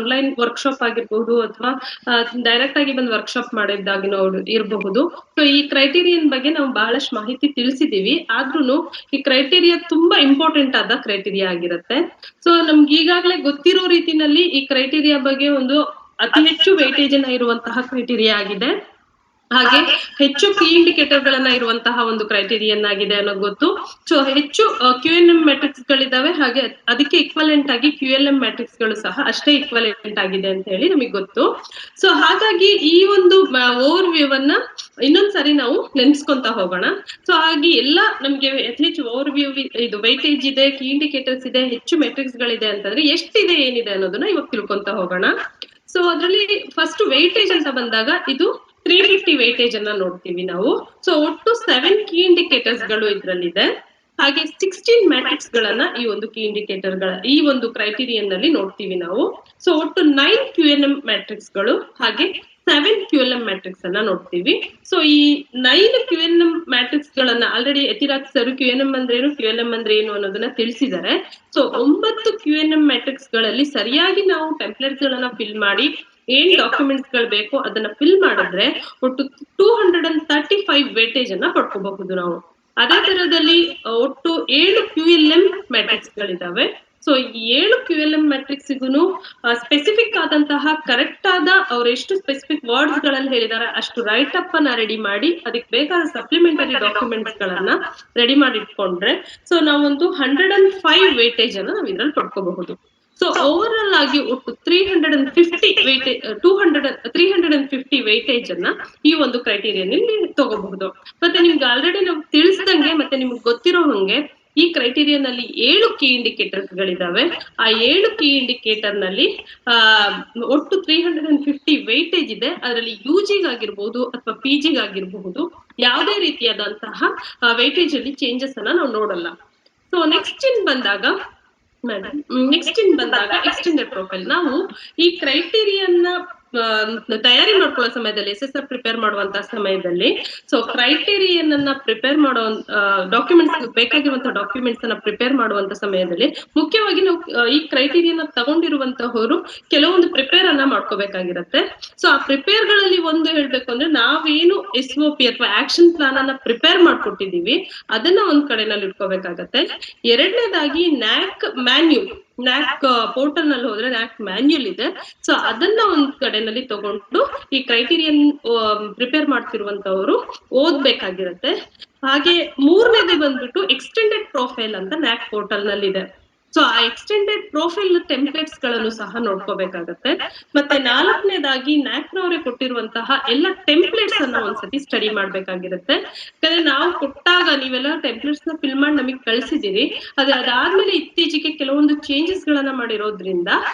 Online workshop ಆಗಿರ್ಬಹುದು ಅಥವಾ direct ಆಗಿ ಬಂದು ವರ್ಕ್ಶಾಪ್ ಮಾಡಿದ್ದಾಗಿ ಇರಬಹುದು. ಸೊ ಈ ಕ್ರೈಟೀರಿಯನ್ ಬಗ್ಗೆ ನಾವು ಬಹಳಷ್ಟು ಮಾಹಿತಿ ತಿಳಿಸಿದೀವಿ. ಆದ್ರೂ ಈ ಕ್ರೈಟೀರಿಯಾ ತುಂಬಾ ಇಂಪಾರ್ಟೆಂಟ್ ಆದ ಕ್ರೈಟೀರಿಯಾ ಆಗಿರುತ್ತೆ. ಸೊ ನಮ್ಗೆ ಈಗಾಗಲೇ ಗೊತ್ತಿರೋ ರೀತಿನಲ್ಲಿ ಈ ಕ್ರೈಟೀರಿಯಾ ಬಗ್ಗೆ ಒಂದು ಅತಿ ಹೆಚ್ಚು ವೇಟೇಜ್ ಅನ್ನ ಇರುವಂತಹ ಕ್ರೈಟೀರಿಯಾ ಆಗಿದೆ. ಹಾಗೆ ಹೆಚ್ಚು ಕೀ ಇಂಡಿಕೇಟರ್ ಗಳನ್ನ ಇರುವಂತಹ ಒಂದು ಕ್ರೈಟೀರಿಯನ್ ಆಗಿದೆ ಅನ್ನೋದು ಗೊತ್ತು. ಸೊ ಹೆಚ್ಚು QNM ಮ್ಯಾಟ್ರಿಕ್ಸ್ ಗಳಿದಾವೆ, ಹಾಗೆ ಅದಕ್ಕೆ ಇಕ್ವಲೆಂಟ್ ಆಗಿ QLM ಮ್ಯಾಟ್ರಿಕ್ಸ್ ಗಳು ಸಹ ಅಷ್ಟೇ ಇಕ್ವಲೆಂಟ್ ಆಗಿದೆ ಅಂತ ಹೇಳಿ ನಮಗೆ ಗೊತ್ತು. ಸೊ ಹಾಗಾಗಿ ಈ ಒಂದು ಓವರ್ ವ್ಯೂ ಅನ್ನ ಇನ್ನೊಂದ್ಸರಿ ನಾವು ನೆನ್ಸ್ಕೊಂತ ಹೋಗೋಣ. ಸೊ ಹಾಗೆ ಎಲ್ಲ ನಮ್ಗೆ ಅತಿ ಹೆಚ್ಚು ಓವರ್ ವ್ಯೂ ಇದು ವೈಟೇಜ್ ಇದೆ, ಕೀ ಇಂಡಿಕೇಟರ್ಸ್ ಇದೆ, ಹೆಚ್ಚು ಮೆಟ್ರಿಕ್ಸ್ ಗಳಿದೆ ಅಂತಂದ್ರೆ ಎಷ್ಟಿದೆ ಏನಿದೆ ಅನ್ನೋದನ್ನ ಇವಾಗ ತಿಳ್ಕೊಂತ ಹೋಗೋಣ. ಸೊ ಅದರಲ್ಲಿ ಫಸ್ಟ್ ವೈಟೇಜ್ ಅಂತ ಬಂದಾಗ ಇದು 350 ವೈಟೇಜ್ ಅನ್ನ ನೋಡ್ತೀವಿ ನಾವು. ಸೊ ಒಟ್ಟು 7 ಕೀ ಇಂಡಿಕೇಟರ್ಸ್ ಗಳು ಇದ್ರಲ್ಲಿದೆ. ಹಾಗೆ 16 ಮ್ಯಾಟ್ರಿಕ್ಸ್ ಗಳನ್ನ ಈ ಒಂದು ಕೀ ಇಂಡಿಕೇಟರ್ ಗಳ ಈ ಒಂದು ಕ್ರೈಟೀರಿಯನ್ ನಲ್ಲಿ ನೋಡ್ತೀವಿ ನಾವು. ಸೊ ಒಟ್ಟು 9 QNM ಮ್ಯಾಟ್ರಿಕ್ಸ್ ಗಳು ಹಾಗೆ 7 QLM ಮ್ಯಾಟ್ರಿಕ್ಸ್ ಅನ್ನ ನೋಡ್ತೀವಿ. ಸೊ ಈ 9 QNM ಮ್ಯಾಟ್ರಿಕ್ಸ್ ಗಳನ್ನ ಆಲ್ರೆಡಿ ಯತಿರಾಜ್ ಸರ್ QNM ಅಂದ್ರೆ ಏನು, QLM ಅಂದ್ರೆ ಏನು ಅನ್ನೋದನ್ನ ತಿಳಿಸಿದ್ದಾರೆ. ಸೊ 9 QNM ಮ್ಯಾಟ್ರಿಕ್ಸ್ ಗಳಲ್ಲಿ ಸರಿಯಾಗಿ ನಾವು ಟೆಂಪ್ಲೇಟ್ಸ್ ಗಳನ್ನ ಫಿಲ್ ಮಾಡಿ ಏನ್ ಡಾಕ್ಯುಮೆಂಟ್ಸ್ ಗಳು ಬೇಕೋ ಅದನ್ನ ಫಿಲ್ ಮಾಡಿದ್ರೆ ಒಟ್ಟು 235 ವೇಟೇಜ್ ಅನ್ನ ಪಡ್ಕೋಬಹುದು ನಾವು. ಅದೇ ತರದಲ್ಲಿ ಒಟ್ಟು 7 QLM ಮ್ಯಾಟ್ರಿಕ್ಸ್ ಗಳಿದಾವೆ. ಸೊ ಈ 7 QLM ಮ್ಯಾಟ್ರಿಕ್ಸ್ ಗೂ ಸ್ಪೆಸಿಫಿಕ್ ಆದಂತಹ ಕರೆಕ್ಟ್ ಆದ ಅವ್ರು ಎಷ್ಟು ಸ್ಪೆಸಿಫಿಕ್ ವರ್ಡ್ಸ್ ಗಳಲ್ಲಿ ಹೇಳಿದಾರೆ ಅಷ್ಟು ರೈಟ್ ಅಪ್ ಅನ್ನ ರೆಡಿ ಮಾಡಿ ಅದಕ್ಕೆ ಬೇಕಾದ ಸಪ್ಲಿಮೆಂಟರಿ ಡಾಕ್ಯುಮೆಂಟ್ಸ್ ಗಳನ್ನ ರೆಡಿ ಮಾಡಿ ಇಟ್ಕೊಂಡ್ರೆ ಸೊ ನಾವೊಂದು 105 ವೇಟೇಜ್ ಅನ್ನ ನಾವು ಇದ್ರಲ್ಲಿ ಪಡ್ಕೋಬಹುದು. ಸೊ ಓವರ್ ಆಲ್ ಆಗಿ ಒಟ್ಟು 350 ವೇಟೇಜ್ 350 ವೇಟೇಜ್ ಅನ್ನ ಈ ಒಂದು ಕ್ರೈಟೀರಿಯನ್ ತಗೋಬಹುದು. ಮತ್ತೆ ನಿಮ್ಗೆ ಆಲ್ರೆಡಿ ನಾವು ತಿಳಿಸ್ದಂಗೆ ಮತ್ತೆ ನಿಮ್ಗೆ ಗೊತ್ತಿರೋ ಹಂಗೆ ಈ ಕ್ರೈಟೀರಿಯನ್ ನಲ್ಲಿ 7 ಕೀ ಇಂಡಿಕೇಟರ್ಸ್ ಗಳಿದಾವೆ. ಆ 7 ಕೀ ಇಂಡಿಕೇಟರ್ ನಲ್ಲಿ ಒಟ್ಟು 350 ವೇಟೇಜ್ ಇದೆ. ಅದರಲ್ಲಿ UG-ಗಾಗಿರ್ಬಹುದು ಅಥವಾ PG-ಗಾಗಿರ್ಬಹುದು ಯಾವುದೇ ರೀತಿಯಾದಂತಹ ವೇಟೇಜ್ ಅಲ್ಲಿ ಚೇಂಜಸ್ ಅನ್ನ ನಾವು ನೋಡಲ್ಲ. ಸೊ ನೆಕ್ಸ್ಟ್ ಇನ್ ಬಂದಾಗ ಎಕ್ಸ್ಟೆಂಡೆಡ್ ಪ್ರೊಫೈಲ್. ನಾವು ಈ ಕ್ರೈಟೀರಿಯನ್ನ ತಯಾರಿ ಮಾಡ್ಕೊಳ್ಳೋ ಸಮಯದಲ್ಲಿ SSR ಪ್ರಿಪೇರ್ ಮಾಡುವಂತಹ ಸಮಯದಲ್ಲಿ ಸೊ ಕ್ರೈಟೀರಿಯನ್ ಅನ್ನ ಪ್ರಿಪೇರ್ ಮಾಡೋ ಡಾಕ್ಯುಮೆಂಟ್ಸ್ ಬೇಕಾಗಿರುವಂತಹ ಡಾಕ್ಯುಮೆಂಟ್ಸ್ ಅನ್ನ ಪ್ರಿಪೇರ್ ಮಾಡುವಂತ ಸಮಯದಲ್ಲಿ ಮುಖ್ಯವಾಗಿ ನಾವು ಈ ಕ್ರೈಟೀರಿಯನ್ ತಗೊಂಡಿರುವಂತಹವರು ಕೆಲವೊಂದು ಪ್ರಿಪೇರ್ ಅನ್ನ ಮಾಡ್ಕೋಬೇಕಾಗಿರುತ್ತೆ. ಸೊ ಆ ಪ್ರಿಪೇರ್ ಗಳಲ್ಲಿ ಒಂದು ಹೇಳ್ಬೇಕು ಅಂದ್ರೆ ನಾವೇನು SOP ಅಥವಾ ಆಕ್ಷನ್ ಪ್ಲಾನ್ ಅನ್ನ ಪ್ರಿಪೇರ್ ಮಾಡ್ಕೊಟ್ಟಿದೀವಿ ಅದನ್ನ ಒಂದ್ ಕಡೆನಲ್ಲಿ ಇಟ್ಕೋಬೇಕಾಗತ್ತೆ. ಎರಡನೇದಾಗಿ ನ್ಯಾಕ್ ಪೋರ್ಟಲ್ ನಲ್ಲಿ ಹೋದ್ರೆ ನ್ಯಾಕ್ ಮ್ಯಾನ್ಯುಯಲ್ ಇದೆ. ಸೊ ಅದನ್ನ ಒಂದ್ ಕಡೆನಲ್ಲಿ ತಗೊಂಡು ಈ ಕ್ರೈಟೀರಿಯನ್ ಪ್ರಿಪೇರ್ ಮಾಡ್ತಿರುವಂತವ್ರು ಓದ್ಬೇಕಾಗಿರುತ್ತೆ. ಹಾಗೆ ಮೂರನೇದು ಬಂದ್ಬಿಟ್ಟು ಎಕ್ಸ್ಟೆಂಡೆಡ್ ಪ್ರೊಫೈಲ್ ಅಂತ ನ್ಯಾಕ್ ಪೋರ್ಟಲ್ ನಲ್ಲಿ ಇದೆ. ಸೊ ಆ ಎಕ್ಸ್ಟೆಂಡೆಡ್ ಪ್ರೊಫೈಲ್ ಟೆಂಪ್ಲೇಟ್ಸ್ ಗಳನ್ನು ಸಹ ನೋಡ್ಕೋಬೇಕಾಗತ್ತೆ. ಮತ್ತೆ ನಾಲ್ಕನೇದಾಗಿ ನ್ಯಾಕ್ನವರೇ ಕೊಟ್ಟಿರುವಂತಹ ಎಲ್ಲ ಟೆಂಪ್ಲೇಟ್ಸ್ ಅನ್ನ ಒಂದ್ಸತಿ ಸ್ಟಡಿ ಮಾಡ್ಬೇಕಾಗಿರುತ್ತೆ. ಯಾಕಂದ್ರೆ ನಾವು ಕೊಟ್ಟಾಗ ನೀವೆಲ್ಲ ಟೆಂಪ್ಲೇಟ್ಸ್ ನ ಫಿಲ್ ಮಾಡಿ ನಮಗೆ ಕಳ್ಸಿದೀರಿ, ಅದಾದ್ಮೇಲೆ ಇತ್ತೀಚೆಗೆ ಕೆಲವೊಂದು ಚೇಂಜಸ್ ಗಳನ್ನ ಮಾಡಿರೋದ್ರಿಂದ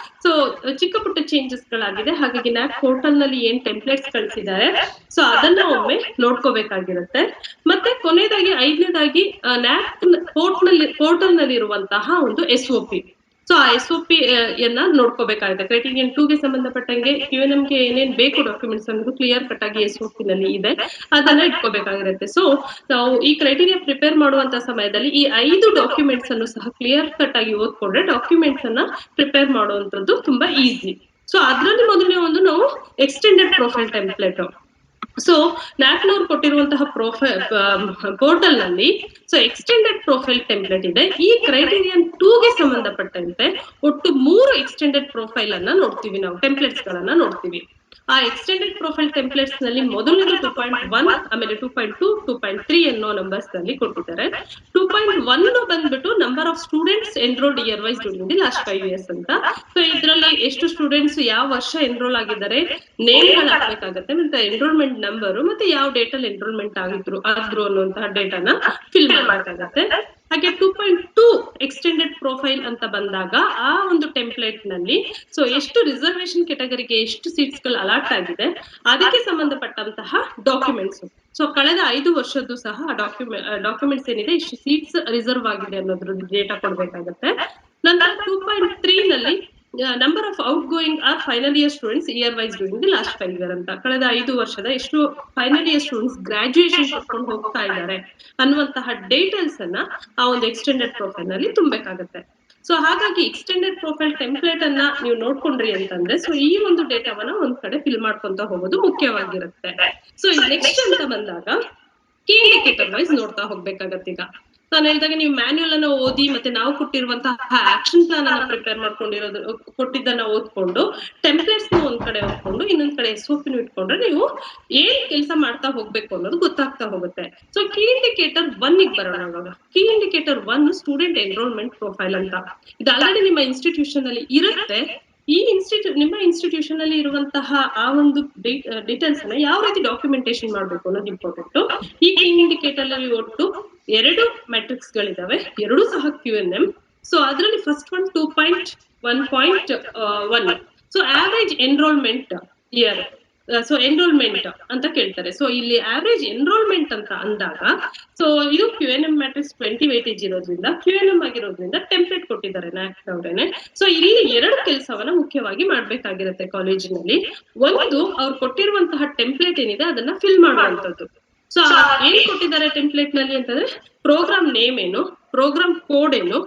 ಸೊ ಚಿಕ್ಕ ಪುಟ್ಟ ಚೇಂಜಸ್ ಗಳಾಗಿದೆ. ಹಾಗಾಗಿ ನ್ಯಾಕ್ ಪೋರ್ಟಲ್ ನಲ್ಲಿ ಏನ್ ಟೆಂಪ್ಲೇಟ್ಸ್ ಕಳ್ಸಿದ್ದಾರೆ ಸೊ ಅದನ್ನ ಒಮ್ಮೆ ನೋಡ್ಕೋಬೇಕಾಗಿರುತ್ತೆ. ಮತ್ತೆ ಕೊನೆಯದಾಗಿ ಐದನೇದಾಗಿ ನ್ಯಾಕ್ ಪೋರ್ಟಲ್ ನಲ್ಲಿ ಇರುವಂತಹ ಒಂದು SOP. ಸೊ ಆ SOP ಯನ್ನ ನೋಡ್ಕೋಬೇಕಾಗುತ್ತೆ. ಕ್ರೈಟೀರಿಯನ್ 2 ಗೆ ಸಂಬಂಧಪಟ್ಟಂಗೆ QNM ಗೆ ಏನೇನ್ ಬೇಕು ಡಾಕ್ಯುಮೆಂಟ್ಸ್ ಅನ್ನೋದು ಕ್ಲಿಯರ್ ಕಟ್ ಆಗಿ SOP ನಲ್ಲಿ ಇದೆ, ಅದನ್ನ ಇಟ್ಕೋಬೇಕಾಗಿರುತ್ತೆ. ಸೊ ನಾವು ಈ ಕ್ರೈಟೀರಿಯಾ ಪ್ರಿಪೇರ್ ಮಾಡುವಂತ ಸಮಯದಲ್ಲಿ ಈ 5 ಡಾಕ್ಯುಮೆಂಟ್ಸ್ ಅನ್ನು ಸಹ ಕ್ಲಿಯರ್ ಕಟ್ ಆಗಿ ಓದ್ಕೊಂಡ್ರೆ ಡಾಕ್ಯುಮೆಂಟ್ಸ್ ಅನ್ನ ಪ್ರಿಪೇರ್ ಮಾಡುವಂತದ್ದು ತುಂಬಾ ಈಸಿ. ಸೊ ಅದ್ರಲ್ಲಿ ಮೊದಲನೇ ಒಂದು ನಾವು ಎಕ್ಸ್ಟೆಂಡೆಡ್ ಪ್ರೊಫೈಲ್ ಟೆಂಪ್ಲೇಟ್. ಸೊ ನ್ಯಾಕ್ನವ್ರು ಕೊಟ್ಟಿರುವಂತಹ ಪೋರ್ಟಲ್ ನಲ್ಲಿ ಸೊ ಎಕ್ಸ್ಟೆಂಡೆಡ್ ಪ್ರೊಫೈಲ್ ಟೆಂಪ್ಲೇಟ್ ಇದೆ. ಈ ಕ್ರೈಟೀರಿಯನ್ 2 ಗೆ ಸಂಬಂಧಪಟ್ಟಂತೆ ಒಟ್ಟು 3 ಎಕ್ಸ್ಟೆಂಡೆಡ್ ಪ್ರೊಫೈಲ್ ಅನ್ನ ನೋಡ್ತೀವಿ ನಾವು, ಟೆಂಪ್ಲೇಟ್ಸ್ ಗಳನ್ನ ನೋಡ್ತೀವಿ. ಆ ಎಕ್ಸ್ಟೆಂಡೆಡ್ ಪ್ರೊಫೈಲ್ ಟೆಂಪ್ಲೇಟ್ಸ್ ನಲ್ಲಿ ಮೊದಲನೇದು 2.1, ಆಮೇಲೆ 2.2, 2.3 ಅನ್ನೋ ನಂಬರ್ಸ್ ನಲ್ಲಿ ಕೊಟ್ಟಿದ್ದಾರೆ. 2.1 ಬಂದ್ಬಿಟ್ಟು number of students enrolled year wise during the last 5 years ಅಂತ. ಸೊ ಇದ್ರಲ್ಲಿ ಎಷ್ಟು ಸ್ಟೂಡೆಂಟ್ಸ್ ಯಾವ ವರ್ಷ ಎನ್ರೋಲ್ ಆಗಿದ್ದಾರೆ, ನೇಮ್ಗಳು ಹಾಕ್ಬೇಕಾಗತ್ತೆ, ಮತ್ತೆ ಎನ್ರೋಲ್ಮೆಂಟ್ ನಂಬರು, ಮತ್ತೆ ಯಾವ ಡೇಟ್ ಅಲ್ಲಿ ಎನ್ರೋಲ್ಮೆಂಟ್ ಆದ್ರು ಅನ್ನುವಂತಹ ಡೇಟಾನ ಫಿಲ್ ಮಾಡಬೇಕಾಗತ್ತೆ. ಹಾಗೆ 2.2 ಎಕ್ಸ್ಟೆಂಡೆಡ್ ಪ್ರೊಫೈಲ್ ಅಂತ ಬಂದಾಗ ಆ ಒಂದು ಟೆಂಪ್ಲೇಟ್ ನಲ್ಲಿ ಸೊ ಎಷ್ಟು ರಿಸರ್ವೇಶನ್ ಕೆಟಗರಿಗೆ ಎಷ್ಟು ಸೀಟ್ಸ್ ಗಳು ಅಲಾಟ್ ಆಗಿದೆ ಅದಕ್ಕೆ ಸಂಬಂಧಪಟ್ಟಂತಹ ಡಾಕ್ಯುಮೆಂಟ್ಸ್. ಸೊ ಕಳೆದ 5 ವರ್ಷದ್ದು ಸಹ ಡಾಕ್ಯುಮೆಂಟ್ಸ್ ಏನಿದೆ ಇಷ್ಟು ಸೀಟ್ಸ್ ರಿಸರ್ವ್ ಆಗಿದೆ ಅನ್ನೋದ್ರ ಡೇಟಾ ಕೊಡ್ಬೇಕಾಗತ್ತೆ. ನಂತರ 2.3 ನಲ್ಲಿ number of outgoing or final year students year wise during the last 5 years ಅಂತ. ಕಳೆದ 5 ವರ್ಷದ ಎಷ್ಟು ಫೈನಲ್ ಇಯರ್ ಸ್ಟೂಡೆಂಟ್ಸ್ ಗ್ರಾಜುಯೇಷನ್ ಕೊಟ್ಕೊಂಡು ಹೋಗ್ತಾ ಇದ್ದಾರೆ ಅನ್ನುವಂತಹ ಡೀಟೇಲ್ಸ್ ಅನ್ನ ಆ ಒಂದು ಎಕ್ಸ್ಟೆಂಡೆಡ್ ಪ್ರೊಫೈಲ್ ನಲ್ಲಿ ತುಂಬಬೇಕಾಗತ್ತೆ. ಸೊ ಹಾಗಾಗಿ ಎಕ್ಸ್ಟೆಂಡೆಡ್ ಪ್ರೊಫೈಲ್ ಟೆಂಪ್ಲೇಟ್ ಅನ್ನ ನೀವು ನೋಡ್ಕೊಂಡ್ರಿ ಅಂತಂದ್ರೆ ಸೊ ಈ ಒಂದು ಡೇಟಾವನ್ನ ಒಂದ್ ಕಡೆ ಫಿಲ್ ಮಾಡ್ಕೊಂತ ಹೋಗೋದು ಮುಖ್ಯವಾಗಿರುತ್ತೆ. ಸೊ ನೆಕ್ಸ್ಟ್ ಅಂತ ಬಂದಾಗ ಕೀ ಇಂಡಿಕೇಟರ್ ವೈಸ್ ನೋಡ್ತಾ ಹೋಗ್ಬೇಕಾಗತ್ತೆ. ಈಗ ನಾನು ಹೇಳಿದಾಗ ನೀವು ಮ್ಯಾನ್ಯುಯಲ್ ಅನ್ನ ಓದಿ ಮತ್ತೆ ನಾವು ಕೊಟ್ಟಿರುವಂತಹ ಆಕ್ಷನ್ ಪ್ಲಾನ್ ಅನ್ನ ಪ್ರಿಪೇರ್ ಮಾಡ್ಕೊಂಡಿರೋದು ಕೊಟ್ಟಿದ್ದನ್ನ ಓದ್ಕೊಂಡು ಟೆಂಪ್ಲೇಟ್ಸ್ ಒಂದ್ ಕಡೆ ಓದ್ಕೊಂಡು ಇನ್ನೊಂದ್ ಕಡೆ SOP ಇಟ್ಕೊಂಡ್ರೆ ನೀವು ಏನ್ ಕೆಲಸ ಮಾಡ್ತಾ ಹೋಗ್ಬೇಕು ಅನ್ನೋದು ಗೊತ್ತಾಗ್ತಾ ಹೋಗುತ್ತೆ. ಸೊ ಕೀ ಇಂಡಿಕೇಟರ್ 1 ಬರೋಣ. ಇವಾಗ key indicator 1 student enrolment profile ಅಂತ. ಇದು ಆಲ್ರೆಡಿ ನಿಮ್ಮ ಇನ್ಸ್ಟಿಟ್ಯೂಷನ್ ಅಲ್ಲಿ ಇರುತ್ತೆ. ಈ ನಿಮ್ಮ ಇನ್ಸ್ಟಿಟ್ಯೂಷನ್ ಅಲ್ಲಿ ಇರುವಂತಹ ಆ ಒಂದು ಡೀಟೇಲ್ಸ್ ಅನ್ನ ಯಾವ ರೀತಿ ಡಾಕ್ಯುಮೆಂಟೇಶನ್ ಮಾಡ್ಬೇಕು ಅನ್ನೋದು ಇಂಪಾರ್ಟೆಂಟ್. ಈ ಕೀ ಇಂಡಿಕೇಟರ್ ಅಲ್ಲಿ ಒಟ್ಟು 2 ಮೆಟ್ರಿಕ್ಸ್ ಗಳಿದಾವೆ, ಎರಡೂ ಸಹ QNM. ಸೊ ಅದರಲ್ಲಿ first one 2.1.1 so average enrolment year. So enrolment ಅಂತ ಕೇಳ್ತಾರೆ. ಸೊ ಇಲ್ಲಿ ಆವರೇಜ್ ಎನ್ರೋಲ್ಮೆಂಟ್ ಅಂತ ಅಂದಾಗ ಸೊ ಇದು QNM ಮ್ಯಾಟ್ರಿಕ್ಸ್ 20 ವೇಟೇಜ್ ಇರೋದ್ರಿಂದ QNM ಆಗಿರೋದ್ರಿಂದ ಟೆಂಪ್ಲೇಟ್ ಕೊಟ್ಟಿದ್ದಾರೆ NAAC ಅವರೇನೆ. ಸೊ ಇಲ್ಲಿ 2 ಕೆಲಸವನ್ನ ಮುಖ್ಯವಾಗಿ ಮಾಡ್ಬೇಕಾಗಿರುತ್ತೆ ಕಾಲೇಜಿನಲ್ಲಿ. ಒಂದು ಅವ್ರು ಕೊಟ್ಟಿರುವಂತಹ ಟೆಂಪ್ಲೇಟ್ ಏನಿದೆ ಅದನ್ನ ಫಿಲ್ ಮಾಡುವಂತದ್ದು. ಸೊ ಏನ್ ಕೊಟ್ಟಿದ್ದಾರೆ ಟೆಂಪ್ಲೇಟ್ ನಲ್ಲಿ ಅಂತಂದ್ರೆ ಪ್ರೋಗ್ರಾಮ್ ನೇಮ್ ಏನು, ಪ್ರೋಗ್ರಾಮ್ ಕೋಡ್ ಏನು,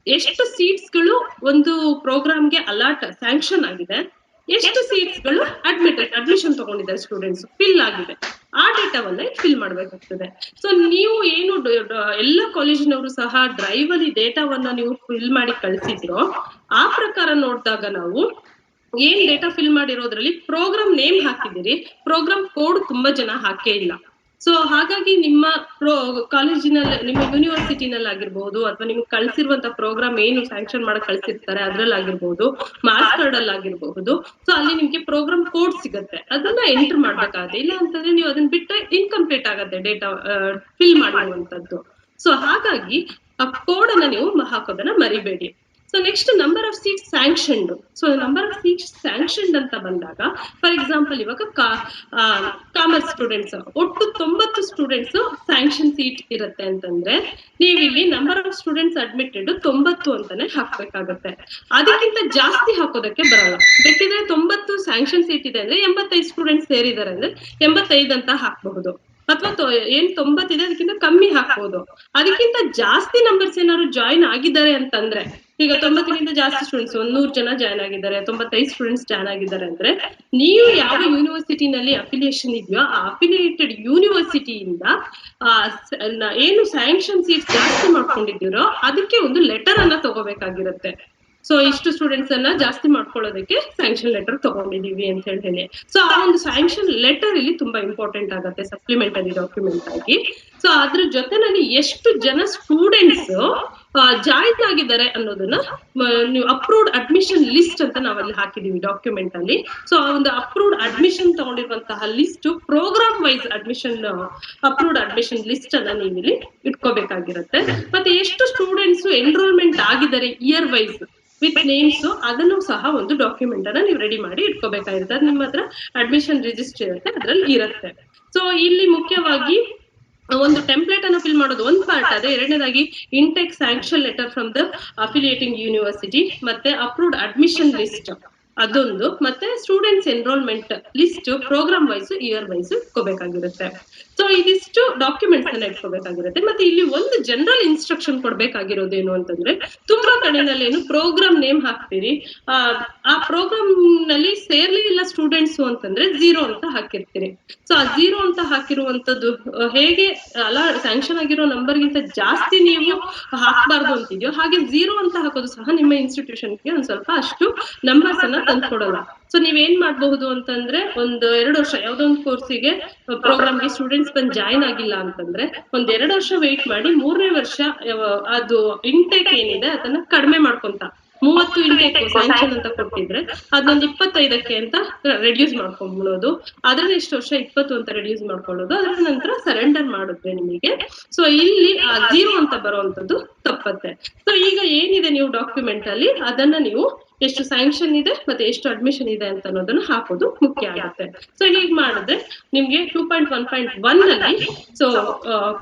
ಎಷ್ಟು ಸೀಟ್ಸ್ ಗಳು ಒಂದು ಪ್ರೋಗ್ರಾಮ್ಗೆ ಸ್ಯಾಂಕ್ಷನ್ ಆಗಿದೆ, ಎಷ್ಟು ಸೀಟ್ಸ್ ಗಳು ಅಡ್ಮಿಷನ್ ತಗೊಂಡಿದ್ದಾರೆ ಸ್ಟೂಡೆಂಟ್ಸ್ ಫಿಲ್ ಆಗಿದೆ, ಆ ಡೇಟಾವನ್ನ ಫಿಲ್ ಮಾಡ್ಬೇಕಾಗ್ತದೆ. ಸೊ ನೀವು ಏನು ಎಲ್ಲ ಕಾಲೇಜಿನವರು ಸಹ ಡ್ರೈವ್ ಅಲ್ಲಿ ಡೇಟಾವನ್ನ ನೀವು ಫಿಲ್ ಮಾಡಿ ಕಳ್ಸಿದ್ರೋ ಆ ಪ್ರಕಾರ ನೋಡಿದಾಗ ನಾವು ಏನ್ ಡೇಟಾ ಫಿಲ್ ಮಾಡಿರೋದ್ರಲ್ಲಿ ಪ್ರೋಗ್ರಾಮ್ ನೇಮ್ ಹಾಕಿದಿರಿ, ಪ್ರೋಗ್ರಾಮ್ ಕೋಡ್ ತುಂಬಾ ಜನ ಹಾಕೇ ಇಲ್ಲ. ಸೊ ಹಾಗಾಗಿ ನಿಮ್ಮ ಕಾಲೇಜಿನಲ್ಲಿ ನಿಮ್ಮ ಯೂನಿವರ್ಸಿಟಿನಲ್ಲಿ ಆಗಿರ್ಬಹುದು ಅಥವಾ ನಿಮ್ಗೆ ಕಳ್ಸಿರುವಂತ ಪ್ರೋಗ್ರಾಮ್ ಏನು ಸ್ಯಾಂಕ್ಷನ್ ಮಾಡಕ್ ಕಳ್ಸಿರ್ತಾರೆ ಅದ್ರಲ್ಲಿ ಆಗಿರ್ಬಹುದು, ಮಾರ್ಕ್ಸ್ ಕಾರ್ಡ್ ಅಲ್ಲಿ ಆಗಿರ್ಬಹುದು. ಸೊ ಅಲ್ಲಿ ನಿಮ್ಗೆ ಪ್ರೋಗ್ರಾಮ್ ಕೋಡ್ ಸಿಗುತ್ತೆ, ಅದನ್ನ ಎಂಟರ್ ಮಾಡ್ಬೇಕಾಗತ್ತೆ. ಇಲ್ಲ ಅಂತಂದ್ರೆ ನೀವು ಅದನ್ನ ಬಿಟ್ಟರೆ ಇನ್ಕಂಪ್ಲೀಟ್ ಆಗತ್ತೆ ಡೇಟಾ ಫಿಲ್ ಮಾಡುವಂತದ್ದು. ಸೊ ಹಾಗಾಗಿ ಆ ಕೋಡ್ ಅನ್ನ ನೀವು ಹಾಕೋದನ್ನ ಮರಿಬೇಡಿ. So next number of seats sanctioned. So number of seats sanctioned ಅಂತ ಬಂದಾಗ ಫಾರ್ ಎಕ್ಸಾಂಪಲ್ ಇವಾಗ ಕಾಮರ್ಸ್ ಸ್ಟೂಡೆಂಟ್ಸ್ ಒಟ್ಟು 90 ಸ್ಟೂಡೆಂಟ್ಸ್ ಸ್ಯಾಂಕ್ಷನ್ ಸೀಟ್ ಇರುತ್ತೆ ಅಂತಂದ್ರೆ ನೀವು ಇಲ್ಲಿ ನಂಬರ್ ಆಫ್ ಸ್ಟೂಡೆಂಟ್ಸ್ ಅಡ್ಮಿಟೆಡ್ 90 ಅಂತಾನೆ ಹಾಕ್ಬೇಕಾಗತ್ತೆ. ಅದಕ್ಕಿಂತ ಜಾಸ್ತಿ ಹಾಕೋದಕ್ಕೆ ಬರಲ್ಲ. ಬೇಕಿದ್ರೆ 90 ಸ್ಯಾಂಕ್ಷನ್ ಸೀಟ್ ಇದೆ ಅಂದ್ರೆ 85 ಸ್ಟೂಡೆಂಟ್ಸ್ ಸೇರಿದ್ದಾರೆ ಅಂದ್ರೆ 85 ಅಂತ ಹಾಕಬಹುದು, ಅಥವಾ ಏನ್ 90 ಇದೆ ಅದಕ್ಕಿಂತ ಕಮ್ಮಿ ಹಾಕ್ಬೋದು. ಅದಕ್ಕಿಂತ ಜಾಸ್ತಿ ನಂಬರ್ಸ್ ಏನಾದ್ರು ಜಾಯಿನ್ ಆಗಿದ್ದಾರೆ ಅಂತಂದ್ರೆ ಈಗ 90ಗಿಂತ ಜಾಸ್ತಿ ಸ್ಟೂಡೆಂಟ್ಸ್ 100 ಜನ ಜಾಯ್ನ್ ಆಗಿದ್ದಾರೆ, 95 ಸ್ಟೂಡೆಂಟ್ಸ್ ಜಾಯ್ನ್ ಆಗಿದ್ದಾರೆ ಅಂದ್ರೆ ನೀವು ಯಾವ ಯೂನಿವರ್ಸಿಟಿನಲ್ಲಿ ಅಫಿಲಿಯೇಷನ್ ಇದೆಯೋ ಆ ಅಫಿಲಿಯೇಟೆಡ್ ಯೂನಿವರ್ಸಿಟಿಯಿಂದ ಏನು ಸ್ಯಾಂಕ್ಷನ್ ಸೀಟ್ಸ್ ಜಾಸ್ತಿ ಮಾಡ್ಕೊಂಡಿದ್ದೀರೋ ಅದಕ್ಕೆ ಒಂದು ಲೆಟರ್ ಅನ್ನ ತಗೋಬೇಕಾಗಿರುತ್ತೆ. ಸೊ ಇಷ್ಟು ಸ್ಟೂಡೆಂಟ್ಸ್ ಅನ್ನ ಜಾಸ್ತಿ ಮಾಡ್ಕೊಳ್ಳೋದಕ್ಕೆ ಸ್ಯಾಂಕ್ಷನ್ ಲೆಟರ್ ತಗೊಂಡಿದೀವಿ ಅಂತ ಹೇಳಿ. ಸೊ ಆ ಒಂದು ಸ್ಯಾಂಕ್ಷನ್ ಲೆಟರ್ ಇಲ್ಲಿ ತುಂಬಾ ಇಂಪಾರ್ಟೆಂಟ್ ಆಗುತ್ತೆ ಸಪ್ಲಿಮೆಂಟರಿ ಡಾಕ್ಯುಮೆಂಟ್ ಆಗಿ. ಸೊ ಅದ್ರ ಜೊತೆನಲ್ಲಿ ಎಷ್ಟು ಜನ ಸ್ಟೂಡೆಂಟ್ಸ್ ಜಾಯಿನ್ ಆಗಿದ್ದಾರೆ ಅನ್ನೋದನ್ನ ನೀವು ಅಪ್ರೂವ್ಡ್ ಅಡ್ಮಿಷನ್ ಲಿಸ್ಟ್ ಅಂತ ನಾವಲ್ಲಿ ಹಾಕಿದೀವಿ ಡಾಕ್ಯುಮೆಂಟ್ ಅಲ್ಲಿ. ಸೊ ಆ ಒಂದು ಅಪ್ರೂವ್ಡ್ ಅಡ್ಮಿಷನ್ ತಗೊಂಡಿರುವಂತಹ list program wise approved admission list ಅನ್ನ ನೀವು ಇಲ್ಲಿ ಇಟ್ಕೋಬೇಕಾಗಿರುತ್ತೆ. ಮತ್ತೆ ಎಷ್ಟು ಸ್ಟೂಡೆಂಟ್ಸ್ ಎನ್ರೋಲ್ಮೆಂಟ್ ಆಗಿದ್ದಾರೆ ಇಯರ್ ವೈಸ್ ವಿತ್ ನೇಮ್ಸ್ ಅದನ್ನು ಸಹ ಒಂದು ಡಾಕ್ಯುಮೆಂಟ್ ಅನ್ನ ನೀವು ರೆಡಿ ಮಾಡಿ ಇಟ್ಕೋಬೇಕಾಗಿರುತ್ತೆ. ಅದು ನಿಮ್ಮ ಹತ್ರ ಅಡ್ಮಿಷನ್ ರಿಜಿಸ್ಟರ್ ಇರುತ್ತೆ, ಅದ್ರಲ್ಲಿ ಇರುತ್ತೆ. ಸೊ ಇಲ್ಲಿ ಮುಖ್ಯವಾಗಿ ಒಂದು ಟೆಂಪ್ಲೇಟ್ ಅನ್ನು ಫಿಲ್ ಮಾಡೋದು ಒಂದು ಪಾರ್ಟ್ ಆದ್ರೆ, ಎರಡನೇದಾಗಿ intake sanction letter from the affiliating university, ಮತ್ತೆ ಅಪ್ರೂವ್ಡ್ ಅಡ್ಮಿಷನ್ ಲಿಸ್ಟ್ ಅದೊಂದು, ಮತ್ತೆ students enrolment list program wise year wise ಇಟ್ಕೋಬೇಕಾಗಿರುತ್ತೆ. ಸೊ ಇದಿಷ್ಟು ಡಾಕ್ಯುಮೆಂಟ್ಸ್ ಅನ್ನ ಇಟ್ಕೋಬೇಕಾಗಿರುತ್ತೆ. ಮತ್ತೆ ಇಲ್ಲಿ ಒಂದು ಜನರಲ್ ಇನ್ಸ್ಟ್ರಕ್ಷನ್ ಕೊಡ್ಬೇಕಾಗಿರೋದೇನು ಅಂತಂದ್ರೆ, ತುಂಬಾ ಕಡೆನಲ್ಲಿ ಏನು ಪ್ರೋಗ್ರಾಮ್ ನೇಮ್ ಹಾಕ್ತೀರಿ, ಆ ಪ್ರೋಗ್ರಾಮ್ ನಲ್ಲಿ ಸೇರ್ಲಿ ಇಲ್ಲ ಸ್ಟೂಡೆಂಟ್ಸ್ ಅಂತಂದ್ರೆ 0 ಅಂತ ಹಾಕಿರ್ತೀರಿ. ಸೊ ಆ 0 ಅಂತ ಹಾಕಿರುವಂತದ್ದು ಹೇಗೆ ಅಲ್ಲ ಸ್ಯಾಂಕ್ಷನ್ ಆಗಿರೋ ನಂಬರ್ಗಿಂತ ಜಾಸ್ತಿ ನೀವು ಹಾಕ್ಬಾರ್ದು ಅಂತಿದ್ಯೋ ಹಾಗೆ 0 ಅಂತ ಹಾಕೋದು ಸಹ ನಿಮ್ಮ ಇನ್ಸ್ಟಿಟ್ಯೂಷನ್ಗೆ ಒಂದ್ ಸ್ವಲ್ಪ ಅಷ್ಟು ನಂಬರ್ಸ್ ಅನ್ನ ತಂದ್ಕೊಡಲ್ಲ. ಸೊ ನೀವೇನ್ ಮಾಡಬಹುದು ಅಂತಂದ್ರೆ, ಒಂದು 2 ವರ್ಷ ಯಾವ್ದೋ ಒಂದು ಕೋರ್ಸಿಗೆ ಪ್ರೋಗ್ರಾಮ್ಗೆ ಸ್ಟೂಡೆಂಟ್ಸ್ ಬಂದು ಜಾಯಿನ್ ಆಗಿಲ್ಲ ಅಂತಂದ್ರೆ ಒಂದ್ 2 ವರ್ಷ ವೇಟ್ ಮಾಡಿ 3ನೇ ವರ್ಷ ಅದು ಇಂಟೇಕ್ ಏನಿದೆ ಅದನ್ನ ಕಡಿಮೆ ಮಾಡ್ಕೊಂತ 30 ಇಂಟೇಕ್ ಸ್ಯಾಂಕ್ಷನ್ ಅಂತ ಕೊಟ್ಟಿದ್ರೆ ಅದೊಂದು 25ಕ್ಕೆ ಅಂತ ರೆಡ್ಯೂಸ್ ಮಾಡ್ಕೊಂಡ್ಬಿಡೋದು, ಅದನ್ನ ಇಷ್ಟು ವರ್ಷ 20 ಅಂತ ರೆಡ್ಯೂಸ್ ಮಾಡ್ಕೊಳ್ಳೋದು, ಅದರ ನಂತರ ಸರೆಂಡರ್ ಮಾಡಿದ್ರೆ ನಿಮಗೆ ಸೊ ಇಲ್ಲಿ 0 ಅಂತ ಬರುವಂತದ್ದು ತಪ್ಪತ್ತೆ. ಸೊ ಈಗ ಏನಿದೆ ನೀವು ಡಾಕ್ಯುಮೆಂಟ್ ಅಲ್ಲಿ ಅದನ್ನ ನೀವು ಎಷ್ಟು ಸ್ಯಾಂಕ್ಷನ್ ಇದೆ ಮತ್ತೆ ಎಷ್ಟು ಅಡ್ಮಿಷನ್ ಇದೆ ಅಂತ ಅನ್ನೋದನ್ನ ಹಾಕೋದು ಮುಖ್ಯ ಆಗುತ್ತೆ. ಸೊ ಹೀಗೆ ಮಾಡಿದ್ರೆ ನಿಮ್ಗೆ 2.1.1 ಅಲ್ಲಿ ಸೊ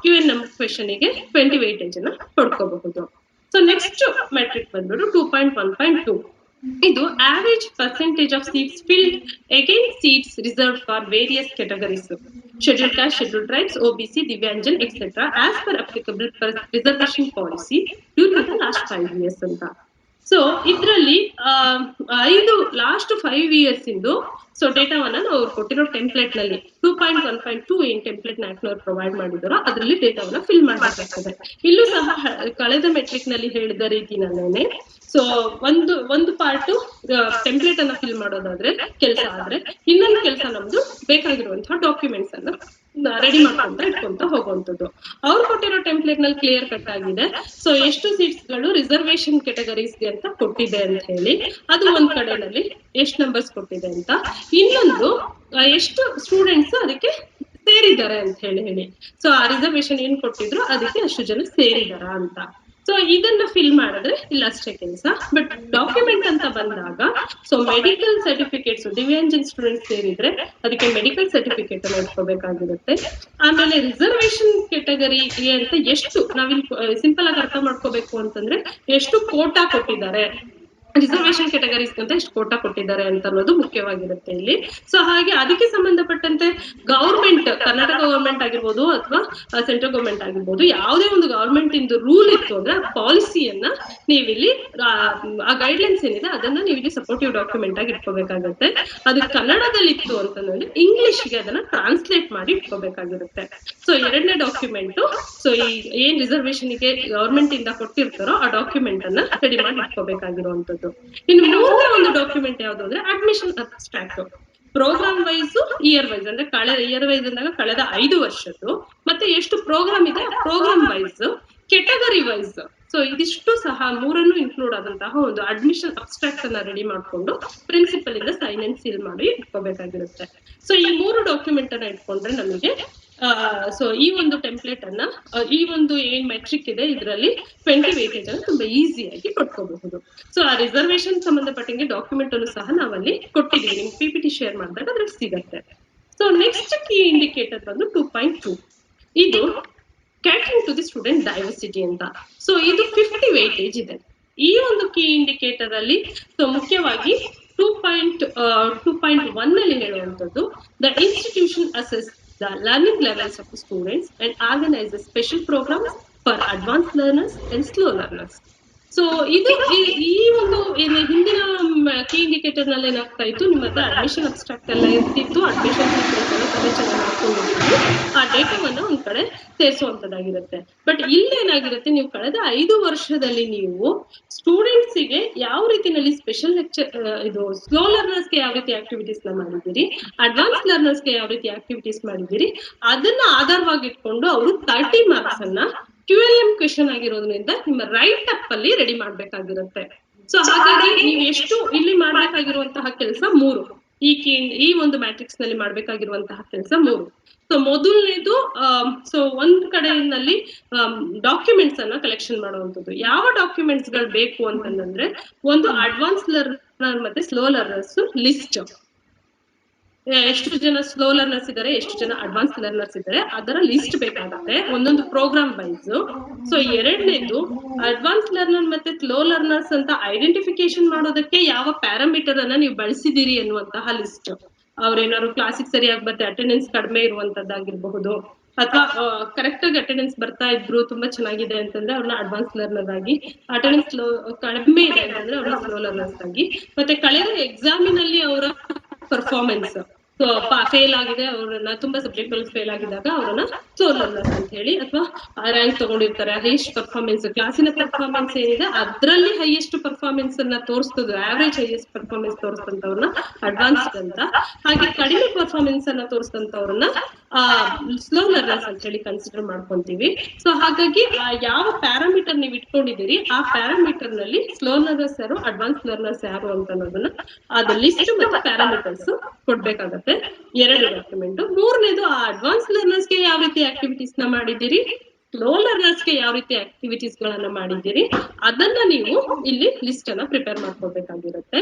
QNM ಕ್ವೆಶನ್ ಗೆ 20 ವೇಟೇಜ್ ಅನ್ನ ಪಡ್ಕೋಬಹುದು. ಸೊ ನೆಕ್ಸ್ಟ್ ಮೆಟ್ರಿಕ್ ಬಂದ್ಬಿಟ್ಟು 2.1.2. ಇದು average percentage of seats filled against seats reserved for various categories, scheduled caste, scheduled tribes, OBC, divyangjan etcetera as per applicable reservation policy during the last 5 years ಅಂತ. So ಇದ್ರಲ್ಲಿ 5 ಇಂದು so ಡೇಟಾವನ್ನ ನಾವು ಕೊಟ್ಟಿರೋ template ನಲ್ಲಿ 2.1.2 ಏನ್ template ನ್ಯಾಕ್ನವ್ರು provide ಮಾಡಿದಾರೋ ಅದರಲ್ಲಿ ಡೇಟಾವನ್ನ fill ಮಾಡಬೇಕಾಗ್ತದೆ. ಇಲ್ಲೂ ಸಹ ಕಳೆದ ಮೆಟ್ರಿಕ್ ನಲ್ಲಿ ಹೇಳಿದ ರೀತಿನಲ್ಲೇನೆ ಸೊ ಒಂದು ಪಾರ್ಟ್ ಟೆಂಪ್ಲೇಟ್ ಅನ್ನ ಫಿಲ್ ಮಾಡೋದಾದ್ರೆ ಕೆಲಸ ಆದ್ರೆ, ಇನ್ನೊಂದು ಕೆಲಸ ನಮ್ದು ಬೇಕಾಗಿರುವಂತಹ ಡಾಕ್ಯುಮೆಂಟ್ಸ್ ಅನ್ನ ರೆಡಿ ಮಾಡ್ಕೊಂತ ಇಟ್ಕೊಂತ ಹೋಗುವಂತದ್ದು. ಅವ್ರು ಕೊಟ್ಟಿರೋ ಟೆಂಪ್ಲೇಟ್ ನಲ್ಲಿ ಕ್ಲಿಯರ್ ಕಟ್ ಆಗಿದೆ. ಸೊ ಎಷ್ಟು ಸೀಟ್ಸ್ ಗಳು ರಿಸರ್ವೇಶನ್ ಕೆಟಗರೀಸ್ಗೆ ಅಂತ ಕೊಟ್ಟಿದೆ ಅಂತ ಹೇಳಿ, ಅದು ಒಂದ್ ಕಡೆನಲ್ಲಿ ಎಷ್ಟು ನಂಬರ್ಸ್ ಕೊಟ್ಟಿದೆ ಅಂತ, ಇನ್ನೊಂದು ಎಷ್ಟು ಸ್ಟೂಡೆಂಟ್ಸ್ ಅದಕ್ಕೆ ಸೇರಿದ್ದಾರೆ ಅಂತ ಹೇಳಿ ಸೊ ಆ ರಿಸರ್ವೇಶನ್ ಏನ್ ಕೊಟ್ಟಿದ್ರು ಅದಕ್ಕೆ ಅಷ್ಟು ಜನ ಸೇರಿದಾರ ಅಂತ. ಸೊ ಇದನ್ನ ಫಿಲ್ ಮಾಡಿದ್ರೆ ಇಲ್ಲ ಅಷ್ಟೇ ಕೆಲಸ. ಬಟ್ ಡಾಕ್ಯುಮೆಂಟ್ ಅಂತ ಬಂದಾಗ ಸೊ ಮೆಡಿಕಲ್ ಸರ್ಟಿಫಿಕೇಟ್ಸ್, ದಿವ್ಯಾಂಜನ್ ಸ್ಟೂಡೆಂಟ್ಸ್ ಸೇರಿದ್ರೆ ಅದಕ್ಕೆ ಮೆಡಿಕಲ್ ಸರ್ಟಿಫಿಕೇಟ್ ಅನ್ನ ಇಟ್ಕೋಬೇಕಾಗಿರುತ್ತೆ. ಆಮೇಲೆ ರಿಸರ್ವೇಶನ್ ಕೆಟಗರಿ ಅಂತ ಎಷ್ಟು ನಾವಿಲ್ಲಿ ಸಿಂಪಲ್ ಆಗಿ ಅರ್ಥ ಮಾಡ್ಕೋಬೇಕು ಅಂತಂದ್ರೆ, ಎಷ್ಟು ಕೋಟಾ ಕೊಟ್ಟಿದ್ದಾರೆ ರಿಸರ್ವೇಶನ್ ಕೆಟಗರೀಸ್ ಅಂತ ಎಷ್ಟು ಕೋಟಾ ಕೊಟ್ಟಿದ್ದಾರೆ ಅಂತ ಅನ್ನೋದು ಮುಖ್ಯವಾಗಿರುತ್ತೆ ಇಲ್ಲಿ. ಸೊ ಹಾಗೆ ಅದಕ್ಕೆ ಸಂಬಂಧಪಟ್ಟಂತೆ ಗವರ್ಮೆಂಟ್, ಕರ್ನಾಟಕ ಗವರ್ಮೆಂಟ್ ಆಗಿರ್ಬೋದು ಅಥವಾ ಸೆಂಟ್ರಲ್ ಗವರ್ಮೆಂಟ್ ಆಗಿರ್ಬೋದು, ಯಾವುದೇ ಒಂದು ಗವರ್ಮೆಂಟ್ ಇಂದು ರೂಲ್ ಇತ್ತು ಅಂದ್ರೆ ಆ ಪಾಲಿಸಿಯನ್ನ ನೀವಿಲ್ಲಿ ಆ ಗೈಡ್ಲೈನ್ಸ್ ಏನಿದೆ ಅದನ್ನ ನೀವು ಇಲ್ಲಿ ಸಪೋರ್ಟಿವ್ ಡಾಕ್ಯುಮೆಂಟ್ ಆಗಿ ಇಟ್ಕೋಬೇಕಾಗುತ್ತೆ. ಅದು ಕನ್ನಡದಲ್ಲಿ ಇತ್ತು ಅಂತಂದ್ರೆ ಇಂಗ್ಲಿಷ್ಗೆ ಅದನ್ನ ಟ್ರಾನ್ಸ್ಲೇಟ್ ಮಾಡಿ ಇಟ್ಕೋಬೇಕಾಗಿರುತ್ತೆ. ಸೊ ಎರಡನೇ ಡಾಕ್ಯುಮೆಂಟ್, ಸೊ ಈ ಏನ್ ರಿಸರ್ವೇಶನ್ಗೆ ಗವರ್ಮೆಂಟ್ ಇಂದ ಕೊಟ್ಟಿರ್ತಾರೋ ಆ ಡಾಕ್ಯುಮೆಂಟ್ ಅನ್ನ ರೆಡಿ ಮಾಡಿ ಇಟ್ಕೋಬೇಕಾಗಿರುವಂತದ್ದು. ಇನ್ನು ಮೂರನೇ ಒಂದು ಡಾಕ್ಯುಮೆಂಟ್ ಯಾವುದು ಅಂದ್ರೆ admission abstract. Programme wise, year wise ಅಂದ್ರೆ ಇಯರ್ ವೈಸ್ ಅಂದಾಗ ಕಳೆದ 5 ವರ್ಷದ್ದು, ಮತ್ತೆ ಎಷ್ಟು ಪ್ರೋಗ್ರಾಮ್ ಇದೆ programme wise, category wise. So ಇದಿಷ್ಟು ಸಹ ಮೂರನ್ನು ಇನ್ಕ್ಲೂಡ್ ಆದಂತಹ ಒಂದು ಅಡ್ಮಿಷನ್ ಅಬ್ಸ್ಟ್ರಾಕ್ಟ್ ಅನ್ನ ರೆಡಿ ಮಾಡ್ಕೊಂಡು ಪ್ರಿನ್ಸಿಪಲ್ ಇಂದ ಸೈನ್ ಅಂಡ್ ಸೀಲ್ ಮಾಡಿ ಇಟ್ಕೋಬೇಕಾಗಿರುತ್ತೆ. ಸೊ ಈ 3 ಡಾಕ್ಯುಮೆಂಟ್ ಅನ್ನ ಇಟ್ಕೊಂಡ್ರೆ ನಮಗೆ ಸೊ ಈ ಒಂದು ಟೆಂಪ್ಲೇಟ್ ಅನ್ನ, ಈ ಒಂದು ಏನ್ ಮೆಟ್ರಿಕ್ ಇದೆ ಇದರಲ್ಲಿ 20 ವೇಟೇಜ್ ಅನ್ನು ತುಂಬಾ ಈಸಿಯಾಗಿ ಕೊಟ್ಕೋಬಹುದು. ಸೊ ಆ ರಿಸರ್ವೇಶನ್ ಸಂಬಂಧಪಟ್ಟಂಗೆ ಡಾಕ್ಯುಮೆಂಟ್ ಅನ್ನು ಸಹ ನಾವಲ್ಲಿ ಕೊಟ್ಟಿದ್ದೀವಿ, ನಿಮ್ಗೆ PPT ಶೇರ್ ಮಾಡಿದಾಗ ಅದ್ರಲ್ಲಿ ಸಿಗತ್ತೆ. ಸೊ ನೆಕ್ಸ್ಟ್ ಕೀ ಇಂಡಿಕೇಟರ್ ಬಂದು 2.2, ಇದು catering to the student diversity ಅಂತ. ಸೊ ಇದು 50 ವೇಟೇಜ್ ಇದೆ. ಈ ಒಂದು ಕೀ ಇಂಡಿಕೇಟರ್ ಅಲ್ಲಿ ಸೊ ಮುಖ್ಯವಾಗಿ 2.1 ನಲ್ಲಿ ಹೇಳುವಂತದ್ದು, the institution assess the learning levels of the students and organizes special programs for advanced learners and slow learners. So ಇದು ಈ ಒಂದು ಹಿಂದಿನ ಕೀ ಇಂಡಿಕೇಟರ್ ನಲ್ಲಿ ಏನಾಗ್ತಾ ಇತ್ತು, ನಿಮ್ಮ ಹತ್ರ ಅಡ್ಮಿಷನ್ ಅಬ್ಸ್ಟ್ರಾಕ್ಟ್ ಎಲ್ಲ ಇರ್ತಿತ್ತು, ಅಡ್ಮಿಷನ್ ಸೀಕ್ವೆನ್ಸ್ ಎಲ್ಲ ಚೆನ್ನಾಗಿ ಮಾಡ್ಕೊಂಡಿರ್ತೀವಿ, ಆ ಡೇಟಾವನ್ನ ಒಂದ್ ಕಡೆ ಸೇರಿಸುವಂತದ್ದಾಗಿರುತ್ತೆ. ಬಟ್ ಇಲ್ಲೇನಾಗಿರುತ್ತೆ, ನೀವು ಕಳೆದ 5 ವರ್ಷದಲ್ಲಿ ನೀವು ಸ್ಟೂಡೆಂಟ್ಸಿಗೆ ಯಾವ ರೀತಿನಲ್ಲಿ ಸ್ಪೆಷಲ್ ಲೆಕ್ಚರ್, ಇದು ಸ್ಲೋ ಲರ್ನರ್ಸ್ಗೆ ಯಾವ ರೀತಿ ಆಕ್ಟಿವಿಟೀಸ್ ನ ಮಾಡಿದ್ದೀರಿ, ಅಡ್ವಾನ್ಸ್ ಲರ್ನರ್ಸ್ಗೆ ಯಾವ ರೀತಿ ಆಕ್ಟಿವಿಟೀಸ್ ಮಾಡಿದ್ದೀರಿ, ಅದನ್ನ ಆಧಾರವಾಗಿ ಇಟ್ಕೊಂಡು ಅವರು 30 ಮಾರ್ಕ್ಸ್ ಅನ್ನ QLM ಕ್ವೆಶನ್ ಆಗಿರೋದ್ರಿಂದ ನಿಮ್ಮ ರೈಟ್ ಅಪ್ ಅಲ್ಲಿ ರೆಡಿ ಮಾಡ್ಬೇಕಾಗಿರುತ್ತೆ. ಸೊ ಹಾಗಾಗಿ ನೀವು ಎಷ್ಟು ಇಲ್ಲಿ ಮಾಡ್ಬೇಕಾಗಿರುವಂತಹ ಕೆಲಸ 3, ಈ ಒಂದು ಮ್ಯಾಟ್ರಿಕ್ಸ್ ನಲ್ಲಿ ಮಾಡ್ಬೇಕಾಗಿರುವಂತಹ ಕೆಲಸ 3. ಸೊ ಮೊದಲನೇದು ಸೊ ಒಂದ್ ಕಡೆಯಲ್ಲಿ ಡಾಕ್ಯುಮೆಂಟ್ಸ್ ಅನ್ನ ಕಲೆಕ್ಷನ್ ಮಾಡುವಂಥದ್ದು. ಯಾವ ಡಾಕ್ಯುಮೆಂಟ್ಸ್ ಗಳು ಬೇಕು ಅಂತಂದ್ರೆ, ಒಂದು ಅಡ್ವಾನ್ಸ್ ಲರ್ನರ್ ಮತ್ತೆ ಸ್ಲೋ ಲರ್ನರ್ಸ್ ಲಿಸ್ಟ್, ಎಷ್ಟು ಜನ ಸ್ಲೋ ಲರ್ನರ್ಸ್ ಇದ್ದಾರೆ, ಎಷ್ಟು ಜನ ಅಡ್ವಾನ್ಸ್ ಲರ್ನರ್ಸ್ ಇದ್ದಾರೆ, ಅದರ ಲಿಸ್ಟ್ ಬೇಕಾಗುತ್ತೆ ಒಂದೊಂದು ಪ್ರೋಗ್ರಾಮ್ ವೈಸ್. ಸೊ ಎರಡನೇದು ಅಡ್ವಾನ್ಸ್ ಲರ್ನರ್ ಮತ್ತೆ ಸ್ಲೋ ಲರ್ನರ್ಸ್ ಅಂತ ಐಡೆಂಟಿಫಿಕೇಶನ್ ಮಾಡೋದಕ್ಕೆ ಯಾವ ಪ್ಯಾರಾಮೀಟರ್ ಅನ್ನ ನೀವು ಬಳಸಿದೀರಿ ಎನ್ನುವಂತಹ ಲಿಸ್ಟ್. ಅವ್ರೇನಾದ್ರು ಕ್ಲಾಸಿಗೆ ಸರಿಯಾಗಿ ಮತ್ತೆ ಅಟೆಂಡೆನ್ಸ್ ಕಡಿಮೆ ಇರುವಂತದ್ದಾಗಿರ್ಬಹುದು, ಅಥವಾ ಕರೆಕ್ಟ್ ಆಗಿ ಅಟೆಂಡೆನ್ಸ್ ಬರ್ತಾ ಇದ್ರು ತುಂಬಾ ಚೆನ್ನಾಗಿದೆ ಅಂತಂದ್ರೆ ಅವ್ರನ್ನ ಅಡ್ವಾನ್ಸ್ ಲರ್ನರ್ ಆಗಿ, ಅಟೆಂಡೆನ್ಸ್ ಕಡಿಮೆ ಇದೆ ಅಂತಂದ್ರೆ ಅವ್ರನ್ನ ಸ್ಲೋ ಲರ್ನರ್ಸ್ ಆಗಿ, ಮತ್ತೆ ಕಳೆದ ಎಕ್ಸಾಮಿನಲ್ಲಿ ಅವರ ಪರ್ಫಾರ್ಮೆನ್ಸ್ ಸೊ ಫೇಲ್ ಆಗಿದೆ, ಅವ್ರನ್ನ ತುಂಬಾ ಸಬ್ಜೆಕ್ಟ್ ಅಲ್ಲಿ ಫೇಲ್ ಆಗಿದಾಗ ಅವ್ರನ್ನ ಸ್ಲೋ ಲರ್ನರ್ಸ್ ಅಂತ ಹೇಳಿ, ಅಥವಾ ರ್ಯಾಂಕ್ ತಗೊಂಡಿರ್ತಾರೆ, ಹೈಯೆಸ್ಟ್ ಪರ್ಫಾರ್ಮೆನ್ಸ್ ಕ್ಲಾಸಿನ ಪರ್ಫಾರ್ಮೆನ್ಸ್ ಏನಿದೆ ಅದ್ರಲ್ಲಿ ಹೈಯೆಸ್ಟ್ ಪರ್ಫಾರ್ಮೆನ್ಸ್ ಅನ್ನ ತೋರಿಸ್ತದೆ, ಆವರೇಜ್ ಹೈಯೆಸ್ಟ್ ಪರ್ಫಾರ್ಮೆನ್ಸ್ ತೋರಿಸ್ತಂತವ್ರನ್ನ ಅಡ್ವಾನ್ಸ್ಡ್ ಅಂತ, ಹಾಗೆ ಕಡಿಮೆ ಪರ್ಫಾರ್ಮೆನ್ಸ್ ಅನ್ನ ತೋರಿಸ್ತಂತವ್ರನ್ನ ಸ್ಲೋ ಲರ್ನರ್ಸ್ ಅಂತ ಹೇಳಿ ಕನ್ಸಿಡರ್ ಮಾಡ್ಕೊಂತೀವಿ. ಸೊ ಹಾಗಾಗಿ ಯಾವ ಪ್ಯಾರಾಮೀಟರ್ ನೀವು ಇಟ್ಕೊಂಡಿದ್ದೀರಿ ಆ ಪ್ಯಾರಾಮೀಟರ್ ನಲ್ಲಿ ಸ್ಲೋ ಲರ್ನರ್ಸ್ ಯಾರು, ಅಡ್ವಾನ್ಸ್ ಲರ್ನರ್ಸ್ ಯಾರು ಅಂತ ಅನ್ನೋದನ್ನ ಅದು ಲಿಸ್ಟ್ ಮತ್ತೆ ಪ್ಯಾರಾಮೀಟರ್ಸ್ ಕೊಡ್ಬೇಕಾಗತ್ತೆ. 2 ಡಾಕ್ಯುಮೆಂಟ್. ಮೂರನೇದು ಆ ಅಡ್ವಾನ್ಸ್ ಲರ್ನರ್ಸ್ ಗೆ ಯಾವ ರೀತಿ ಆಕ್ಟಿವಿಟೀಸ್ ನ ಮಾಡಿದ್ದೀರಿ, ಸ್ಲೋ ಲರ್ನರ್ಸ್ ಗೆ ಯಾವ ರೀತಿ ಆಕ್ಟಿವಿಟೀಸ್ ಗಳನ್ನ ಮಾಡಿದ್ದೀರಿ, ಅದನ್ನ ನೀವು ಇಲ್ಲಿ ಲಿಸ್ಟ್ ಅನ್ನ ಪ್ರಿಪೇರ್ ಮಾಡ್ಕೋಬೇಕಾಗಿರುತ್ತೆ.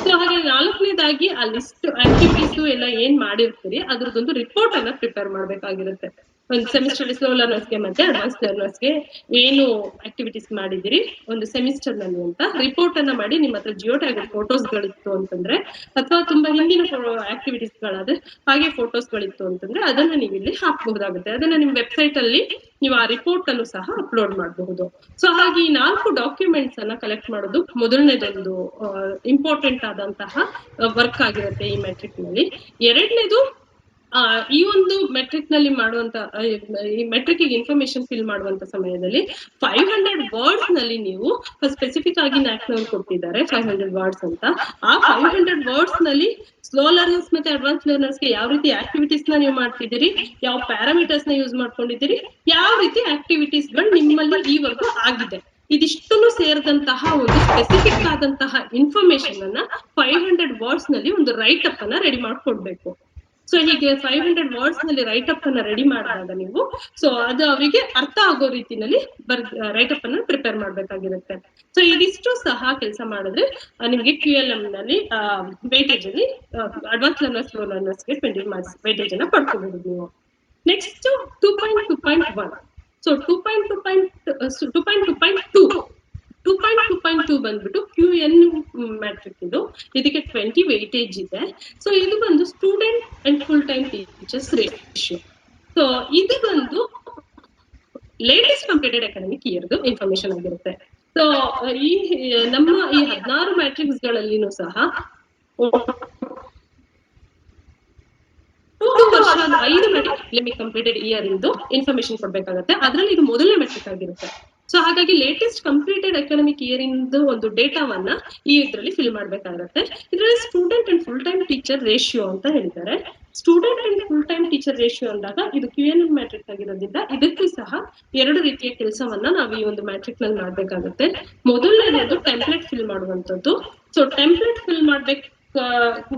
ಸೊ ಹಾಗೆ 4ನೇದಾಗಿ ಆ ಲಿಸ್ಟ್ ಆಕ್ಟಿವಿಟೀಸ್ ಎಲ್ಲ ಏನ್ ಮಾಡಿರ್ತೀರಿ ಅದ್ರದ್ದೊಂದು ರಿಪೋರ್ಟ್ ಅನ್ನ ಪ್ರಿಪೇರ್ ಮಾಡ್ಬೇಕಾಗಿರುತ್ತೆ. ಒಂದು ಸೆಮಿಸ್ಟರ್ ಸ್ಲೋ ಲರ್ನರ್ಸ್ಗೆ ಮತ್ತೆ ಅಡ್ವಾನ್ಸ್ ಲರ್ನರ್ಸ್ಗೆ ಏನು ಆಕ್ಟಿವಿಟೀಸ್ ಮಾಡಿದಿರಿ ಒಂದು ಸೆಮಿಸ್ಟರ್ ನಲ್ಲಿ ಅಂತ ರಿಪೋರ್ಟ್ ಅನ್ನ ಮಾಡಿ ನಿಮ್ಮ ಹತ್ರ ಜಿಯೋ ಟ್ಯಾಗ್ ಫೋಟೋಸ್ ಗಳಿತ್ತು ಅಂತಂದ್ರೆ ಅಥವಾ ತುಂಬಾ ಹಿಂದಿನ ಆಕ್ಟಿವಿಟೀಸ್ ಗಳಾದ್ರೆ ಹಾಗೆ ಫೋಟೋಸ್ ಗಳಿತ್ತು ಅಂತಂದ್ರೆ ಅದನ್ನ ನೀವು ಇಲ್ಲಿ ಹಾಕಬಹುದಾಗುತ್ತೆ. ಅದನ್ನ ನಿಮ್ ವೆಬ್ಸೈಟ್ ಅಲ್ಲಿ ನೀವು ಆ ರಿಪೋರ್ಟ್ ಅನ್ನು ಸಹ ಅಪ್ಲೋಡ್ ಮಾಡಬಹುದು. ಸೊ ಹಾಗೆ ಈ 4 ಡಾಕ್ಯುಮೆಂಟ್ಸ್ ಅನ್ನ ಕಲೆಕ್ಟ್ ಮಾಡೋದು ಮೊದಲನೇದೊಂದು ಇಂಪಾರ್ಟೆಂಟ್ ಆದಂತಹ ವರ್ಕ್ ಆಗಿರುತ್ತೆ ಈ ಮೆಟ್ರಿಕ್ ನಲ್ಲಿ. ಎರಡನೇದು ಈ ಒಂದು ಮೆಟ್ರಿಕ್ ನಲ್ಲಿ ಮಾಡುವಂತ ಈ ಮೆಟ್ರಿಕ್ ಇನ್ಫಾರ್ಮೇಶನ್ ಫಿಲ್ ಮಾಡುವಂತ ಸಮಯದಲ್ಲಿ 500 ವರ್ಡ್ಸ್ ನಲ್ಲಿ ನೀವು ಸ್ಪೆಸಿಫಿಕ್ ಆಗಿ ನ್ಯಾಕ್ನವ್ರು ಕೊಟ್ಟಿದ್ದಾರೆ 500 ವರ್ಡ್ಸ್ ಅಂತ. ಆ 500 ವರ್ಡ್ಸ್ ನಲ್ಲಿ ಸ್ಲೋ ಲರ್ನರ್ಸ್ ಮತ್ತೆ ಅಡ್ವಾನ್ಸ್ ಲರ್ನರ್ಸ್ ಗೆ ಯಾವ ರೀತಿ ಆಕ್ಟಿವಿಟೀಸ್ ನ ನೀವು ಮಾಡ್ತಿದ್ದೀರಿ, ಯಾವ ಪ್ಯಾರಾಮೀಟರ್ಸ್ ನ ಯೂಸ್ ಮಾಡ್ಕೊಂಡಿದ್ದೀರಿ, ಯಾವ ರೀತಿ ಆಕ್ಟಿವಿಟೀಸ್ ಗಳು ನಿಮ್ಮಲ್ಲಿ ಈವರೆಗೂ ಆಗಿದೆ, ಇದಿಷ್ಟನ್ನು ಸೇರಿದಂತಹ ಒಂದು ಸ್ಪೆಸಿಫಿಕ್ ಆದಂತಹ ಇನ್ಫಾರ್ಮೇಶನ್ ಅನ್ನ 500 ವರ್ಡ್ಸ್ ನಲ್ಲಿ ಒಂದು ರೈಟ್ ಅಪ್ ಅನ್ನ ರೆಡಿ ಮಾಡ್ಕೊಡ್ಬೇಕು. ಸೊ ಹೀಗೆ 500 ವರ್ಡ್ಸ್ ನಲ್ಲಿ ರೈಟ್ ಅಪ್ ಅನ್ನ ರೆಡಿ ಮಾಡಿದಾಗ ನೀವು ಸೊ ಅದು ಅವರಿಗೆ ಅರ್ಥ ಆಗೋ ರೀತಿನಲ್ಲಿ ರೈಟ್ ಅಪ್ ಅನ್ನ ಪ್ರಿಪೇರ್ ಮಾಡ್ಬೇಕಾಗಿರುತ್ತೆ. ಸೊ ಇದಿಷ್ಟು ಸಹ ಕೆಲಸ ಮಾಡಿದ್ರೆ ನಿಮ್ಗೆ QLM ನಲ್ಲಿ ವೇಟೇಜ್ ಅಲ್ಲಿ ಅಡ್ವಾನ್ಸ್ ಲರ್ನರ್ಸ್ ಸ್ಲೋ ಲರ್ನರ್ಸ್ಗೆ 20 ಮಾರ್ಕ್ಸ್ ವೇಟೇಜ್ ಅನ್ನ ಪಡ್ಕೋಬಹುದು ನೀವು. ನೆಕ್ಸ್ಟ್ 2.2.1. ಸೊ 2.2.2 ಬಂದ್ಬಿಟ್ಟು QN ಮ್ಯಾಟ್ರಿಕ್ ಇದು. ಇದಕ್ಕೆ 20 ವೇಟೇಜ್ ಇದೆ. ಸೊ ಇದು ಬಂದು student and full time teachers ratio. So ಇದು ಬಂದು ಲೇಟೆಸ್ಟ್ ಕಂಪ್ಲೀಟೆಡ್ ಅಕಾಡೆಮಿಕ್ ಇಯರ್ದು ಇನ್ಫಾರ್ಮೇಶನ್ ಆಗಿರುತ್ತೆ. ಸೊ ಈ ನಮ್ಮ ಈ 16 ಮ್ಯಾಟ್ರಿಕ್ಸ್ ಗಳಲ್ಲಿನೂ ಸಹ 5 ಮ್ಯಾಟ್ರಿಕ್ ಕಂಪ್ಲೀಟೆಡ್ ಇಯರ್ ಇಂದು ಇನ್ಫಾರ್ಮೇಶನ್ ಕೊಡ್ಬೇಕಾಗುತ್ತೆ. ಅದ್ರಲ್ಲಿ ಇದು ಮೊದಲನೇ ಮೆಟ್ರಿಕ್ ಆಗಿರುತ್ತೆ. ಸೊ ಹಾಗಾಗಿ ಲೇಟೆಸ್ಟ್ ಕಂಪ್ಲೀಟೆಡ್ ಅಕಾಡೆಮಿಕ್ ಇಯರ್ ಇಂದು ಒಂದು ಡೇಟಾವನ್ನ ಈ ಇದರಲ್ಲಿ ಫಿಲ್ ಮಾಡ್ಬೇಕಾಗುತ್ತೆ. ಇದರಲ್ಲಿ student and full time teacher ratio ಅಂತ ಹೇಳಿದ್ದಾರೆ. Student and full time teacher ratio ಅಂದಾಗ ಇದು QNM ಮ್ಯಾಟ್ರಿಕ್ ಆಗಿರೋದ್ರಿಂದ ಇದಕ್ಕೂ ಸಹ 2 ರೀತಿಯ ಕೆಲಸವನ್ನ ನಾವು ಈ ಒಂದು ಮ್ಯಾಟ್ರಿಕ್ ನಲ್ಲಿ ಮಾಡ್ಬೇಕಾಗುತ್ತೆ. ಮೊದಲನೇದು ಟೆಂಪ್ಲೇಟ್ ಫಿಲ್ ಮಾಡುವಂತದ್ದು. ಸೊ ಟೆಂಪ್ಲೇಟ್ ಫಿಲ್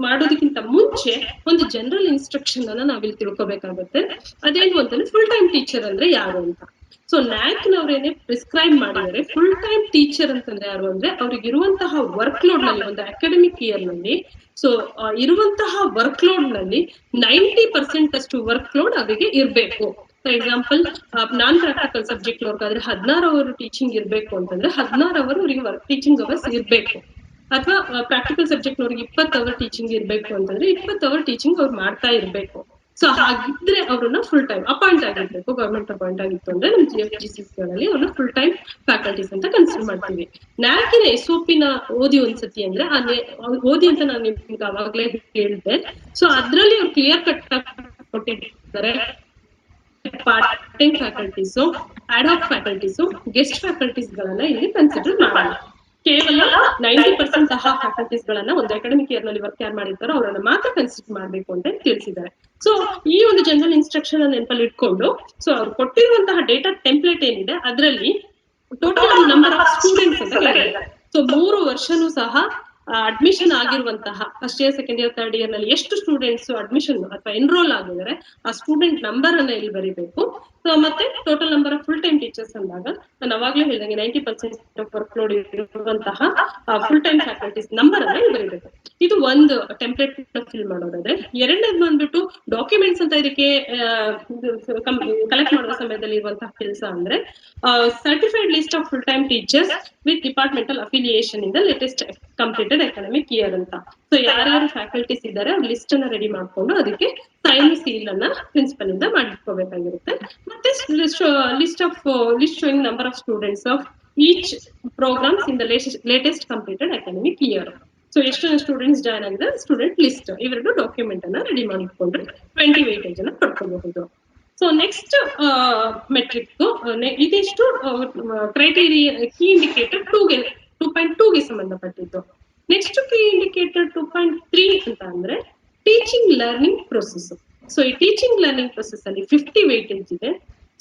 ಮಾಡೋದಕ್ಕಿಂತ ಮುಂಚೆ ಒಂದು ಜನರಲ್ ಇನ್ಸ್ಟ್ರಕ್ಷನ್ ಅನ್ನ ನಾವಿಲ್ಲಿ ತಿಳ್ಕೊಬೇಕಾಗುತ್ತೆ. ಅದೇನು ಅಂತಂದ್ರೆ ಫುಲ್ ಟೈಮ್ ಟೀಚರ್ ಅಂದ್ರೆ ಯಾರು ಅಂತ. ಸೊ ನ್ಯಾಕ್ನವ್ರೇನೆ ಪ್ರಿಸ್ಕ್ರೈಬ್ ಮಾಡಿದರೆ ಫುಲ್ ಟೈಮ್ ಟೀಚರ್ ಅಂತಂದ್ರೆ ಯಾರು ಅಂದ್ರೆ ಅವ್ರಿಗೆ ಇರುವಂತಹ ವರ್ಕ್ ಲೋಡ್ ನಲ್ಲಿ ಒಂದು ಅಕಾಡೆಮಿಕ್ ಇಯರ್ ನಲ್ಲಿ ಸೊ ಇರುವಂತಹ ವರ್ಕ್ ಲೋಡ್ ನಲ್ಲಿ 90% ಅಷ್ಟು ವರ್ಕ್ ಲೋಡ್ ಅವರಿಗೆ ಇರ್ಬೇಕು. For example non practical subject ಅವ್ರಿಗಾದ್ರೆ 16 ಅವರ್ ಟೀಚಿಂಗ್ ಇರ್ಬೇಕು ಅಂತಂದ್ರೆ 16 ಅವರ್ ಅವ್ರಿಗೆ ಟೀಚಿಂಗ್ ಅವರ್ಸ್ ಇರ್ಬೇಕು. ಅಥವಾ ಪ್ರಾಕ್ಟಿಕಲ್ ಸಬ್ಜೆಕ್ಟ್ ಅವ್ರಿಗೆ 20 ಅವರ್ ಟೀಚಿಂಗ್ ಇರ್ಬೇಕು ಅಂತಂದ್ರೆ 20 ಅವರ್ ಟೀಚಿಂಗ್ ಅವ್ರು ಮಾಡ್ತಾ ಇರ್ಬೇಕು. ಸೊ ಹಾಗಿದ್ರೆ ಅವ್ರನ್ನ ಫುಲ್ ಟೈಮ್ ಅಪಾಯಿಂಟ್ ಆಗಿರ್ಬೇಕು. ಗವರ್ಮೆಂಟ್ ಅಪಾಯಿಂಟ್ ಆಗಿತ್ತು ಅಂದ್ರೆ ನಮ್ಮ GFGCs ಗಳಲ್ಲಿ ಅವ್ರನ್ನ ಫುಲ್ ಟೈಮ್ ಫ್ಯಾಕಲ್ಟೀಸ್ ಅಂತ ಕನ್ಸಿಡರ್ ಮಾಡ್ತೀವಿ. ನ್ಯಾಕಿನ SOP ನ ಓದಿ ಒಂದ್ಸತಿ ಅಂದ್ರೆ ಓದಿ ಅಂತ ನಾನು ನಿಮ್ಗೆ ಅವಾಗ್ಲೇ ಹೇಳಿದೆ. ಸೊ ಅದ್ರಲ್ಲಿ ಅವ್ರು ಕ್ಲಿಯರ್ ಕಟ್ ಕೊಟ್ಟಿದ್ದಾರೆ. ಪಾರ್ಟ್ ಟೈಮ್ ಫ್ಯಾಕಲ್ಟೀಸು, ಅಡ್ ಹಾಕ್ ಫ್ಯಾಕಲ್ಟೀಸು, ಗೆಸ್ಟ್ ಫ್ಯಾಕಲ್ಟೀಸ್ ಗಳನ್ನ ಇಲ್ಲಿ ಕನ್ಸಿಡರ್ ಮಾಡಲ್ಲ. ಕೇವಲ 90% ಫ್ಯಾಕಲ್ಟೀಸ್ ಗಳನ್ನ ಒಂದು ಅಕಾಡೆಮಿಕ್ ಇಯರ್ ನಲ್ಲಿ ವರ್ಕ್ ಯಾರು ಮಾಡಿರ್ತಾರೋ ಅವರನ್ನ ಮಾತ್ರ ಕನ್ಸಿಡರ್ ಮಾಡ್ಬೇಕು ಅಂತ ತಿಳಿಸಿದ್ದಾರೆ. ಸೊ ಈ ಒಂದು ಜನರಲ್ ಇನ್ಸ್ಟ್ರಕ್ಷನ್ ನೆನಪಲ್ಲಿ ಇಟ್ಕೊಂಡು ಸೊ ಅವ್ರು ಕೊಟ್ಟಿರುವಂತಹ ಡೇಟಾ ಟೆಂಪ್ಲೇಟ್ ಏನಿದೆ ಅದರಲ್ಲಿ ಟೋಟಲ್ ನಂಬರ್ ಆಫ್ ಸ್ಟೂಡೆಂಟ್ಸ್ ಅಂತ ಹೇಳಿದ್ದಾರೆ. ಸೊ 3 ವರ್ಷನೂ ಸಹ ಅಡ್ಮಿಷನ್ ಆಗಿರುವಂತಹ first year, second year, third year ನಲ್ಲಿ ಎಷ್ಟು ಸ್ಟೂಡೆಂಟ್ಸ್ ಅಡ್ಮಿಷನ್ ಅಥವಾ ಎನ್ರೋಲ್ ಆಗಿದ್ದಾರೆ ಆ ಸ್ಟೂಡೆಂಟ್ ನಂಬರ್ ಅನ್ನ ಇಲ್ಲಿ ಬರೀಬೇಕು. ಮತ್ತೆ total number of full time teachers ಅಂದಾಗ ನಾನು ಅವಾಗ್ಲೇ ಹೇಳಿದಂಗೆ 90% ವರ್ಕ್ ಲೋಡ್ ಇರುವಂತಹ ಫುಲ್ ಟೈಮ್ ಫ್ಯಾಕಲ್ಟೀಸ್ ನಂಬರ್ ಅನ್ನ ಇಲ್ಲಿ ಬರೀಬೇಕು. ಇದು ಒಂದು ಟೆಂಪ್ಲೇಟ್ ಫಿಲ್ ಮಾಡೋದಾದ್ರೆ. ಎರಡನೇದು ಬಂದ್ಬಿಟ್ಟು ಡಾಕ್ಯುಮೆಂಟ್ಸ್ ಅಂತ ಇದಕ್ಕೆ ಕಲೆಕ್ಟ್ ಮಾಡುವ ಸಮಯದಲ್ಲಿ ಇರುವಂತಹ ಕೆಲಸ ಅಂದ್ರೆ certified list of full time teachers with departmental affiliation in the latest completed academic year ಅಂತ. ಸೊ ಯಾರ್ಯಾರು ಫ್ಯಾಕಲ್ಟೀಸ್ ಇದ್ದಾರೆ ಅವ್ರ ಲಿಸ್ಟ್ ಅನ್ನ ರೆಡಿ ಮಾಡ್ಕೊಂಡು ಅದಕ್ಕೆ ಸೈನ್ ಸೀಲ್ ಅನ್ನ ಪ್ರಿನ್ಸಿಪಲ್ ಇಂದ ಮಾಡಿಟ್ಕೋಬೇಕಾಗಿರುತ್ತೆ. ಮತ್ತೆ list showing number of students of each programmes in the latest completed academic year. So ಎಷ್ಟು ಸ್ಟೂಡೆಂಟ್ಸ್ ಜಾಯ್ನ್ ಆಗಿದೆ ಸ್ಟೂಡೆಂಟ್ ಲಿಸ್ಟ್, ಇವೆರಡು ಡಾಕ್ಯುಮೆಂಟ್ ಅನ್ನ ರೆಡಿ ಮಾಡಿಟ್ಕೊಂಡ್ರೆ 20 ವೇಟೇಜ್ ಅನ್ನ ಪಡ್ಕೋಬಹುದು. ಸೊ ನೆಕ್ಸ್ಟ್ ಮೆಟ್ರಿಕ್ ಇದಿಷ್ಟು ಕ್ರೈಟೀರಿಯಾ ಕೀ ಇಂಡಿಕೇಟರ್ 2.2ಗೆ ಸಂಬಂಧಪಟ್ಟಿದ್ದು. ನೆಕ್ಸ್ಟ್ ಕೀ ಇಂಡಿಕೇಟರ್ 2.3 ಅಂತ ಅಂದ್ರೆ ಟೀಚಿಂಗ್ ಲರ್ನಿಂಗ್ ಪ್ರೊಸೆಸ್. ಸೊ ಈ ಟೀಚಿಂಗ್ ಲರ್ನಿಂಗ್ ಪ್ರೊಸೆಸ್ ಅಲ್ಲಿ 50 ವೇಟೇಜ್ ಇದೆ.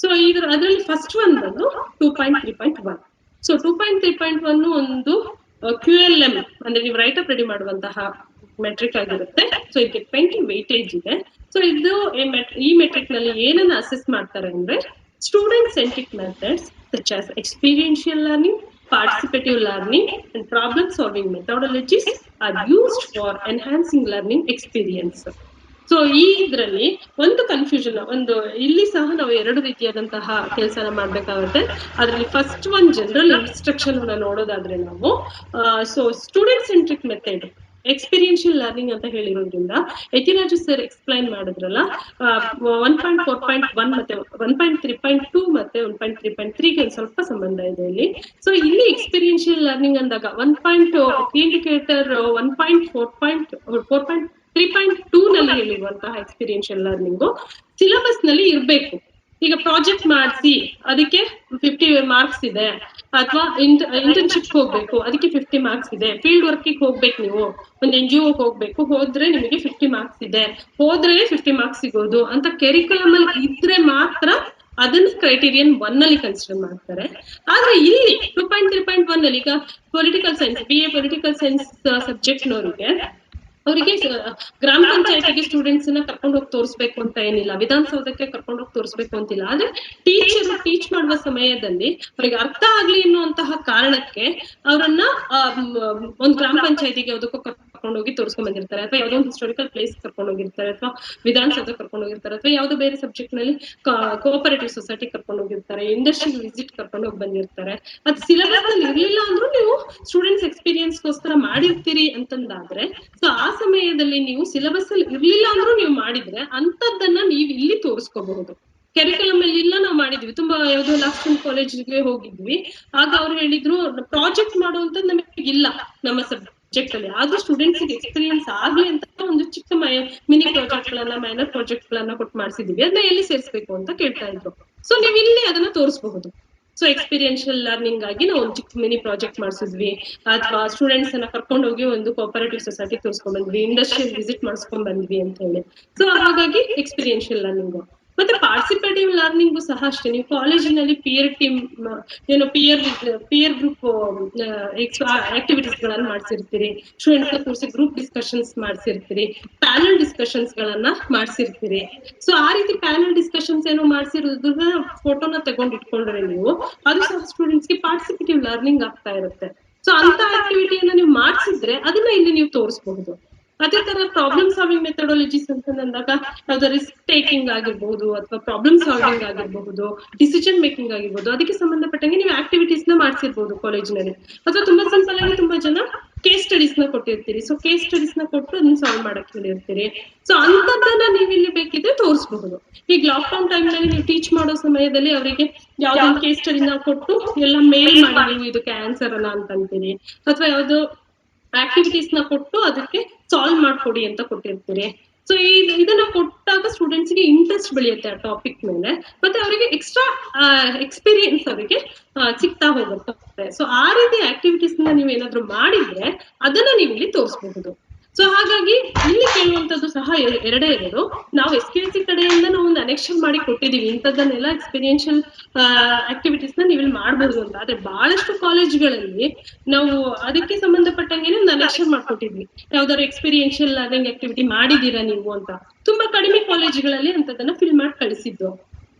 ಸೊ ಅದರಲ್ಲಿ ಫಸ್ಟ್ ಒನ್ ಬಂದು 2.3.1. ಸೊ 2.3.1 ಒಂದು QLM ಅಂದ್ರೆ ನೀವು ರೈಟ್ ಅಪ್ ರೆಡಿ ಮಾಡುವಂತಹ ಮೆಟ್ರಿಕ್ ಆಗಿರುತ್ತೆ. ಸೊ ಇದಕ್ಕೆ 20 ವೇಟೇಜ್ ಇದೆ. ಸೊ ಇದು ಈ ಮೆಟ್ರಿಕ್ ನಲ್ಲಿ ಏನನ್ನ ಅಸೆಸ್ ಮಾಡ್ತಾರೆ ಅಂದ್ರೆ student centric methods such as experiential learning, participative learning and problem solving methodologies are used for enhancing learning experience. So ಈ ಇದ್ರಲ್ಲಿ ಒಂದು ಕನ್ಫ್ಯೂಷನ್, ಒಂದು ಇಲ್ಲಿ ಸಹ ನಾವು ಎರಡು ರೀತಿಯಾದಂತಹ ಕೆಲಸನ ಮಾಡ್ಬೇಕಾಗುತ್ತೆ. ಅದ್ರಲ್ಲಿ ಫಸ್ಟ್ ಒಂದು ಜನರಲ್ ಇನ್ಸ್ಟ್ರಕ್ಷನ್ ನೋಡೋದಾದ್ರೆ ನಾವು, so student centric method, experiential learning ಅಂತ ಹೇಳಿರೋದ್ರಿಂದ ಯತಿರಾಜು ಸರ್ ಎಕ್ಸ್ಪ್ಲೈನ್ ಮಾಡಿದ್ರಲ್ಲ, 1.4.1 ಮತ್ತೆ 1.3.2 ಮತ್ತೆ 1.3.3ಗೆ ಒಂದು ಸ್ವಲ್ಪ ಸಂಬಂಧ ಇದೆ ಇಲ್ಲಿ. ಸೊ ಇಲ್ಲಿ ಎಕ್ಸ್ಪೀರಿಯನ್ಷಿಯಲ್ ಲರ್ನಿಂಗ್ ಅಂದಾಗ 1.3 ಇಂಡಿಕೇಟರ್ 3.2 ನಲ್ಲಿ ಹೇಳಿರುವಂತಹ ಎಕ್ಸ್ಪೀರಿಯನ್ಷಿಯಲ್ ಲರ್ನಿಂಗ್ ಸಿಲೆಬಸ್ ನಲ್ಲಿ ಇರಬೇಕು. ಈಗ ಪ್ರಾಜೆಕ್ಟ್ ಮಾಡಿಸಿ ಅದಕ್ಕೆ 50 ಮಾರ್ಕ್ಸ್ ಇದೆ, ಅಥವಾ ಇಂಟರ್ನ್ಶಿಪ್ ಹೋಗ್ಬೇಕು ಅದಕ್ಕೆ 50 ಮಾರ್ಕ್ಸ್ ಇದೆ, ಫೀಲ್ಡ್ ವರ್ಕಿಗೆ ಹೋಗ್ಬೇಕು, ನೀವು ಒಂದು NGO ಹೋಗ್ಬೇಕು, ಹೋದ್ರೆ ನಿಮಗೆ 50 ಮಾರ್ಕ್ಸ್ ಇದೆ, ಹೋದ್ರೆ 50 ಮಾರ್ಕ್ಸ್ ಸಿಗೋದು ಅಂತ ಕೆರಿಕ್ಯುಲಮ್ ಅಲ್ಲಿ ಇದ್ರೆ ಮಾತ್ರ ಅದನ್ನ ಕ್ರೈಟೀರಿಯನ್ 1 ನಲ್ಲಿ ಕನ್ಸಿಡರ್ ಮಾಡ್ತಾರೆ. ಆದ್ರೆ ಇಲ್ಲಿ 2.3.1 ಅಲ್ಲಿ ಈಗ political science, BA political science subject ನವರಿಗೆ, ಅವರಿಗೆ ಗ್ರಾಮ ಪಂಚಾಯತಿಗೆ ಸ್ಟೂಡೆಂಟ್ಸ್ ನ ಕರ್ಕೊಂಡು ಹೋಗಿ ತೋರಿಸ್ಬೇಕು ಅಂತ ಏನಿಲ್ಲ, ವಿಧಾನಸೌಧಕ್ಕೆ ಕರ್ಕೊಂಡು ಹೋಗಿ ತೋರಿಸ್ಬೇಕು ಅಂತಿಲ್ಲ. ಆದ್ರೆ ಟೀಚರ್ ಟೀಚ್ ಮಾಡುವ ಸಮಯದಲ್ಲಿ ಅವರಿಗೆ ಅರ್ಥ ಆಗ್ಲಿ ಅನ್ನುವಂತಹ ಕಾರಣಕ್ಕೆ ಅವರನ್ನ ಒಂದು ಗ್ರಾಮ ಪಂಚಾಯತಿಗೆ ಯಾವುದಕ್ಕೂ ಕರ್ಕೊಂಡು ಹೋಗಿ ತೋರಿಸ್ಕೊಂಡ್ ಬಂದಿರ್ತಾರೆ, ಅಥವಾ ಯಾವುದೋ ಒಂದು ಹಿಸ್ಟಾರಿಕಲ್ ಪ್ಲೇಸ್ ಕರ್ಕೊಂಡು ಹೋಗಿರ್ತಾರೆ, ಅಥವಾ ವಿಧಾನಸೌಧ ಕರ್ಕೊಂಡು ಹೋಗಿರ್ತಾರೆ, ಅಥವಾ ಯಾವುದೋ ಬೇರೆ ಸಬ್ಜೆಕ್ಟ್ ನಲ್ಲಿ ಕೋಆಪರೇಟಿವ್ ಸೊಸೈಟಿ ಕರ್ಕೊಂಡು ಹೋಗಿರ್ತಾರೆ, ಇಂಡಸ್ಟ್ರಿಯಲ್ ವಿಸಿಟ್ ಕರ್ಕೊಂಡು ಹೋಗಿ ಬಂದಿರ್ತಾರೆ. ಅದು ಸಿಲೆಬಸ್ ನಲ್ಲಿ ಇರ್ಲಿಲ್ಲ ಅಂದ್ರೂ ನೀವು ಸ್ಟೂಡೆಂಟ್ಸ್ ಎಕ್ಸ್ಪೀರಿಯನ್ಸ್ಗೋಸ್ಕರ ಮಾಡಿರ್ತೀರಿ ಅಂತಂದಾದ್ರೆ, ಸೊ ಆ ಸಮಯದಲ್ಲಿ ನೀವು ಸಿಲೆಬಸ್ ಅಲ್ಲಿ ಇರ್ಲಿಲ್ಲ ಅಂದ್ರೂ ನೀವು ಮಾಡಿದ್ರೆ ಅಂತದ್ದನ್ನ ನೀವು ಇಲ್ಲಿ ತೋರಿಸ್ಕೋಬಹುದು. ಕೆರಿಕ್ಯುಲಮ್ ಅಲ್ಲಿ ಇಲ್ಲ, ನಾವು ಮಾಡಿದ್ವಿ ತುಂಬಾ ಯಾವುದೋ ಲಾಸ್ಟ್ ಕಾಲೇಜ್ಗೆ ಹೋಗಿದ್ವಿ, ಆಗ ಅವ್ರು ಹೇಳಿದ್ರು ಪ್ರಾಜೆಕ್ಟ್ ಮಾಡುವಂತದ್ದು ನಮಗೆ ಇಲ್ಲ ನಮ್ಮ ಸಬ್ಜೆಕ್ಟ್ ಅಲ್ಲಿ, ಆದ್ರೂ ಸ್ಟೂಡೆಂಟ್ಸ್ ಎಕ್ಸ್ಪೀರಿಯನ್ಸ್ ಆಗ್ಲಿ ಅಂತ ಒಂದು ಚಿಕ್ಕ ಮಿನಿ ಪ್ರಾಜೆಕ್ಟ್ ಗಳನ್ನ, ಮೈನರ್ ಪ್ರಾಜೆಕ್ಟ್ ಗಳನ್ನ ಕೊಟ್ಟು ಮಾಡಿಸಿದೀವಿ, ಅದನ್ನ ಎಲ್ಲಿ ಸೇರಿಸಬೇಕು ಅಂತ ಕೇಳ್ತಾ ಇದ್ರು. ಸೊ ನೀವು ಇಲ್ಲಿ ಅದನ್ನ ತೋರಿಸಬಹುದು. ಸೊ ಎಕ್ಸ್ಪೀರಿಯನ್ಷಿಯಲ್ ಲರ್ನಿಂಗ್ ಆಗಿ ನಾವು ಒಂದು ಚಿಕ್ಕ ಮಿನಿ ಪ್ರಾಜೆಕ್ಟ್ ಮಾಡಿಸಿದ್ವಿ, ಅಥವಾ ಸ್ಟೂಡೆಂಟ್ಸ್ ಅನ್ನ ಕರ್ಕೊಂಡು ಹೋಗಿ ಒಂದು ಕೋಆಪರೇಟಿವ್ ಸೊಸೈಟಿ ತೋರಿಸ್ಕೊಂಡ್ ಬಂದ್ವಿ, ಇಂಡಸ್ಟ್ರಿಯಲ್ ವಿಸಿಟ್ ಮಾಡಿಸ್ಕೊಂಡ್ ಬಂದ್ವಿ ಅಂತ ಹೇಳಿ. ಸೊ ಹಾಗಾಗಿ ಎಕ್ಸ್ಪೀರಿಯನ್ಷಿಯಲ್ ಲರ್ನಿಂಗ್. ಮತ್ತೆ ಪಾರ್ಟಿಸಿಪೇಟಿವ್ ಲರ್ನಿಂಗು ಸಹ ಅಷ್ಟೇ, ನೀವು ಕಾಲೇಜಿನಲ್ಲಿ ಪಿಯರ್ ಟೀಮ್ ಏನೋ ಪಿಯರ್ ಗ್ರೂಪ್ ಆಕ್ಟಿವಿಟೀಸ್ ಗಳನ್ನ ಮಾಡ್ಸಿರ್ತೀರಿ, ಸ್ಟೂಡೆಂಟ್ಸ್ ಕೂರಿಸಿ ಗ್ರೂಪ್ ಡಿಸ್ಕಷನ್ಸ್ ಮಾಡ್ಸಿರ್ತೀರಿ, ಪ್ಯಾನಲ್ ಡಿಸ್ಕಷನ್ಸ್ ಗಳನ್ನ ಮಾಡ್ಸಿರ್ತೀರಿ. ಸೊ ಆ ರೀತಿ ಪ್ಯಾನಲ್ ಡಿಸ್ಕಷನ್ಸ್ ಏನೋ ಮಾಡ್ಸಿರೋದನ್ನ ಫೋಟೋನ ತಗೊಂಡು ಇಟ್ಕೊಂಡ್ರೆ ನೀವು, ಅದು ಸಹ ಸ್ಟೂಡೆಂಟ್ಸ್ ಗೆ ಪಾರ್ಟಿಸಿಪೇಟಿವ್ ಲರ್ನಿಂಗ್ ಆಗ್ತಾ ಇರುತ್ತೆ. ಸೊ ಅಂತ ಆಕ್ಟಿವಿಟಿಯನ್ನ ನೀವು ಮಾಡಿಸಿದ್ರೆ ಅದನ್ನ ಇಲ್ಲಿ ನೀವು ತೋರಿಸಬಹುದು. ಅದೇ ತರ ಪ್ರಾಬ್ಲಮ್ ಸಾಲ್ವಿಂಗ್ ಮೆಥಡಾಲಜೀಸ್ ಅಂತ ಅಂದಾಗ ಯಾವ್ದು ರಿಸ್ಕ್ ಟೇಕಿಂಗ್ ಆಗಿರ್ಬಹುದು, ಅಥವಾ ಪ್ರಾಬ್ಲಮ್ ಸಾಲ್ವಿಂಗ್ ಆಗಿರಬಹುದು, ಡಿಸಿಷನ್ ಮೇಕಿಂಗ್ ಆಗಿರ್ಬೋದು, ಅದಕ್ಕೆ ಸಂಬಂಧಪಟ್ಟಂಗೆ ನೀವು ಆಕ್ಟಿವಿಟೀಸ್ ನ ಮಾಡಿಸಿರ್ಬೋದು ಕಾಲೇಜಿನಲ್ಲಿ. ಅಥವಾ ತುಂಬಾ ಸಿಂಪಲ್ ಆಗಿ ತುಂಬಾ ಜನ ಕೇಸ್ ಸ್ಟಡೀಸ್ ನ ಕೊಟ್ಟಿರ್ತೀರಿ, ಸೊ ಕೇಸ್ ಸ್ಟಡೀಸ್ ನ ಕೊಟ್ಟು ಅದನ್ನ ಸಾಲ್ವ್ ಮಾಡಕ್ ಹೇಳಿರ್ತೀರಿ. ಸೊ ಅಂತದ್ದನ್ನ ನೀವು ಇಲ್ಲಿ ಬೇಕಿದ್ರೆ ತೋರಿಸಬಹುದು. ಈಗ ಲಾಕ್ ಡೌನ್ ಟೈಮ್ ನಲ್ಲಿ ನೀವು ಟೀಚ್ ಮಾಡೋ ಸಮಯದಲ್ಲಿ ಅವರಿಗೆ ಯಾವ್ದೊಂದು ಕೇಸ್ ಸ್ಟಡಿನ ಕೊಟ್ಟು ಎಲ್ಲ ಮೇಲ್ ಮಾಡಿ ನೀವು ಇದಕ್ಕೆ ಆನ್ಸರ್ ಅನ್ನ ಅಂತ ಅಂತೀರಿ, ಅಥವಾ ಯಾವ್ದು ಆಕ್ಟಿವಿಟೀಸ್ ನ ಕೊಟ್ಟು ಅದಕ್ಕೆ ಸಾಲ್ವ್ ಮಾಡ್ಕೊಡಿ ಅಂತ ಕೊಟ್ಟಿರ್ತೀರಿ. ಸೊ ಇದನ್ನ ಕೊಟ್ಟಾಗ ಸ್ಟೂಡೆಂಟ್ಸ್ ಗೆ ಇಂಟ್ರೆಸ್ಟ್ ಬೆಳೆಯುತ್ತೆ ಆ ಟಾಪಿಕ್ ಮೇಲೆ, ಮತ್ತೆ ಅವರಿಗೆ ಎಕ್ಸ್ಟ್ರಾ ಎಕ್ಸ್ಪೀರಿಯನ್ಸ್ ಅವರಿಗೆ ಸಿಗ್ತಾ ಹೋಗುತ್ತೆ. ಸೊ ಆ ರೀತಿ ಆಕ್ಟಿವಿಟೀಸ್ ನ ನೀವು ಏನಾದ್ರು ಮಾಡಿದ್ರೆ ಅದನ್ನ ನೀವು ಇಲ್ಲಿ ತೋರಿಸಬಹುದು. ಸೊ ಹಾಗಾಗಿ ಇಲ್ಲಿ ಕೇಳುವಂತದ್ದು ಸಹ ಎರಡೇ ಎರಡು. ನಾವು SKC ಕಡೆಯಿಂದ ನಾವು ಒಂದು ಅನೆಕ್ಷನ್ ಮಾಡಿ ಕೊಟ್ಟಿದೀವಿ, ಇಂಥದ್ದನ್ನೆಲ್ಲ ಎಕ್ಸ್ಪೀರಿಯನ್ಷಿಯಲ್ ಆಕ್ಟಿವಿಟೀಸ್ ನ ನೀವು ಇಲ್ಲಿ ಮಾಡಬಹುದು ಅಂತ. ಆದ್ರೆ ಬಹಳಷ್ಟು ಕಾಲೇಜ್ಗಳಲ್ಲಿ ನಾವು ಅದಕ್ಕೆ ಸಂಬಂಧಪಟ್ಟಂಗೆ ಒಂದು ಅನೆಕ್ಷನ್ ಮಾಡ್ಕೊಟ್ಟಿದ್ವಿ, ಯಾವ್ದಾದ್ರು ಎಕ್ಸ್ಪೀರಿಯನ್ಷಿಯಲ್ ಲರ್ನಿಂಗ್ ಆಕ್ಟಿವಿಟಿ ಮಾಡಿದೀರಾ ನೀವು ಅಂತ. ತುಂಬಾ ಕಡಿಮೆ ಕಾಲೇಜ್ಗಳಲ್ಲಿ ಅಂತದನ್ನ ಫಿಲ್ ಮಾಡಿ ಕಳಿಸಿದ್ದು.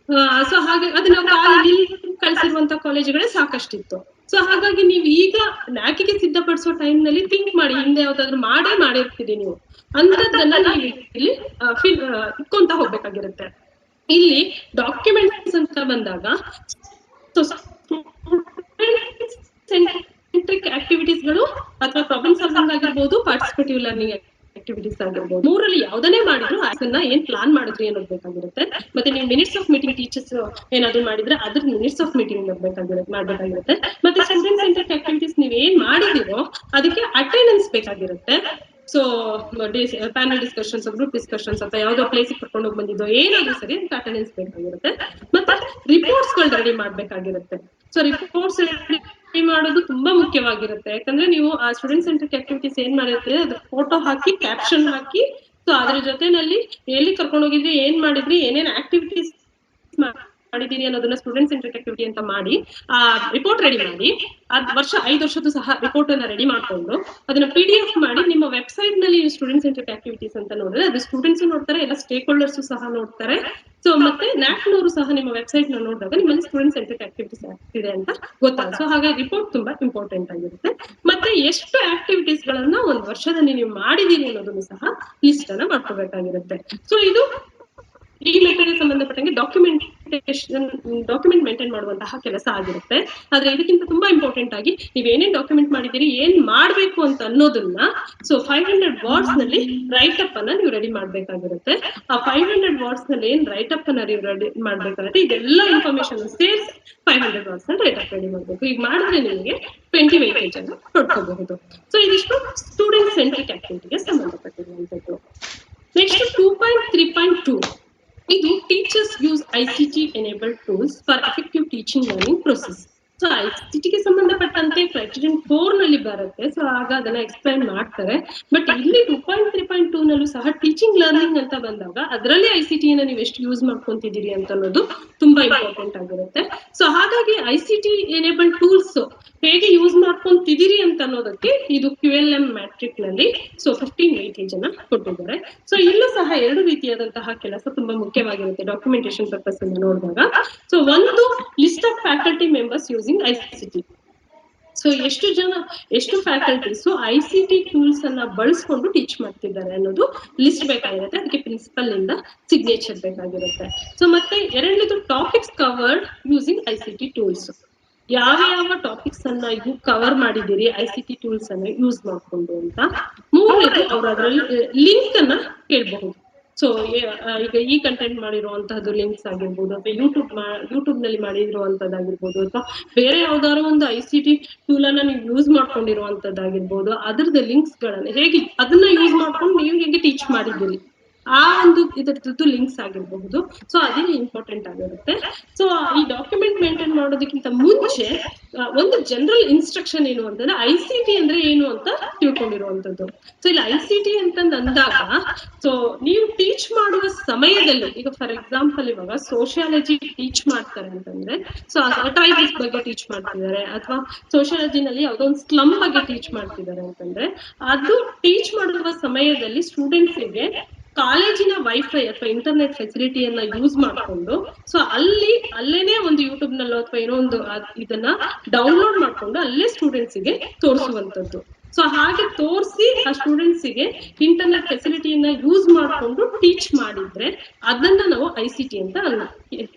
ಸೊ ಹಾಗೆ ಅದನ್ನ ಕಾಲೇಜ್ ಕಳಿಸಿರುವಂತ ಕಾಲೇಜುಗಳೇ ಸಾಕಷ್ಟಿತ್ತು. ಸೊ ಹಾಗಾಗಿ ನೀವು ಈಗ ನ್ಯಾಕಿಗೆ ಸಿದ್ಧಪಡಿಸೋ ಟೈಮ್ ನಲ್ಲಿ ಥಿಂಕ್ ಮಾಡಿ, ಹಿಂದೆ ಯಾವ್ದಾದ್ರು ಮಾಡಿರ್ತೀರಿ ನೀವು, ಅಂತದನ್ನ ನೀವು ಇಲ್ಲಿ ಇಟ್ಕೊಂತ ಹೋಗ್ಬೇಕಾಗಿರುತ್ತೆ. ಇಲ್ಲಿ ಡಾಕ್ಯುಮೆಂಟ್ಸ್ ಅಂತ ಬಂದಾಗ ಸೆಂಟ್ರಿಕ್ ಆಕ್ಟಿವಿಟೀಸ್ಗಳು ಅಥವಾ ಪ್ರಾಬ್ಲಮ್ ಸಾಲ್ವಿಂಗ್ ಆಗಿರ್ಬೋದು, ಪಾರ್ಟಿಸಿಪೇಟಿವ್ ಲರ್ನಿಂಗ್ ಆಕ್ಟಿವಿಟೀಸ್ ಆಗಿರ್ಬೋದು, ಮೂರಲ್ಲಿ ಯಾವ್ದನ್ನೇ ಮಾಡಿದ್ರು ಅದನ್ನ ಏನ್ ಪ್ಲಾನ್ ಮಾಡಿದ್ರಿ ಅನ್ನೋದು ಬೇಕಾಗಿರುತ್ತೆ. ಮತ್ತೆ ನೀವು ಮಿನಿಟ್ಸ್ ಆಫ್ ಮೀಟಿಂಗ್ ಟೀಚರ್ಸ್ ಏನಾದ್ರು ಮಾಡಿದ್ರೆ ಅದ್ರ ಮಿನಿಟ್ಸ್ ಆಫ್ ಮೀಟಿಂಗ್ ಮಾಡ್ಬೇಕಾಗಿರುತ್ತೆ. ಮತ್ತೆ ಸ್ಟೂಡೆಂಟ್ ಸೆಂಟ್ರಿಕ್ ಆಕ್ಟಿವಿಟೀಸ್ ನೀವ್ ಏನ್ ಮಾಡಿದಿರೋ ಅದಕ್ಕೆ ಅಟೆಂಡೆನ್ಸ್ ಬೇಕಾಗಿರುತ್ತೆ. So panel discussions, group discussions, ಅಥವಾ ಯಾವ್ದೋ ಪ್ಲೇಸ್ ಕರ್ಕೊಂಡು ಹೋಗಿ ಬಂದಿದ್ದೋ ಏನಾದ್ರೂ ಸರಿ ಅದಕ್ಕೆ ಅಟೆಂಡೆನ್ಸ್ ಬೇಕಾಗಿರುತ್ತೆ. ಮತ್ತೆ ರಿಪೋರ್ಟ್ಸ್ ಗಳು ರೆಡಿ ಮಾಡ್ಬೇಕಾಗಿರುತ್ತೆ. ಸೊ ರಿಪೋರ್ಟ್ಸ್ ರೆಡಿ ಮಾಡೋದು ತುಂಬಾ ಮುಖ್ಯವಾಗಿರುತ್ತೆ, ಯಾಕಂದ್ರೆ ನೀವು ಆ ಸ್ಟೂಡೆಂಟ್ ಸೆಂಟ್ರಿಕ್ ಆಕ್ಟಿವಿಟೀಸ್ ಏನ್ ಮಾಡಿರ್ತೀರಿ ಅದ್ರ ಫೋಟೋ ಹಾಕಿ, ಕ್ಯಾಪ್ಷನ್ ಹಾಕಿ, ಸೊ ಅದ್ರ ಜೊತೆನಲ್ಲಿ ಎಲ್ಲಿ ಕರ್ಕೊಂಡು ಹೋಗಿದ್ರಿ, ಏನ್ ಮಾಡಿದ್ರಿ, ಏನೇನ್ ಆಕ್ಟಿವಿಟೀಸ್ ಮಾಡಿದೀರಿ ಅನ್ನೋದನ್ನ ಸ್ಟೂಡೆಂಟ್ ಸೆಂಟ್ರಿಕ್ ಆಕ್ಟಿವಿಟಿ ಅಂತ ಮಾಡಿ ಆ ರಿಪೋರ್ಟ್ ರೆಡಿ ಮಾಡಿ, ಅದ್ 5 ವರ್ಷದ್ದು ಸಹ ರಿಪೋರ್ಟ್ ಅನ್ನ ರೆಡಿ ಮಾಡ್ಕೊಂಡು ಅದನ್ನ PDF ಮಾಡಿ ನಿಮ್ಮ ವೆಬ್ಸೈಟ್ ನಲ್ಲಿ ಸ್ಟೂಡೆಂಟ್ ಸೆಂಟ್ರಿಕ್ ಆಕ್ಟಿವಿಟೀಸ್ ಅಂತ ನೋಡಿದ್ರೆ ಅದು ಸ್ಟೂಡೆಂಟ್ಸ್ ನೋಡ್ತಾರೆ, ಎಲ್ಲ ಸ್ಟೇಕ್ ಹೋಲ್ಡರ್ಸ್ ಸಹ ನೋಡ್ತಾರೆ. ಸೊ ಮತ್ತೆ ನ್ಯಾಕ್ನವರು ಸಹ ನಿಮ್ಮ ವೆಬ್ಸೈಟ್ ನ ನೋಡಿದಾಗ ನಿಮ್ಮಲ್ಲಿ ಸ್ಟೂಡೆಂಟ್ ಸೆಂಟ್ರಿಕ್ ಆಕ್ಟಿವಿಟೀಸ್ ಆಗ್ತಿದೆ ಅಂತ ಗೊತ್ತಾಗುತ್ತೆ. ಸೊ ಹಾಗಾಗಿ ರಿಪೋರ್ಟ್ ತುಂಬಾ ಇಂಪಾರ್ಟೆಂಟ್ ಆಗಿರುತ್ತೆ. ಮತ್ತೆ ಎಷ್ಟು ಆಕ್ಟಿವಿಟೀಸ್ ಗಳನ್ನ ಒಂದು ವರ್ಷದಲ್ಲಿ ನೀವು ಮಾಡಿದೀರಿ ಅನ್ನೋದನ್ನು ಸಹ ಲಿಸ್ಟ್ ಅನ್ನ ಮಾಡ್ಕೋಬೇಕಾಗಿರುತ್ತೆ. ಸೊ ಇದು ಈ ಮೆಥಡ್ ಸಂಬಂಧಪಟ್ಟಂಗೆ ಡಾಕ್ಯುಮೆಂಟ್ ಮೇಂಟೈನ್ ಮಾಡುವಂತಹ ಕೆಲಸ ಆಗಿರುತ್ತೆ. ಆದ್ರೆ ಇದಕ್ಕಿಂತ ತುಂಬಾ ಇಂಪಾರ್ಟೆಂಟ್ ಆಗಿ ನೀವ್ ಏನೇನ್ ಡಾಕ್ಯುಮೆಂಟ್ ಮಾಡಿದಿರಿ, ಏನ್ ಮಾಡ್ಬೇಕು ಅಂತ ಅನ್ನೋದನ್ನ ಸೊ 500 ವರ್ಡ್ಸ್ ನಲ್ಲಿ ರೈಟ್ ಅಪ್ ಅನ್ನ ನೀವು ರೆಡಿ ಮಾಡ್ಬೇಕಾಗಿರುತ್ತೆ. ಆ 500 ವರ್ಡ್ಸ್ ನಲ್ಲಿ ಏನ್ ರೈಟ್ ಅಪ್ ಅನ್ನ ನೀವು ರೆಡಿ ಮಾಡ್ಬೇಕಾಗುತ್ತೆ, ಇದೆಲ್ಲ ಇನ್ಫಾರ್ಮೇಶನ್ ಸೇರಿಸಿ 500 ವರ್ಡ್ಸ್ ನಲ್ಲಿ ರೈಟ್ ಅಪ್ ರೆಡಿ ಮಾಡ್ಬೇಕು. ಈಗ ಮಾಡಿದ್ರೆ ನಿಮಗೆ 20 ವೇಟೇಜ್ ಅನ್ನು ಕೊಡ್ಕೋಬಹುದು. ಸೊ ಇದಿಷ್ಟು ಸ್ಟೂಡೆಂಟ್ ಸೆಂಟ್ರಿಕ್ ಆಕ್ಟಿವಿಟಿಗೆ ಸಂಬಂಧಪಟ್ಟಿರುವಂತದ್ದು. ನೆಕ್ಸ್ಟ್ 2.3.2 ಇದು teachers use ICT enabled tools for effective teaching learning process. So ICTಗೆ ಸಂಬಂಧಪಟ್ಟಂತೆ ಕ್ರೈಟೀರಿಯನ್ 4 ನಲ್ಲಿ ಬರುತ್ತೆ. ಸೊ ಆಗ ಅದನ್ನ ಎಕ್ಸ್ಪ್ಲೈನ್ ಮಾಡ್ತಾರೆ. ಬಟ್ ಇಲ್ಲಿ 2.3.2 ನಲ್ಲೂ ಸಹ ಟೀಚಿಂಗ್ ಲರ್ನಿಂಗ್ ಅಂತ ಬಂದಾಗ ಅದರಲ್ಲಿ ICT ನ ನೀವು ಎಷ್ಟು ಯೂಸ್ ಮಾಡ್ಕೊಂತಿದ್ದೀರಿ ಅಂತ ಅನ್ನೋದು ತುಂಬಾ ಇಂಪಾರ್ಟೆಂಟ್ ಆಗಿರುತ್ತೆ. ಸೊ ಹಾಗಾಗಿ ICT enabled ಟೂಲ್ಸ್ ಹೇಗೆ ಯೂಸ್ ಮಾಡ್ಕೊಂತಿದ್ದೀರಿ ಅಂತ ಅನ್ನೋದಕ್ಕೆ ಇದು QLM ಮ್ಯಾಟ್ರಿಕ್ ನಲ್ಲಿ ಸೊ 15 ವೇಟೇಜ್ ಅನ್ನ ಕೊಟ್ಟಿದ್ದಾರೆ. ಸೊ ಇಲ್ಲೂ ಸಹ ಎರಡು ರೀತಿಯಾದಂತಹ ಕೆಲಸ ತುಂಬಾ ಮುಖ್ಯವಾಗಿರುತ್ತೆ ಡಾಕ್ಯುಮೆಂಟೇಶನ್ ಪರ್ಪಸ್ ಇಂದ ನೋಡಿದಾಗ. ಸೊ ಒಂದು list of faculty members using ICT. So ಎಷ್ಟು ಫ್ಯಾಕಲ್ಟೀಸ್ ICT ಟೂಲ್ಸ್ ಅನ್ನ ಬಳಸ್ಕೊಂಡು ಟೀಚ್ ಮಾಡ್ತಿದ್ದಾರೆ ಅನ್ನೋದು ಲಿಸ್ಟ್ ಬೇಕಾಗಿರುತ್ತೆ. ಅದಕ್ಕೆ ಪ್ರಿನ್ಸಿಪಲ್ ಇಂದ ಸಿಗ್ನೇಚರ್ ಬೇಕಾಗಿರುತ್ತೆ. ಸೊ ಮತ್ತೆ ಎರಡನೇದು topics covered using ICT tools. ಯಾವ ಟಾಪಿಕ್ಸ್ ಅನ್ನ ಇದು ಕವರ್ ಮಾಡಿದಿರಿ ICT ಟೂಲ್ಸ್ ಅನ್ನ ಯೂಸ್ ಮಾಡ್ಕೊಂಡು ಅಂತ. ಮೂರನೇದು ಅವ್ರು ಅದರಲ್ಲಿ ಲಿಂಕ್ ಅನ್ನ ಕೇಳಬಹುದು. ಸೊ ಈಗ ಈ ಕಂಟೆಂಟ್ ಮಾಡಿರುವಂತಹದ್ದು ಲಿಂಕ್ಸ್ ಆಗಿರ್ಬೋದು, ಅಥವಾ ಯೂಟ್ಯೂಬ್ ನಲ್ಲಿ ಮಾಡಿರುವಂತದ್ದಾಗಿರ್ಬೋದು, ಅಥವಾ ಬೇರೆ ಯಾವ್ದಾದ್ರು ಒಂದು ICT ಟೂಲ್ ಅನ್ನ ನೀವು ಯೂಸ್ ಮಾಡ್ಕೊಂಡಿರುವಂತದ್ದಾಗಿರ್ಬೋದು, ಅದ್ರದ್ದು ಲಿಂಕ್ಸ್ ಗಳನ್ನ ಹೇಗೆ ಅದನ್ನ ಯೂಸ್ ಮಾಡ್ಕೊಂಡು ನೀವು ಹೇಗೆ ಟೀಚ್ ಮಾಡಿದ್ದೀರಿ ಆ ಒಂದು ಇದರದ್ದು ಲಿಂಕ್ಸ್ ಆಗಿರಬಹುದು. ಸೊ ಅದೇ ಇಂಪಾರ್ಟೆಂಟ್ ಆಗಿರುತ್ತೆ. ಸೊ ಈ ಡಾಕ್ಯುಮೆಂಟ್ ಮೇಂಟೈನ್ ಮಾಡೋದಕ್ಕಿಂತ ಮುಂಚೆ ಒಂದು ಜನರಲ್ ಇನ್ಸ್ಟ್ರಕ್ಷನ್ ಏನು ಅಂತಂದ್ರೆ ICT ಅಂದ್ರೆ ಏನು ಅಂತ ತಿಳ್ಕೊಂಡಿರುವಂತದ್ದು. ಸೊ ಇಲ್ಲಿ ICT ಅಂತಂದ್ ಅಂದಾಗ ಸೊ ನೀವು ಟೀಚ್ ಮಾಡುವ ಸಮಯದಲ್ಲಿ, ಈಗ ಫಾರ್ ಎಕ್ಸಾಂಪಲ್ ಇವಾಗ ಸೋಷಿಯಾಲಜಿ ಟೀಚ್ ಮಾಡ್ತಾರೆ ಅಂತಂದ್ರೆ ಸೊ ಟ್ರೈಬಲ್ಸ್ ಬಗ್ಗೆ ಟೀಚ್ ಮಾಡ್ತಿದ್ದಾರೆ, ಅಥವಾ ಸೋಷಿಯಾಲಜಿನಲ್ಲಿ ಯಾವುದೋ ಒಂದು ಸ್ಲಮ್ ಬಗ್ಗೆ ಟೀಚ್ ಮಾಡ್ತಿದ್ದಾರೆ ಅಂತಂದ್ರೆ ಅದು ಟೀಚ್ ಮಾಡುವ ಸಮಯದಲ್ಲಿ ಸ್ಟೂಡೆಂಟ್ಸ್ಗೆ ಕಾಲೇಜಿನ ವೈಫೈ ಅಥವಾ ಇಂಟರ್ನೆಟ್ ಫೆಸಿಲಿಟಿಯನ್ನ ಯೂಸ್ ಮಾಡ್ಕೊಂಡು ಸೊ ಅಲ್ಲೇನೆ ಒಂದು ಯೂಟ್ಯೂಬ್ ನಲ್ಲೋ ಅಥವಾ ಏನೋ ಒಂದು ಇದನ್ನ ಡೌನ್ಲೋಡ್ ಮಾಡ್ಕೊಂಡು ಅಲ್ಲೇ ಸ್ಟೂಡೆಂಟ್ಸ್ಗೆ ತೋರಿಸುವಂತದ್ದು. ಸೊ ಹಾಗೆ ತೋರಿಸಿ ಆ ಸ್ಟೂಡೆಂಟ್ಸ್ಗೆ ಇಂಟರ್ನೆಟ್ ಫೆಸಿಲಿಟಿಯನ್ನ ಯೂಸ್ ಮಾಡ್ಕೊಂಡು ಟೀಚ್ ಮಾಡಿದ್ರೆ ಅದನ್ನ ನಾವು ICT ಅಂತ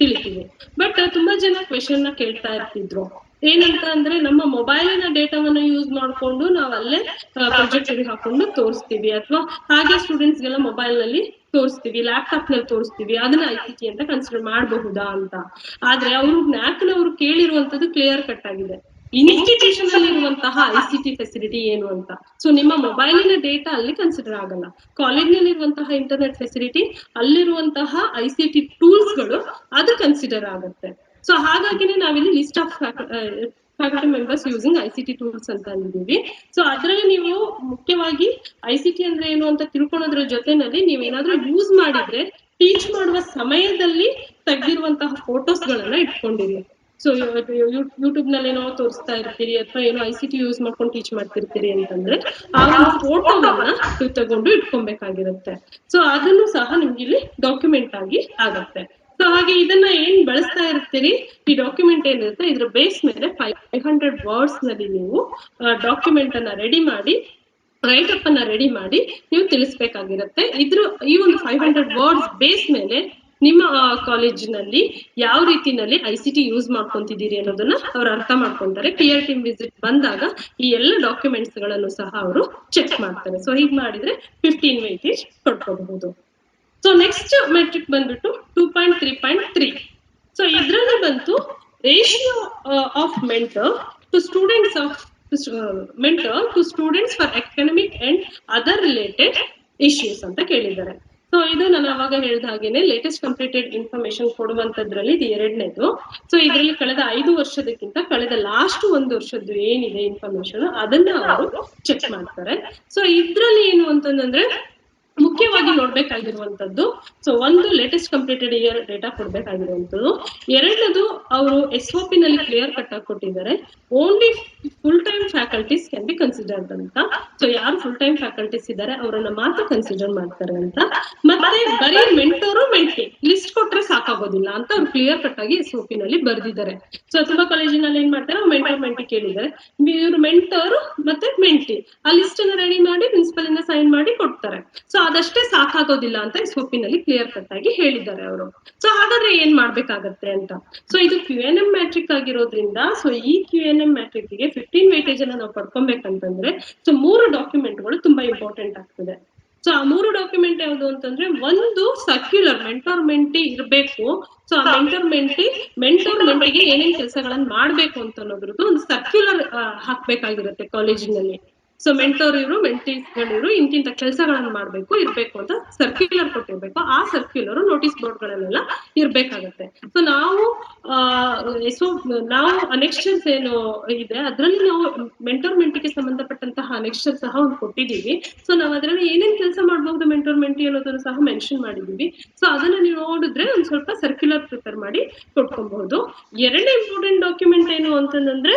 ತಿಳಿತೀವಿ. ಬಟ್ ತುಂಬಾ ಜನ ಕ್ವೆಶನ್ ನ ಕೇಳ್ತಾ ಇರ್ತಿದ್ರು, ಏನಂತ ಅಂದ್ರೆ ನಮ್ಮ ಮೊಬೈಲಿನ ಡೇಟಾವನ್ನ ಯೂಸ್ ಮಾಡ್ಕೊಂಡು ನಾವು ಅಲ್ಲೇ ಪ್ರೊಜೆಕ್ಟರ್ ಹಾಕೊಂಡು ತೋರಿಸ್ತೀವಿ, ಅಥವಾ ಹಾಗೆ ಸ್ಟೂಡೆಂಟ್ಸ್ ಗೆಲ್ಲ ಮೊಬೈಲ್ ನಲ್ಲಿ ತೋರಿಸ್ತೀವಿ, ಲ್ಯಾಪ್ಟಾಪ್ ನಲ್ಲಿ ತೋರಿಸ್ತೀವಿ, ಅದನ್ನ ICT ಅಂತ ಕನ್ಸಿಡರ್ ಮಾಡಬಹುದಾ ಅಂತ. ಆದ್ರೆ ಅವರು ನ್ಯಾಕ್ನವರು ಕೇಳಿರುವಂತದ್ದು ಕ್ಲಿಯರ್ ಕಟ್ ಆಗಿದೆ, ಇನ್ಸ್ಟಿಟ್ಯೂಷನ್ ಅಲ್ಲಿ ಇರುವಂತಹ ICT ಫೆಸಿಲಿಟಿ ಏನು ಅಂತ. ಸೊ ನಿಮ್ಮ ಮೊಬೈಲಿನ ಡೇಟಾ ಅಲ್ಲಿ ಕನ್ಸಿಡರ್ ಆಗಲ್ಲ. ಕಾಲೇಜ್ ನಲ್ಲಿ ಇರುವಂತಹ ಇಂಟರ್ನೆಟ್ ಫೆಸಿಲಿಟಿ, ಅಲ್ಲಿರುವಂತಹ ICT ಟೂಲ್ಸ್ ಗಳು ಅದು ಕನ್ಸಿಡರ್ ಆಗುತ್ತೆ. ಸೊ ಹಾಗಾಗಿನೇ ನಾವಿಲ್ಲಿ list of faculty members using ICT tools ಅಂತ ಅಂದಿದ್ದೀವಿ. ಸೊ ಅದ್ರಲ್ಲಿ ನೀವು ಮುಖ್ಯವಾಗಿ ICT ಅಂದ್ರೆ ಏನು ಅಂತ ತಿಳ್ಕೊಳ್ಳೋದ್ರ ಜೊತೆನಲ್ಲಿ ನೀವೇನಾದ್ರೂ ಯೂಸ್ ಮಾಡಿದ್ರೆ ಟೀಚ್ ಮಾಡುವ ಸಮಯದಲ್ಲಿ ತೆಗೆದಿರುವಂತಹ ಫೋಟೋಸ್ ಗಳನ್ನ ಇಟ್ಕೊಂಡಿರಿ. ಸೊ ಯೂಟ್ಯೂಬ್ ನಲ್ಲಿ ಏನೋ ತೋರಿಸ್ತಾ ಇರ್ತೀರಿ ಅಥವಾ ಏನೋ ICT ಯೂಸ್ ಮಾಡ್ಕೊಂಡು ಟೀಚ್ ಮಾಡ್ತಿರ್ತೀರಿ ಅಂತಂದ್ರೆ ಆ ಒಂದು ಫೋಟೋವನ್ನ ತಗೊಂಡು ಇಟ್ಕೊಬೇಕಾಗಿರುತ್ತೆ. ಸೊ ಅದನ್ನು ಸಹ ನಿಮ್ಗೆ ಇಲ್ಲಿ ಡಾಕ್ಯುಮೆಂಟ್ ಆಗಿ ಆಗುತ್ತೆ. ಸೊ ಹಾಗೆ ಇದನ್ನ ಏನ್ ಬಳಸ್ತಾ ಇರ್ತೀರಿ, ಈ ಡಾಕ್ಯುಮೆಂಟ್ ಏನಿರುತ್ತೆ ಇದ್ರ ಬೇಸ್ ಮೇಲೆ 500 ವರ್ಡ್ಸ್ ನಲ್ಲಿ ನೀವು ಡಾಕ್ಯುಮೆಂಟ್ ಅನ್ನ ರೆಡಿ ಮಾಡಿ ರೈಟ್ ಅಪ್ ಅನ್ನ ರೆಡಿ ಮಾಡಿ ನೀವು ತಿಳಿಸ್ಬೇಕಾಗಿರುತ್ತೆ. ಈ ಒಂದು 500 ವರ್ಡ್ಸ್ ಬೇಸ್ ಮೇಲೆ ನಿಮ್ಮ ಕಾಲೇಜಿನಲ್ಲಿ ಯಾವ ರೀತಿನಲ್ಲಿ ICT ಯೂಸ್ ಮಾಡ್ಕೊಂತಿದ್ದೀರಿ ಅನ್ನೋದನ್ನ ಅವ್ರು ಅರ್ಥ ಮಾಡ್ಕೊಂತಾರೆ. PR ಟೀಮ್ ವಿಸಿಟ್ ಬಂದಾಗ ಈ ಎಲ್ಲ ಡಾಕ್ಯುಮೆಂಟ್ಸ್ ಗಳನ್ನು ಸಹ ಅವರು ಚೆಕ್ ಮಾಡ್ತಾರೆ. ಸೊ ಹೀಗೆ ಮಾಡಿದ್ರೆ 15 ವೇಟೇಜ್ ಕೊಡ್ಕೋಬಹುದು. ಸೊ ನೆಕ್ಸ್ಟ್ ಮೆಟ್ರಿಕ್ ಬಂದ್ಬಿಟ್ಟು 2.3.3. ಸೊ ಇದ್ರಲ್ಲಿ ಬಂತು ratio of mentor to students for economic and other related issues ಅಂತ ಕೇಳಿದ್ದಾರೆ. ಸೊ ಇದು ನಾನು ಅವಾಗ ಹೇಳಿದ ಹಾಗೇನೆ ಲೇಟೆಸ್ಟ್ ಕಂಪ್ಲೀಟೆಡ್ ಇನ್ಫಾರ್ಮೇಶನ್ ಕೊಡುವಂತದ್ರಲ್ಲಿ ಇದು ಎರಡನೇದು. ಸೊ ಇದರಲ್ಲಿ ಕಳೆದ 5 ವರ್ಷದಕ್ಕಿಂತ ಕಳೆದ ಲಾಸ್ಟ್ 1 ವರ್ಷದ್ದು ಏನಿದೆ ಇನ್ಫಾರ್ಮೇಶನ್ ಅದನ್ನ ಅವರು ಚೆಕ್ ಮಾಡ್ತಾರೆ. ಸೊ ಇದ್ರಲ್ಲಿ ಏನು ಅಂತಂದ್ರೆ ಮುಖ್ಯವಾಗಿ ನೋಡ್ಬೇಕಾಗಿರುವಂತದ್ದು. ಸೊ ಒಂದು ಲೇಟೆಸ್ಟ್ ಕಂಪ್ಲೀಟೆಡ್ ಇಯರ್ ಡೇಟಾ ಕೊಡ್ಬೇಕಾಗಿರುವಂತದ್ದು. ಎರಡನೇದು ಅವರು SOP ನಲ್ಲಿ ಕ್ಲಿಯರ್ ಕಟ್ ಆಗಿ ಕೊಟ್ಟಿದ್ದಾರೆ, only full time faculties can be considered ಅಂತ. ಸೊ ಯಾರು ಫುಲ್ ಟೈಮ್ ಫ್ಯಾಕಲ್ಟೀಸ್ ಇದ್ದಾರೆ ಅವರನ್ನ ಮಾತ್ರ ಕನ್ಸಿಡರ್ ಮಾಡ್ತಾರೆ ಅಂತ. ಮತ್ತೆ ಬರೀ ಮೆಂಟೋರು ಮೆಂಟಿ ಲಿಸ್ಟ್ ಕೊಟ್ರೆ ಸಾಕಾಗೋದಿಲ್ಲ ಅಂತ ಅವ್ರು ಕ್ಲಿಯರ್ ಕಟ್ ಆಗಿ SOP ನಲ್ಲಿ ಬರ್ದಿದ್ದಾರೆ. ಸೊ ತುಂಬಾ ಕಾಲೇಜಿನಲ್ಲಿ ಏನ್ ಮಾಡ್ತಾರೆ, ಮೆಂಟರ್ ಮೆಂಟಿ ಕೇಳಿದ್ದಾರೆ, ಇವ್ರು ಮೆಂಟರ್ ಮತ್ತೆ ಮೆಂಟಿ ಆ ಲಿಸ್ಟ್ ಅನ್ನ ರೆಡಿ ಮಾಡಿ ಪ್ರಿನ್ಸಿಪಲ್ ಇಂದ ಸೈನ್ ಮಾಡಿ ಕೊಡ್ತಾರೆ. ಸೊ ಅದಷ್ಟೇ ಸಾಕಾಗೋದಿಲ್ಲ ಅಂತ SOP ನಲ್ಲಿ ಕ್ಲಿಯರ್ ಕಟ್ ಆಗಿ ಹೇಳಿದ್ದಾರೆ ಅವರು. ಸೊ ಹಾಗಾದ್ರೆ ಏನ್ ಮಾಡ್ಬೇಕಾಗತ್ತೆ ಅಂತ. ಸೊ ಇದು QNM ಮ್ಯಾಟ್ರಿಕ್ ಆಗಿರೋದ್ರಿಂದ, ಸೊ ಈ QNM ಮ್ಯಾಟ್ರಿಕ್ ಗೆ 15 ವೇಟೇಜ್ ಅನ್ನ ನಾವು ಪಡ್ಕೊಬೇಕಂತಂದ್ರೆ ಸೊ 3 ಡಾಕ್ಯುಮೆಂಟ್ಗಳು ತುಂಬಾ ಇಂಪಾರ್ಟೆಂಟ್ ಆಗ್ತದೆ. ಸೊ ಆ 3 ಡಾಕ್ಯುಮೆಂಟ್ ಯಾವುದು ಅಂತಂದ್ರೆ, ಒಂದು ಸರ್ಕ್ಯುಲರ್ ಮೆಂಟರ್ ಮೆಂಟಿ ಇರಬೇಕು. ಸೊ ಆ ಮೆಂಟರ್ ಮೆಂಟಿಗೆ ಏನೇನ್ ಕೆಲಸಗಳನ್ನ ಮಾಡ್ಬೇಕು ಅಂತ ಅನ್ನೋದ್ರದ್ದು ಒಂದು ಸರ್ಕ್ಯುಲರ್ ಹಾಕ್ಬೇಕಾಗಿರುತ್ತೆ ಕಾಲೇಜಿನಲ್ಲಿ. ಸೊ ಮೆಂಟೋರ್ ಇವರು ಮೆಂಟೀಸ್ಗಳಿವರು ಇಂತಿಂತ ಕೆಲಸಗಳನ್ನ ಮಾಡ್ಬೇಕು ಇರ್ಬೇಕು ಅಂತ ಸರ್ಕ್ಯುಲರ್ ಕೊಟ್ಟಿರ್ಬೇಕು. ಆ ಸರ್ಕ್ಯುಲರ್ ನೋಟಿಸ್ ಬೋರ್ಡ್ ಗಳಲ್ಲೆಲ್ಲ ಇರ್ಬೇಕಾಗತ್ತೆ. ಸೊ ನಾವು ಅನೆಕ್ಷರ್ಸ್ ಏನು ಇದೆ ಅದ್ರಲ್ಲಿ ನಾವು ಮೆಂಟೋರ್ ಮೆಂಟಿಗೆ ಸಂಬಂಧಪಟ್ಟಂತಹ ಅನೆಕ್ಷರ್ ಸಹ ಒಂದು ಕೊಟ್ಟಿದ್ದೀವಿ. ಸೊ ನಾವು ಅದ್ರಲ್ಲಿ ಏನೇನ್ ಕೆಲಸ ಮಾಡಬಹುದು ಮೆಂಟೋರ್ ಮೆಂಟಿ ಅನ್ನೋದನ್ನು ಸಹ ಮೆನ್ಷನ್ ಮಾಡಿದೀವಿ. ಸೊ ಅದನ್ನ ನೀವು ನೋಡಿದ್ರೆ ಒಂದ್ ಸ್ವಲ್ಪ ಸರ್ಕ್ಯುಲರ್ ಪ್ರಿಪೇರ್ ಮಾಡಿ ಕೊಟ್ಕೊಬಹುದು. ಎರಡನೇ ಇಂಪಾರ್ಟೆಂಟ್ ಡಾಕ್ಯುಮೆಂಟ್ ಏನು ಅಂತಂದ್ರೆ,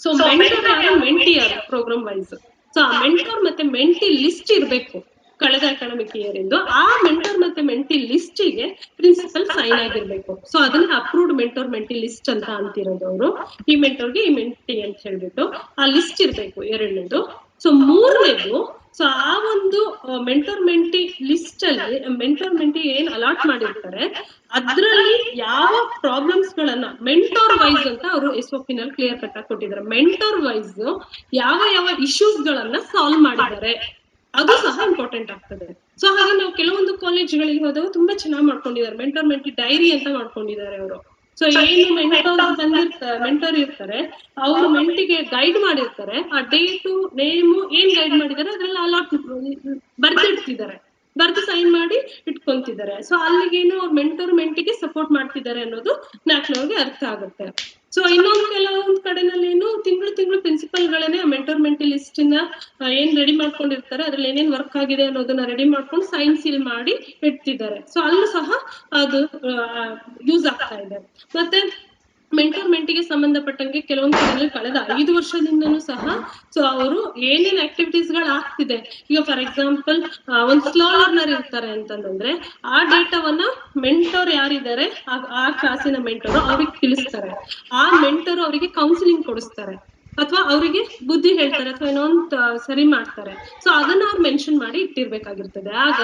ಸೊ ಮೆಂಟರ್ ಯಾರು ಮೆಂಟಿ ಯಾರು ಪ್ರೋಗ್ರಾಮ್ ವೈಸ್. ಸೊ ಆ ಮೆಂಟರ್ ಮತ್ತೆ ಮೆಂಟಿ ಲಿಸ್ಟ್ ಇರ್ಬೇಕು ಕಳೆದ ಅಕಾಡೆಮಿಕ್ ಇಯರ್ ಇಂದು. ಆ ಮೆಂಟರ್ ಮತ್ತೆ ಮೆಂಟಿ ಲಿಸ್ಟ್ ಗೆ ಪ್ರಿನ್ಸಿಪಲ್ ಸೈನ್ ಆಗಿರ್ಬೇಕು. ಸೊ ಅದನ್ನ ಅಪ್ರೂವ್ಡ್ ಮೆಂಟರ್ ಮೆಂಟಿ ಲಿಸ್ಟ್ ಅಂತ ಅಂತಿರೋದು ಅವರು. ಈ ಮೆಂಟರ್ಗೆ ಈ ಮೆಂಟಿ ಅಂತ ಹೇಳ್ಬಿಟ್ಟು ಆ ಲಿಸ್ಟ್ ಇರ್ಬೇಕು ಎರಡನೇದು. ಸೊ ಮೂರನೇದು, ಸೊ ಆ ಒಂದು ಮೆಂಟರ್ ಮೆಂಟಿ ಲಿಸ್ಟ್ ಅಲ್ಲಿ ಮೆಂಟರ್ ಮೆಂಟಿ ಏನ್ ಅಲಾಟ್ ಮಾಡಿರ್ತಾರೆ ಅದ್ರಲ್ಲಿ ಯಾವ ಪ್ರಾಬ್ಲಮ್ಸ್ ಗಳನ್ನ ಮೆಂಟೋರ್ ವೈಸ್ ಅಂತ ಅವರು SOP ನಲ್ಲಿ ಕ್ಲಿಯರ್ ಕಟ್ ಆಗಿ ಕೊಟ್ಟಿದ್ದಾರೆ. ಮೆಂಟೋರ್ ವೈಸ್ ಯಾವ ಇಶ್ಯೂಸ್ ಗಳನ್ನ ಸಾಲ್ವ್ ಮಾಡಿದ್ದಾರೆ ಅದು ಸಹ ಇಂಪಾರ್ಟೆಂಟ್ ಆಗ್ತದೆ. ಸೊ ಹಾಗೆ ನಾವು ಕೆಲವೊಂದು ಕಾಲೇಜ್ಗಳಿಗೆ ಹೋದಾಗ ತುಂಬಾ ಚೆನ್ನಾಗಿ ಮಾಡ್ಕೊಂಡಿದ್ದಾರೆ, ಮೆಂಟರ್ ಮೆಂಟಿ ಡೈರಿ ಅಂತ ಮಾಡ್ಕೊಂಡಿದ್ದಾರೆ ಅವರು. ಸೊ ಏನು ಮೆಂಟರ್ ಇರ್ತಾರೆ ಅವರು ಮೆಂಟಿಗೆ ಗೈಡ್ ಮಾಡಿರ್ತಾರೆ, ಆ ಡೇಟು ನೇಮು ಏನ್ ಗೈಡ್ ಮಾಡಿದ್ದಾರೆ ಅದ್ರೆಲ್ಲ ಅಲಾಟ್ ಬರ್ದಿಡ್ತಿದ್ದಾರೆ, ಬರ್ದು ಸೈನ್ ಮಾಡಿ ಇಟ್ಕೊಂತಿದ್ದಾರೆ. ಸೊ ಅಲ್ಲಿಗೇನು ಅವ್ರು ಮೆಂಟರ್ ಮೆಂಟಿಗೆ ಸಪೋರ್ಟ್ ಮಾಡ್ತಿದ್ದಾರೆ ಅನ್ನೋದು ನಾಲ್ಕನವ್ರಿಗೆ ಅರ್ಥ ಆಗುತ್ತೆ. ಸೊ ಇನ್ನೊಂದು ಕೆಲವೊಂದು ಕಡೆನಲ್ಲಿ ಏನು ತಿಂಗಳು ಪ್ರಿನ್ಸಿಪಲ್ ಗಳನ್ನೇ ಮೆಂಟರ್ ಮೆಂಟಿ ಲಿಸ್ಟ್ ನ ಏನ್ ರೆಡಿ ಮಾಡ್ಕೊಂಡಿರ್ತಾರೆ ಅದ್ರಲ್ಲಿ ಏನೇನ್ ವರ್ಕ್ ಆಗಿದೆ ಅನ್ನೋದನ್ನ ರೆಡಿ ಮಾಡ್ಕೊಂಡು ಸೈನ್ ಸೀಲ್ ಮಾಡಿ ಇಡ್ತಿದ್ದಾರೆ. ಸೊ ಅಲ್ಲೂ ಸಹ ಅದು ಯೂಸ್ ಆಗ್ತಾ ಇದೆ. ಮತ್ತೆ ಮೆಂಟರ್ ಮೆಂಟಿಗೆ ಸಂಬಂಧಪಟ್ಟಂಗೆ ಕೆಲವೊಂದು ಕಡೆಯಲ್ಲಿ ಕಳೆದ 5 ವರ್ಷದಿಂದನೂ ಸಹ ಸೊ ಅವರು ಏನೇನ್ ಆಕ್ಟಿವಿಟೀಸ್ ಗಳು ಆಗ್ತಿದೆ, ಈಗ ಫಾರ್ ಎಕ್ಸಾಂಪಲ್ ಒಂದು ಸ್ಲೋ ಲರ್ನರ್ ಇರ್ತಾರೆ ಅಂತಂದ್ರೆ ಆ ಡೇಟಾವನ್ನ ಮೆಂಟರ್ ಯಾರಿದ್ದಾರೆ ಆ ಕ್ಲಾಸಿನ ಮೆಂಟರ್ ಅವ್ರಿಗೆ ತಿಳಿಸ್ತಾರೆ. ಆ ಮೆಂಟರ್ ಅವರಿಗೆ ಕೌನ್ಸಿಲಿಂಗ್ ಕೊಡಿಸ್ತಾರೆ ಅಥವಾ ಅವರಿಗೆ ಬುದ್ಧಿ ಹೇಳ್ತಾರೆ ಅಥವಾ ಏನೋ ಸರಿ ಮಾಡ್ತಾರೆ. ಸೊ ಅದನ್ನ ಅವ್ರು ಮೆನ್ಷನ್ ಮಾಡಿ ಇಟ್ಟಿರ್ಬೇಕಾಗಿರ್ತದೆ. ಆಗ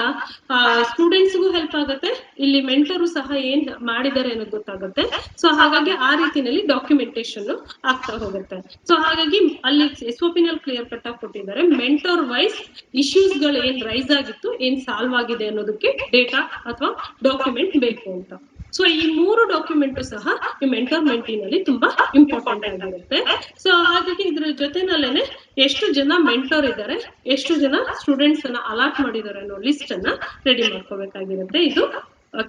ಸ್ಟೂಡೆಂಟ್ಸ್ಗೂ ಹೆಲ್ಪ್ ಆಗುತ್ತೆ, ಇಲ್ಲಿ ಮೆಂಟರು ಸಹ ಏನ್ ಮಾಡಿದ್ದಾರೆ ಅನ್ನೋದು ಗೊತ್ತಾಗುತ್ತೆ. ಸೊ ಹಾಗಾಗಿ ಆ ರೀತಿನಲ್ಲಿ ಡಾಕ್ಯುಮೆಂಟೇಶನ್ ಆಗ್ತಾ ಹೋಗುತ್ತೆ. ಸೊ ಹಾಗಾಗಿ ಅಲ್ಲಿ SOP ನಲ್ಲಿ ಕ್ಲಿಯರ್ ಕಟ್ ಆಗಿ ಕೊಟ್ಟಿದ್ದಾರೆ, ಮೆಂಟರ್ ವೈಸ್ ಇಶ್ಯೂಸ್ ಗಳು ಏನ್ ರೈಸ್ ಆಗಿತ್ತು ಏನ್ ಸಾಲ್ವ್ ಆಗಿದೆ ಅನ್ನೋದಕ್ಕೆ ಡೇಟಾ ಅಥವಾ ಡಾಕ್ಯುಮೆಂಟ್ ಬೇಕು ಅಂತ. ಸೊ ಈ 3 ಡಾಕ್ಯುಮೆಂಟ್ ಸಹ ಈ ಮೆಂಟರ್ ಮೆಂಟಿನಲ್ಲಿ ತುಂಬಾ ಇಂಪಾರ್ಟೆಂಟ್ ಆಗಿರುತ್ತೆ. ಸೊ ಹಾಗಾಗಿ ಇದ್ರ ಜೊತೆನಲ್ಲೇನೆ ಎಷ್ಟು ಜನ ಮೆಂಟರ್ ಇದ್ದಾರೆ, ಎಷ್ಟು ಜನ ಸ್ಟೂಡೆಂಟ್ಸ್ ಅನ್ನ ಅಲಾಟ್ ಮಾಡಿದ್ದಾರೆ ಅನ್ನೋ ಲಿಸ್ಟ್ ಅನ್ನ ರೆಡಿ ಮಾಡ್ಕೋಬೇಕಾಗಿರುತ್ತೆ. ಇದು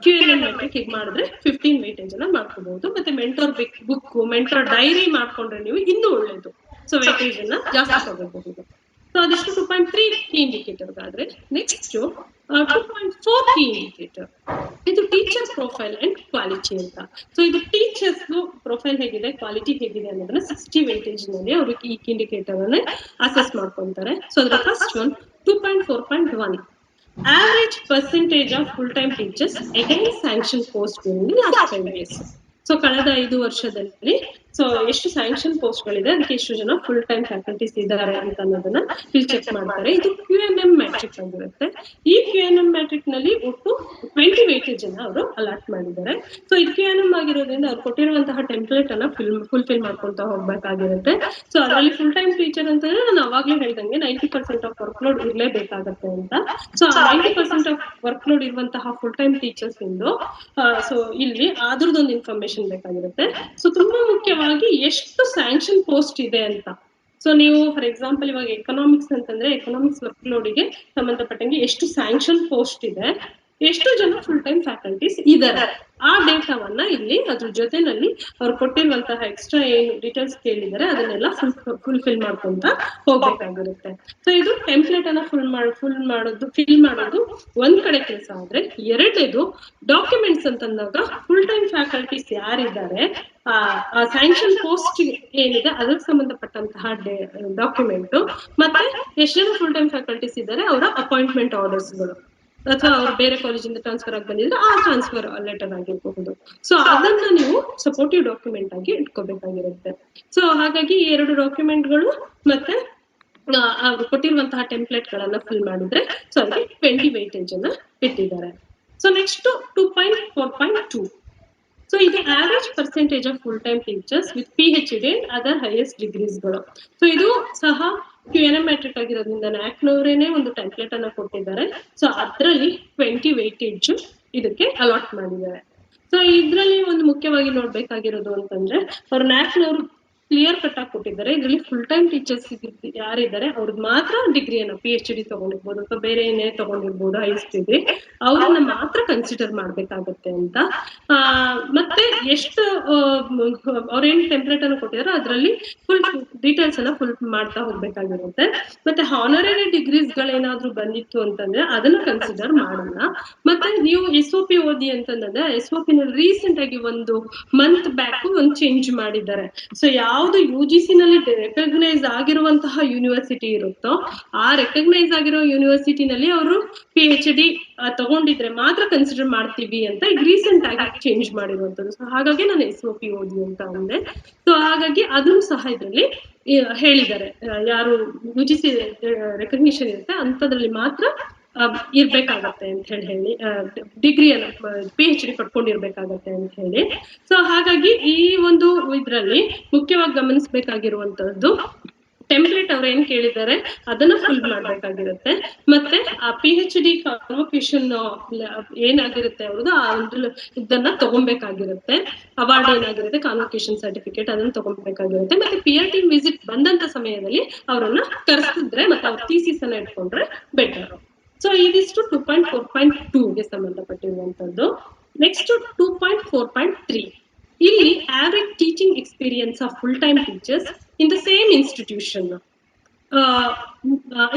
QNM ಮ್ಯಾಟ್ರಿಕ್ ಹೀಗೆ ಮಾಡಿದ್ರೆ 15 ವೇಟೇಜ್ ಅನ್ನ ಮಾಡ್ಕೋಬಹುದು. ಮತ್ತೆ ಮೆಂಟರ್ ಬುಕ್ ಮೆಂಟರ್ ಡೈರಿ ಮಾಡ್ಕೊಂಡ್ರೆ ನೀವು ಇನ್ನೂ ಒಳ್ಳೇದು. ಸೊ ವೇಟೇಜ್ ಅನ್ನ ಜಾಸ್ತಿ ತಗೋಬಹುದು. ಸೊ ಅದಿಷ್ಟು 2.3 ಕೀ ಇಂಡಿಕೇಟರ್ ಆದ್ರೆ ನೆಕ್ಸ್ಟ್ 2.4 ಕೀ ಇಂಡಿಕೇಟರ್. ಇದು ಟೀಚರ್ ಪ್ರೊಫೈಲ್ ಅಂಡ್ ಕ್ವಾಲಿಟಿ ಅಂತ. ಸೊ ಇದು ಟೀಚರ್ಸ್ ಪ್ರೊಫೈಲ್ ಹೇಗಿದೆ, ಕ್ವಾಲಿಟಿ ಹೇಗಿದೆ ಅನ್ನೋದನ್ನ 60 ವೇಟೇಜ್ ನಲ್ಲಿ ಅವರು ಈ ಇಂಡಿಕೇಟರ್ ಅನ್ನ ಅಸೆಸ್ ಮಾಡ್ಕೊಂತಾರೆ. ಸೊ ಅದ್ರ first one 2.4.1 average percentage of full-time teachers against sanction post during the last 5 years. So ಕಳೆದ 5 ವರ್ಷದಲ್ಲಿ ಸೊ ಎಷ್ಟು ಸ್ಯಾಂಕ್ಷನ್ ಪೋಸ್ಟ್ ಗಳಿದೆ, ಅದಕ್ಕೆ ಎಷ್ಟು ಜನ ಫುಲ್ ಟೈಮ್ ಫ್ಯಾಕಲ್ಟೀಸ್ ಇದ್ದಾರೆ ಅಂತ ಅನ್ನೋದನ್ನ ಇಲ್ಲಿ ಚೆಕ್ ಮಾಡ್ತಾರೆ. ಇದು QNM ಮ್ಯಾಟ್ರಿಕ್ ಆಗಿರುತ್ತೆ. ಈ QNM ಮ್ಯಾಟ್ರಿಕ್ ನಲ್ಲಿ ಒಟ್ಟು 20 ವೇಟೇಜ್ ಅನ್ನ ಅವರು ಅಲಾಟ್ ಮಾಡಿದ್ದಾರೆ. ಸೊ ಇದು QNM ಆಗಿರೋದ್ರಿಂದ ಅವ್ರು ಕೊಟ್ಟಿರುವಂತಹ ಟೆಂಪ್ಲೇಟ್ ಅನ್ನ ಫುಲ್ಫಿಲ್ ಮಾಡ್ಕೊಂತ ಹೋಗ್ಬೇಕಾಗಿರುತ್ತೆ. ಸೊ ಅದರಲ್ಲಿ ಫುಲ್ ಟೈಮ್ ಟೀಚರ್ ಅಂತಂದ್ರೆ ನಾನು ಅವಾಗ್ಲೇ ಹೇಳ್ದಂಗೆ 90% ಆಫ್ ವರ್ಕ್ ಲೋಡ್ ಇರ್ಲೇಬೇಕಾಗತ್ತೆ ಅಂತ. ಸೊ 90% ಆಫ್ ವರ್ಕ್ ಲೋಡ್ ಇರುವಂತಹ ಫುಲ್ ಟೈಮ್ ಟೀಚರ್ಸ್ ಇಂದು ಸೊ ಇಲ್ಲಿ ಅದ್ರದ್ದೊಂದು ಇನ್ಫಾರ್ಮೇಶನ್ ಬೇಕಾಗಿರುತ್ತೆ. ಸೊ ತುಂಬಾ ಮುಖ್ಯವಾಗಿ ಎಷ್ಟು ಸ್ಯಾಂಕ್ಷನ್ ಪೋಸ್ಟ್ ಇದೆ ಅಂತ. ಸೊ ನೀವು ಫಾರ್ ಎಕ್ಸಾಂಪಲ್ ಇವಾಗ ಎಕನಾಮಿಕ್ಸ್ ಅಂತಂದ್ರೆ ಎಕನಾಮಿಕ್ಸ್ ವರ್ಕ್ ಲೋಡಿಗೆ ಸಂಬಂಧಪಟ್ಟಂಗೆ ಎಷ್ಟು ಸ್ಯಾಂಕ್ಷನ್ ಪೋಸ್ಟ್ ಇದೆ, ಎಷ್ಟು ಜನ ಫುಲ್ ಟೈಮ್ ಫ್ಯಾಕಲ್ಟೀಸ್ ಇದ್ದಾರೆ, ಆ ಡೇಟಾವನ್ನ ಇಲ್ಲಿ ಅದ್ರ ಜೊತೆನಲ್ಲಿ ಅವ್ರು ಕೊಟ್ಟಿರುವಂತಹ ಎಕ್ಸ್ಟ್ರಾ ಏನು ಡೀಟೇಲ್ಸ್ ಕೇಳಿದರೆ ಅದನ್ನೆಲ್ಲ ಫುಲ್ಫಿಲ್ ಮಾಡ್ಕೊಂತ ಹೋಗ್ಬೇಕಾಗಿರುತ್ತೆ. ಸೊ ಇದು ಟೆಂಪ್ಲೇಟ್ ಅನ್ನ ಫಿಲ್ ಮಾಡೋದು ಒಂದ್ ಕಡೆ ಕೆಲಸ ಆದ್ರೆ, ಎರಡನೇದು ಡಾಕ್ಯುಮೆಂಟ್ಸ್ ಅಂತಂದಾಗ ಫುಲ್ ಟೈಮ್ ಫ್ಯಾಕಲ್ಟೀಸ್ ಯಾರಿದ್ದಾರೆ, ಆ ಸ್ಯಾಂಕ್ಷನ್ ಪೋಸ್ಟ್ ಏನಿದೆ ಅದಕ್ಕೆ ಸಂಬಂಧಪಟ್ಟಂತಹ ಡಾಕ್ಯುಮೆಂಟ್, ಮತ್ತೆ ಎಷ್ಟು ಜನ ಫುಲ್ ಟೈಮ್ ಫ್ಯಾಕಲ್ಟೀಸ್ ಇದ್ದಾರೆ ಅವರ ಅಪಾಯಿಂಟ್ಮೆಂಟ್ ಆರ್ಡರ್ಸ್ಗಳು, ಅಥವಾ ಅವ್ರು ಬೇರೆ ಕಾಲೇಜಿಂದ ಟ್ರಾನ್ಸ್ಫರ್ ಆಗಿ ಬಂದಿದ್ರೆ ಆ ಟ್ರಾನ್ಸ್ಫರ್ ಲೆಟರ್ ಆಗಿರಬಹುದು. ಸೊ ಅದನ್ನ ನೀವು ಸಪೋರ್ಟಿವ್ ಡಾಕ್ಯುಮೆಂಟ್ ಆಗಿ ಇಟ್ಕೋಬೇಕಾಗಿರುತ್ತೆ. ಸೊ ಹಾಗಾಗಿ ಈ 2 ಡಾಕ್ಯುಮೆಂಟ್ಗಳು ಮತ್ತೆ ಕೊಟ್ಟಿರುವಂತಹ ಟೆಂಪ್ಲೇಟ್ ಗಳನ್ನ ಫಿಲ್ ಮಾಡಿದ್ರೆ ಸೊ ಅದಕ್ಕೆ 20 ವೇಟೇಜ್ ಅನ್ನ ಇಟ್ಟಿದ್ದಾರೆ. So next 2.4.2. ಸೊ ಇದು average percentage of full time teachers with PhD and other highest ಡಿಗ್ರೀಸ್ಗಳು. ಸೊ ಇದು ಸಹ QNM ಮ್ಯಾಟ್ರಿಕ್ ಆಗಿರೋದ್ರಿಂದ ನ್ಯಾಕ್ನವರೇನೆ ಒಂದು ಟೆಂಪ್ಲೇಟ್ ಅನ್ನ ಕೊಟ್ಟಿದ್ದಾರೆ. ಸೊ ಅದರಲ್ಲಿ 20 ವೇಟೇಜ್ ಇದಕ್ಕೆ ಅಲಾಟ್ ಮಾಡಿದ್ದಾರೆ. ಸೊ ಇದ್ರಲ್ಲಿ ಒಂದು ಮುಖ್ಯವಾಗಿ ನೋಡ್ಬೇಕಾಗಿರೋದು ಅಂತಂದ್ರೆ, ಅವ್ರು ನ್ಯಾಕ್ನವರು ಕ್ಲಿಯರ್ ಕಟ್ ಆಗಿ ಕೊಟ್ಟಿದ್ದಾರೆ. ಇದರಲ್ಲಿ ಫುಲ್ ಟೈಮ್ ಟೀಚರ್ಸ್ ಯಾರಿದ್ದಾರೆ ಅವ್ರಿಗೆ ಮಾತ್ರ ಡಿಗ್ರಿಯನ್ನ PhD ತಗೊಂಡಿರ್ಬೋದು ಅಥವಾ ಬೇರೆ ಏನೇ ತಗೊಂಡಿರ್ಬೋದು ಹೈಯೆಸ್ಟ್ ಡಿಗ್ರಿ, ಅವ್ರನ್ನ ಮಾತ್ರ ಕನ್ಸಿಡರ್ ಮಾಡ್ಬೇಕಾಗತ್ತೆ ಅಂತ. ಮತ್ತೆ ಎಷ್ಟು ಅವ್ರೇನ್ ಟೆಂಪ್ಲೇಟ್ ಅನ್ನು ಕೊಟ್ಟಿದಾರೋ ಅದರಲ್ಲಿ ಫುಲ್ ಡೀಟೇಲ್ಸ್ ಅನ್ನ ಫುಲ್ ಮಾಡ್ತಾ ಹೋಗ್ಬೇಕಾಗಿರುತ್ತೆ. ಮತ್ತೆ ಹಾನರರಿ ಡಿಗ್ರೀಸ್ ಗಳೇನಾದ್ರೂ ಬಂದಿತ್ತು ಅಂತಂದ್ರೆ ಅದನ್ನ ಕನ್ಸಿಡರ್ ಮಾಡಲ್ಲ. ಮತ್ತೆ ನೀವು SOP ಓದಿ ಅಂತಂದ್ರೆ SOP ನಲ್ಲಿ ರೀಸೆಂಟ್ ಆಗಿ ಒಂದು ಮಂತ್ ಬ್ಯಾಕ್ ಒಂದು ಚೇಂಜ್ ಮಾಡಿದ್ದಾರೆ. ಸೊ ಯಾವ್ದು UGC ನಲ್ಲಿ ರೆಕಗ್ನೈಸ್ ಆಗಿರುವಂತಹ ಯೂನಿವರ್ಸಿಟಿ ಇರುತ್ತೋ ಆ ರೆಕಗ್ನೈಸ್ ಆಗಿರೋ ಯೂನಿವರ್ಸಿಟಿನಲ್ಲಿ ಅವರು PhD ತಗೊಂಡಿದ್ರೆ ಮಾತ್ರ ಕನ್ಸಿಡರ್ ಮಾಡ್ತೀವಿ ಅಂತ ಈಗ ರೀಸೆಂಟ್ ಆಗಿ ಚೇಂಜ್ ಮಾಡಿರುವಂತದ್ದು. ಸೊ ಹಾಗಾಗಿ ನಾನು SOP ಓದಿ ಅಂತ ಅಂದೆ. ಸೊ ಹಾಗಾಗಿ ಅದನ್ನು ಸಹ ಇದರಲ್ಲಿ ಹೇಳಿದ್ದಾರೆ, ಯಾರು UGC ರೆಕಗ್ನಿಷನ್ ಇರುತ್ತೆ ಅಂತದ್ರಲ್ಲಿ ಮಾತ್ರ ಇರ್ಬೇಕಾಗತ್ತೆ ಅಂತ ಹೇಳಿ ಡಿಗ್ರಿಯನ್ನು PhD ಪಡ್ಕೊಂಡಿರ್ಬೇಕಾಗತ್ತೆ ಅಂತ ಹೇಳಿ. ಸೊ ಹಾಗಾಗಿ ಈ ಒಂದು ಇದ್ರಲ್ಲಿ ಮುಖ್ಯವಾಗಿ ಗಮನಿಸಬೇಕಾಗಿರುವಂತದ್ದು ಟೆಂಪ್ಲೇಟ್ ಅವ್ರು ಏನ್ ಕೇಳಿದ್ದಾರೆ ಅದನ್ನ ಫುಲ್ ಮಾಡ್ಬೇಕಾಗಿರುತ್ತೆ. ಮತ್ತೆ ಆ PhD ಕಾನ್ವೊಕೇಶನ್ ಏನಾಗಿರುತ್ತೆ ಅವ್ರದ್ದು ಆ ಒಂದು ಇದನ್ನ ತಗೊಬೇಕಾಗಿರುತ್ತೆ. ಅವಾರ್ಡ್ ಏನಾಗಿರುತ್ತೆ ಕಾನ್ವೊಕೇಶನ್ ಸರ್ಟಿಫಿಕೇಟ್ ಅದನ್ನ ತಗೊಬೇಕಾಗಿರುತ್ತೆ. ಮತ್ತೆ PR ಟೀಮ್ ವಿಸಿಟ್ ಬಂದಂತ ಸಮಯದಲ್ಲಿ ಅವ್ರನ್ನ ಕರೆಸಿದ್ರೆ ಮತ್ತೆ ಅವ್ರ ಥೀಸಿಸ್ ಅನ್ನ ಇಟ್ಕೊಂಡ್ರೆ ಬೆಟರ್. ಸೊ ಇದಿಷ್ಟು 2.4.2ಗೆ ಸಂಬಂಧಪಟ್ಟಿರುವಂತದ್ದು. ನೆಕ್ಸ್ಟ್ 2.4.3. ಇಲ್ಲಿ average teaching experience of full time teachers in the same institution.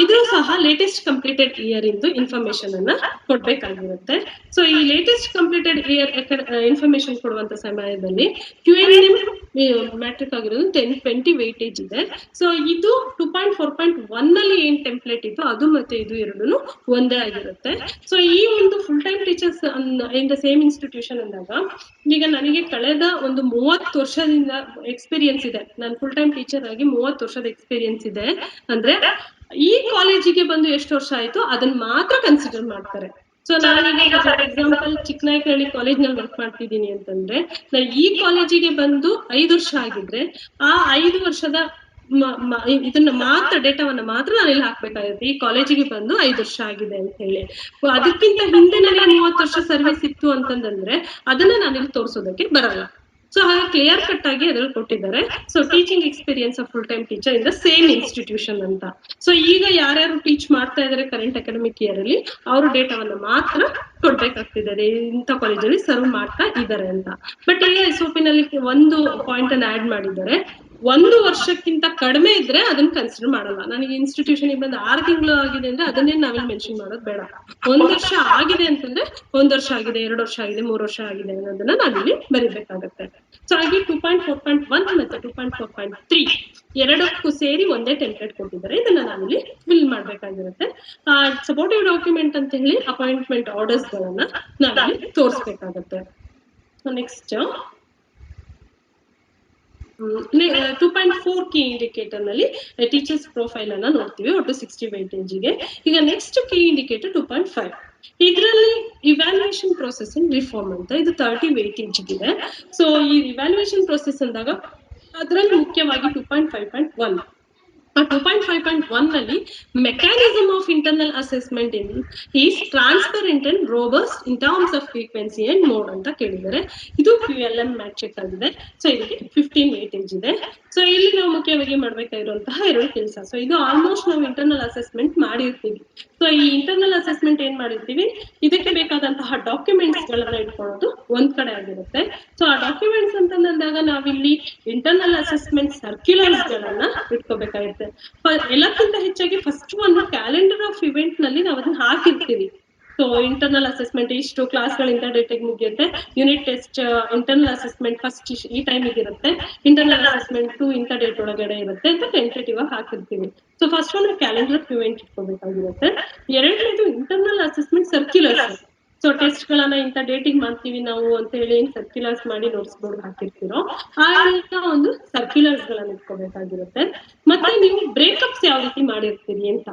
ಇದು ಸಹ ಲೇಟೆಸ್ಟ್ ಕಂಪ್ಲೀಟೆಡ್ ಇಯರ್ ಇಂದು ಇನ್ಫಾರ್ಮೇಶನ್ ಅನ್ನ ಕೊಡ್ಬೇಕಾಗಿರುತ್ತೆ. ಸೊ ಈ ಲೇಟೆಸ್ಟ್ ಕಂಪ್ಲೀಟೆಡ್ ಇಯರ್ ಇನ್ಫಾರ್ಮೇಶನ್ ಕೊಡುವಂತ ಸಮಯದಲ್ಲಿ QNM ಮ್ಯಾಟ್ರಿಕ್ ಆಗಿರೋದು 20 ವೇಟೇಜ್ ಇದೆ. ಸೊ ಇದು 2.4.1 ನಲ್ಲಿ ಏನ್ ಟೆಂಪ್ಲೇಟ್ ಇತ್ತು ಅದು ಮತ್ತೆ ಇದು ಎರಡೂ ಒಂದೇ ಆಗಿರುತ್ತೆ. ಸೊ ಈ ಒಂದು full time teachers in the same institution ಅಂದಾಗ, ಈಗ ನನಗೆ ಕಳೆದ ಒಂದು 30 ವರ್ಷದಿಂದ ಎಕ್ಸ್ಪೀರಿಯನ್ಸ್ ಇದೆ, ನಾನು ಫುಲ್ ಟೈಮ್ ಟೀಚರ್ ಆಗಿ 30 ವರ್ಷದ ಎಕ್ಸ್ಪೀರಿಯನ್ಸ್ ಇದೆ ಅಂದ್ರೆ ಈ ಕಾಲೇಜಿಗೆ ಬಂದು ಎಷ್ಟು ವರ್ಷ ಆಯ್ತು ಅದನ್ನ ಮಾತ್ರ ಕನ್ಸಿಡರ್ ಮಾಡ್ತಾರೆ. ಸೊ ನಾನೀಗ ಫಾರ್ ಎಕ್ಸಾಂಪಲ್ ಚಿಕ್ಕನಾಯಕನಹಳ್ಳಿ ಕಾಲೇಜ್ ನಲ್ಲಿ ವರ್ಕ್ ಮಾಡ್ತಿದ್ದೀನಿ ಅಂತಂದ್ರೆ ನಾನು ಈ ಕಾಲೇಜಿಗೆ ಬಂದು 5 ವರ್ಷ ಆಗಿದ್ರೆ ಆ 5 ವರ್ಷದ ಇದನ್ನ ಮಾತ್ರ ಡೇಟಾವನ್ನ ಮಾತ್ರ ನಾನು ಇಲ್ಲಿ ಹಾಕ್ಬೇಕಾಗುತ್ತೆ. ಈ ಕಾಲೇಜಿಗೆ ಬಂದು 5 ವರ್ಷ ಆಗಿದೆ ಅಂತ ಹೇಳಿ. ಅದಕ್ಕಿಂತ ಹಿಂದೆ ನನಗೆ 30 ವರ್ಷ ಸರ್ವಿಸ್ ಇತ್ತು ಅಂತಂದ್ರೆ ಅದನ್ನ ನಾನು ಇಲ್ಲಿ ತೋರಿಸೋದಕ್ಕೆ ಬರಲ್ಲ. ಸೊ ಹಾಗೆ ಕ್ಲಿಯರ್ ಕಟ್ ಆಗಿ ಅದ್ರಲ್ಲಿ ಕೊಟ್ಟಿದ್ದಾರೆ. So teaching experience of full time teacher in the same institution ಅಂತ. ಸೊ ಈಗ ಯಾರ್ಯಾರು ಟೀಚ್ ಮಾಡ್ತಾ ಇದಾರೆ ಕರೆಂಟ್ ಅಕಾಡೆಮಿಕ್ ಇಯರ್ ಅಲ್ಲಿ ಅವರು ಡೇಟಾವನ್ನ ಮಾತ್ರ ಕೊಡ್ಬೇಕಾಗ್ತಿದ್ದಾರೆ, ಇಂಥ ಕಾಲೇಜಲ್ಲಿ ಸರ್ವ್ ಮಾಡ್ತಾ ಇದ್ದಾರೆ ಅಂತ. ಬಟ್ ಈಗ SOP ನಲ್ಲಿ ಒಂದು ಪಾಯಿಂಟ್ ಅನ್ನ ಆಡ್ ಮಾಡಿದ್ದಾರೆ, 1 ವರ್ಷಕ್ಕಿಂತ ಕಡಿಮೆ ಇದ್ರೆ ಅದನ್ನ ಕನ್ಸಿಡರ್ ಮಾಡಲ್ಲ. ನನಗೆ ಇನ್ಸ್ಟಿಟ್ಯೂಷನ್ ಬಂದು 6 ತಿಂಗಳು ಆಗಿದೆ ಅಂದ್ರೆ ಅದನ್ನೇ ನಾವಿಲ್ಲಿ ಮೆನ್ಷನ್ ಮಾಡೋದು ಬೇಡ. 1 ವರ್ಷ ಆಗಿದೆ ಅಂತಂದ್ರೆ 1 ವರ್ಷ ಆಗಿದೆ, 2 ವರ್ಷ ಆಗಿದೆ, 3 ವರ್ಷ ಆಗಿದೆ ಅನ್ನೋದನ್ನ ನಾವಿಲ್ಲಿ ಬರೀಬೇಕಾಗತ್ತೆ. ಸೊ ಹಾಗೆ 2.4.1 ಮತ್ತೆ 2.4.3 ಎರಡಕ್ಕೂ ಸೇರಿ ಒಂದೇ ಟೆಂಪ್ಲೇಟ್ ಕೊಟ್ಟಿದ್ದಾರೆ. ಇದನ್ನ ನಾವಿಲ್ಲಿ ಫಿಲ್ ಮಾಡ್ಬೇಕಾಗಿರುತ್ತೆ. ಸಪೋರ್ಟಿವ್ ಡಾಕ್ಯುಮೆಂಟ್ ಅಂತ ಹೇಳಿ ಅಪಾಯಿಂಟ್ಮೆಂಟ್ ಆರ್ಡರ್ಸ್ ಗಳನ್ನ ನಾವಿಲ್ಲಿ ತೋರಿಸ್ಬೇಕಾಗತ್ತೆ. ನೆಕ್ಸ್ಟ್ 2.4 ಕೀ ಇಂಡಿಕೇಟರ್ ನಲ್ಲಿ ಟೀಚರ್ಸ್ ಪ್ರೊಫೈಲ್ ಅನ್ನ ನೋಡ್ತೀವಿ ಒಟ್ಟು 60 ವೇಟೇಜಿಗೆ. ಈಗ ನೆಕ್ಸ್ಟ್ ಕೀ ಇಂಡಿಕೇಟರ್ 2.5. ಇದರಲ್ಲಿ ಇವ್ಯಾಲ್ಯೂಯೇಷನ್ ಪ್ರೊಸೆಸ್ ಇನ್ ರಿಫಾರ್ಮ್ ಅಂತ ಇದು 30 ವೇಟೇಜ್ ಇದೆ. ಸೊ ಈ ಇವ್ಯಾಲ್ಯೂಯೇಷನ್ ಪ್ರೊಸೆಸ್ ಅಂದಾಗ ಅದರಲ್ಲಿ ಮುಖ್ಯವಾಗಿ 2.5.1 2.5.1 ನಲ್ಲಿ mechanism of internal assessment is transparent and robust in terms off frequency and mode ಅಂತ ಕೇಳಿದ್ದಾರೆ. ಇದು QLM ಮ್ಯಾಟ್ರಿಕ್ ಆಗಿದೆ. ಸೊ ಇದಕ್ಕೆ 15 ವೇಟೇಜ್ ಇದೆ. ಸೊ ಇಲ್ಲಿ ನಾವು ಮುಖ್ಯವಾಗಿ ಮಾಡ್ಬೇಕಾಗಿರುವಂತಹ ಎರಡು ಕೆಲಸ. ಸೊ ಇದು ಆಲ್ಮೋಸ್ಟ್ ನಾವು ಇಂಟರ್ನಲ್ ಅಸೆಸ್ಮೆಂಟ್ ಮಾಡಿರ್ತೀವಿ. ಸೊ ಈ ಇಂಟರ್ನಲ್ ಅಸೆಸ್ಮೆಂಟ್ ಏನ್ ಮಾಡಿರ್ತೀವಿ, ಇದಕ್ಕೆ ಬೇಕಾದಂತಹ ಡಾಕ್ಯುಮೆಂಟ್ಸ್ ಗಳನ್ನ ಇಟ್ಕೊಳ್ಳೋದು ಒಂದ್ ಕಡೆ ಆಗಿರುತ್ತೆ. ಸೊ ಆ ಡಾಕ್ಯುಮೆಂಟ್ಸ್ ಅಂತ ಅಂದಾಗ ನಾವಿಲ್ಲಿ ಇಂಟರ್ನಲ್ ಅಸೆಸ್ಮೆಂಟ್ ಸರ್ಕ್ಯುಲರ್ಸ್ ಗಳನ್ನ ಇಟ್ಕೋಬೇಕಾಗುತ್ತೆ. ಎಲ್ಲಕ್ಕಿಂತ ಹೆಚ್ಚಾಗಿ ಫಸ್ಟ್ ಒಂದು ಕ್ಯಾಲೆಂಡರ್ ಆಫ್ ಇವೆಂಟ್ ನಲ್ಲಿ ನಾವು ಅದನ್ನ ಹಾಕಿರ್ತೀವಿ. ಸೊ ಇಂಟರ್ನಲ್ ಅಸೆಸ್ಮೆಂಟ್ ಇಷ್ಟು ಕ್ಲಾಸ್ಗಳಿಂದ ಡೇಟಿಗೆ ಮುಗಿಯುತ್ತೆ, unit test internal assessment first ಈ ಟೈಮಿಗೆ ಇರುತ್ತೆ, ಇಂಟರ್ನಲ್ ಅಸೆಸ್ಮೆಂಟ್ ಇಂಥ ಡೇಟ್ ಒಳಗಡೆ ಇರುತ್ತೆ ಅಂತ ಟೆಂಟೇಟಿವ್ ಆಗಿ ಹಾಕಿರ್ತೀವಿ. ಸೊ ಫಸ್ಟ್ ಒಂದು ಕ್ಯಾಲೆಂಡರ್ ಆಫ್ ಇವೆಂಟ್ ಇಟ್ಕೋಬೇಕಾಗಿರುತ್ತೆ. ಎರಡನೇದು internal assessment circulars. So test ಗಳನ್ನ ಇಂಥ ಡೇಟಿಗೆ ಮಾಡ್ತೀವಿ ನಾವು ಅಂತ ಹೇಳಿ ಸರ್ಕ್ಯುಲರ್ಸ್ ಮಾಡಿ ನೋಟ್ಸ್ ಬೋರ್ಡ್ ಹಾಕಿರ್ತೀರೋ ಆ ಒಂದು ಸರ್ಕ್ಯುಲರ್ಸ್ ಗಳನ್ನ ಇಟ್ಕೋಬೇಕಾಗಿರುತ್ತೆ. ಮತ್ತೆ ನೀವು ಬ್ರೇಕಪ್ಸ್ ಯಾವ ರೀತಿ ಮಾಡಿರ್ತೀರಿ ಅಂತ,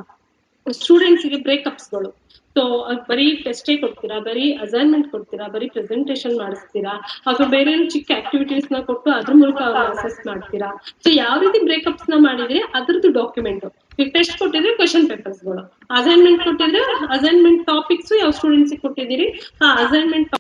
ಸ್ಟೂಡೆಂಟ್ಸ್ ಗೆ ಬ್ರೇಕಪ್ಸ್ ಗಳು. ಸೊ ಬರೀ ಟೆಸ್ಟೇ ಕೊಡ್ತೀರಾ, ಬರೀ ಅಸೈನ್ಮೆಂಟ್ ಕೊಡ್ತೀರಾ, ಬರೀ ಪ್ರೆಸೆಂಟೇಶನ್ ಮಾಡಿಸ್ತೀರಾ, ಅಥವಾ ಬೇರೆ ಚಿಕ್ಕ ಆಕ್ಟಿವಿಟೀಸ್ ನ ಕೊಟ್ಟು ಅದ್ರ ಮೂಲಕ ಅವ್ರನ್ನ ಅಸೆಸ್ ಮಾಡ್ತೀರಾ. ಸೊ ಯಾವ ರೀತಿ ಬ್ರೇಕಪ್ಸ್ ನ ಮಾಡಿದ್ರೆ ಅದ್ರದ್ದು ಡಾಕ್ಯುಮೆಂಟ್. ಈಗ ಟೆಸ್ಟ್ ಕೊಟ್ಟಿದ್ರೆ ಕ್ವಶನ್ ಪೇಪರ್ಸ್ ಗಳು, ಅಸೈನ್ಮೆಂಟ್ ಕೊಟ್ಟಿದ್ರೆ ಅಸೈನ್ಮೆಂಟ್ ಟಾಪಿಕ್ಸ್ ಯಾವ ಸ್ಟೂಡೆಂಟ್ಸ್ ಕೊಟ್ಟಿದ್ದೀರಿ ಆ ಅಸೈನ್ಮೆಂಟ್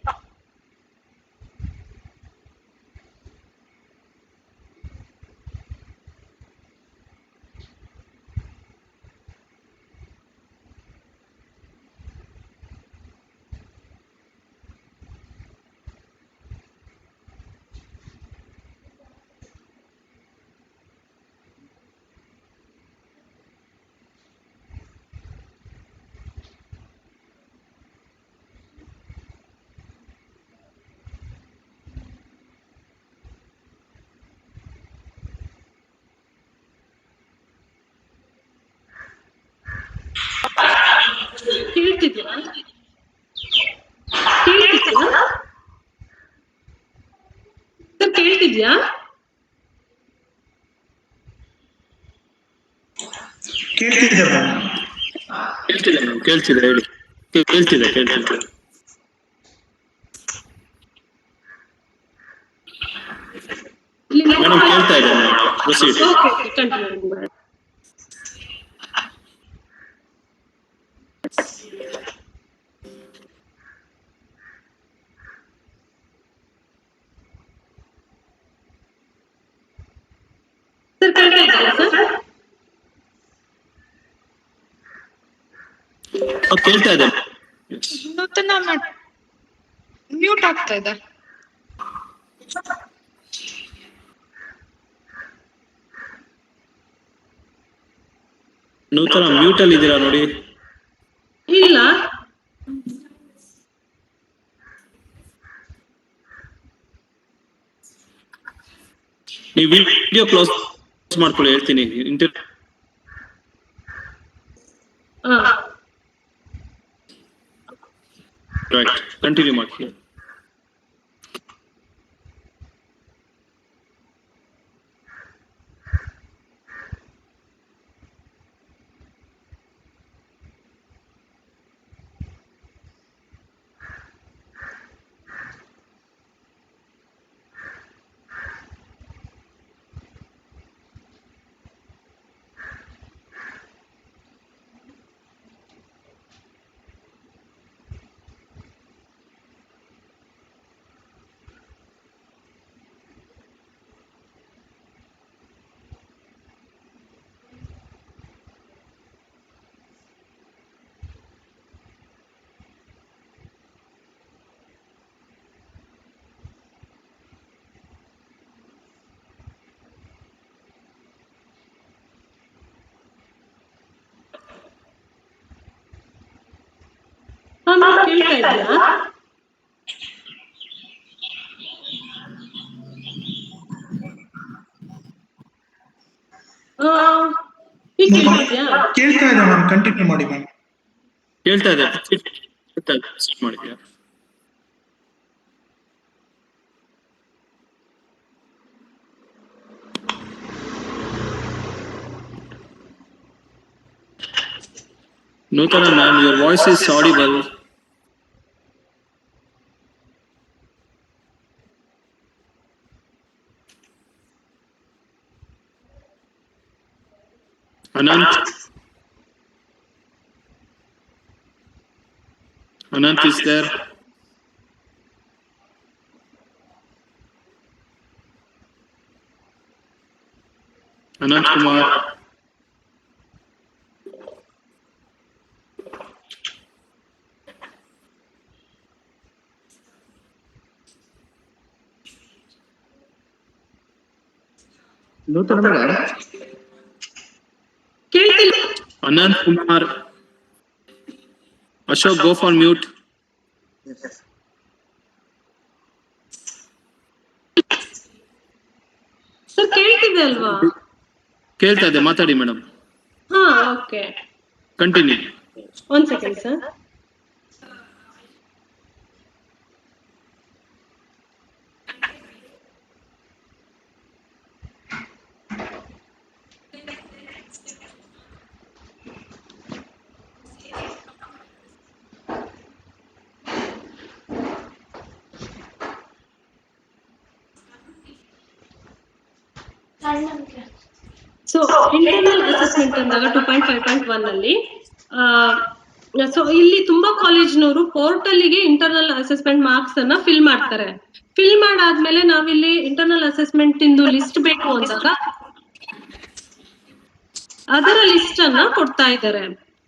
ಕೇಳ್ತಿದ್ದೀರಾ ಕೇಳ್ತಿದ್ಯಾ ಸರ್, ಕೇಳ್ತಿದ್ಯಾ? ಕೇಳ್ತಿದೆ ಹೇಳಿ. ಕೇಳ್ತಿದೆ. ಮೇಡಮ್ ಕೇಳ್ತಾ ಇದೆ. ಪ್ರೊಸೀಡ್. ಓಕೆ, ಕಂಟಿನ್ಯೂ ಮಾಡಿ. ಸರ್ ಕೇಳ್ತಾ ಇದ್ದೀರಾ ಸರ್? ಕೇಳ್ತಾ ಇದೆ. ನೂತನ ಮ್ಯೂಟ್ ಆಗ್ತಾ ಇದೆ. ನೂತನ ಮ್ಯೂಟ್ ಅಲ್ಲಿ ಇದ್ದೀರಾ ನೋಡಿ. ಇಲ್ಲ, ನೀವು ವಿಡಿಯೋ ಕ್ಲೋಸ್ ಮಾಡ್ಕೊಳ್ಳಿ, ಹೇಳ್ತೀನಿ. ರೈಟ್, ಕಂಟಿನ್ಯೂ ಮಾಡಿ. ಕೇಳ್ತಾ ಇದ್ಯಾ? ಕೇಳ್ತಾ ಇದೆ ಮ್ಯಾಮ್, ಕಂಟಿನ್ಯೂ ಮಾಡಿ ಮ್ಯಾಮ್. ಕೇಳ್ತಾ ಇದೆ ಮಾಡಿದ್ಯಾ? Nutana ma'am, your voice is audible. Anant is there. Anant Kumar. Nutan madam ಕೇಳ್ತಿಲ್ಲ. Anant Kumar. Ashok, go for mute. Sir ಕೇಳ್ತಿದೆ ಅಲ್ವಾ? ಕೇಳ್ತಾ ಇದೆ, ಮಾತಾಡಿ ಮೇಡಮ್. ಹಾ, ಓಕೆ. ಕಂಟಿನ್ಯೂ. ಒಂದ್ second sir. So internal assessment ಅಂದಾಗ 2.5.1 ಅಲ್ಲಿ ಸೊ ಇಲ್ಲಿ ತುಂಬಾ ಕಾಲೇಜ್ನವರು ಪೋರ್ಟಲ್ಗೆ ಇಂಟರ್ನಲ್ ಅಸೆಸ್ಮೆಂಟ್ ಮಾರ್ಕ್ಸ್ ಅನ್ನ ಫಿಲ್ ಮಾಡ್ತಾರೆ. ಫಿಲ್ ಮಾಡಾದ್ಮೇಲೆ ನಾವಿಲ್ಲಿ ಇಂಟರ್ನಲ್ ಅಸೆಸ್ಮೆಂಟ್ ಇಂದು ಲಿಸ್ಟ್ ಬೇಕು ಅಂದಾಗ ಅದರ ಲಿಸ್ಟ್ ಅನ್ನ ಕೊಡ್ತಾ ಇದ್ದಾರೆ.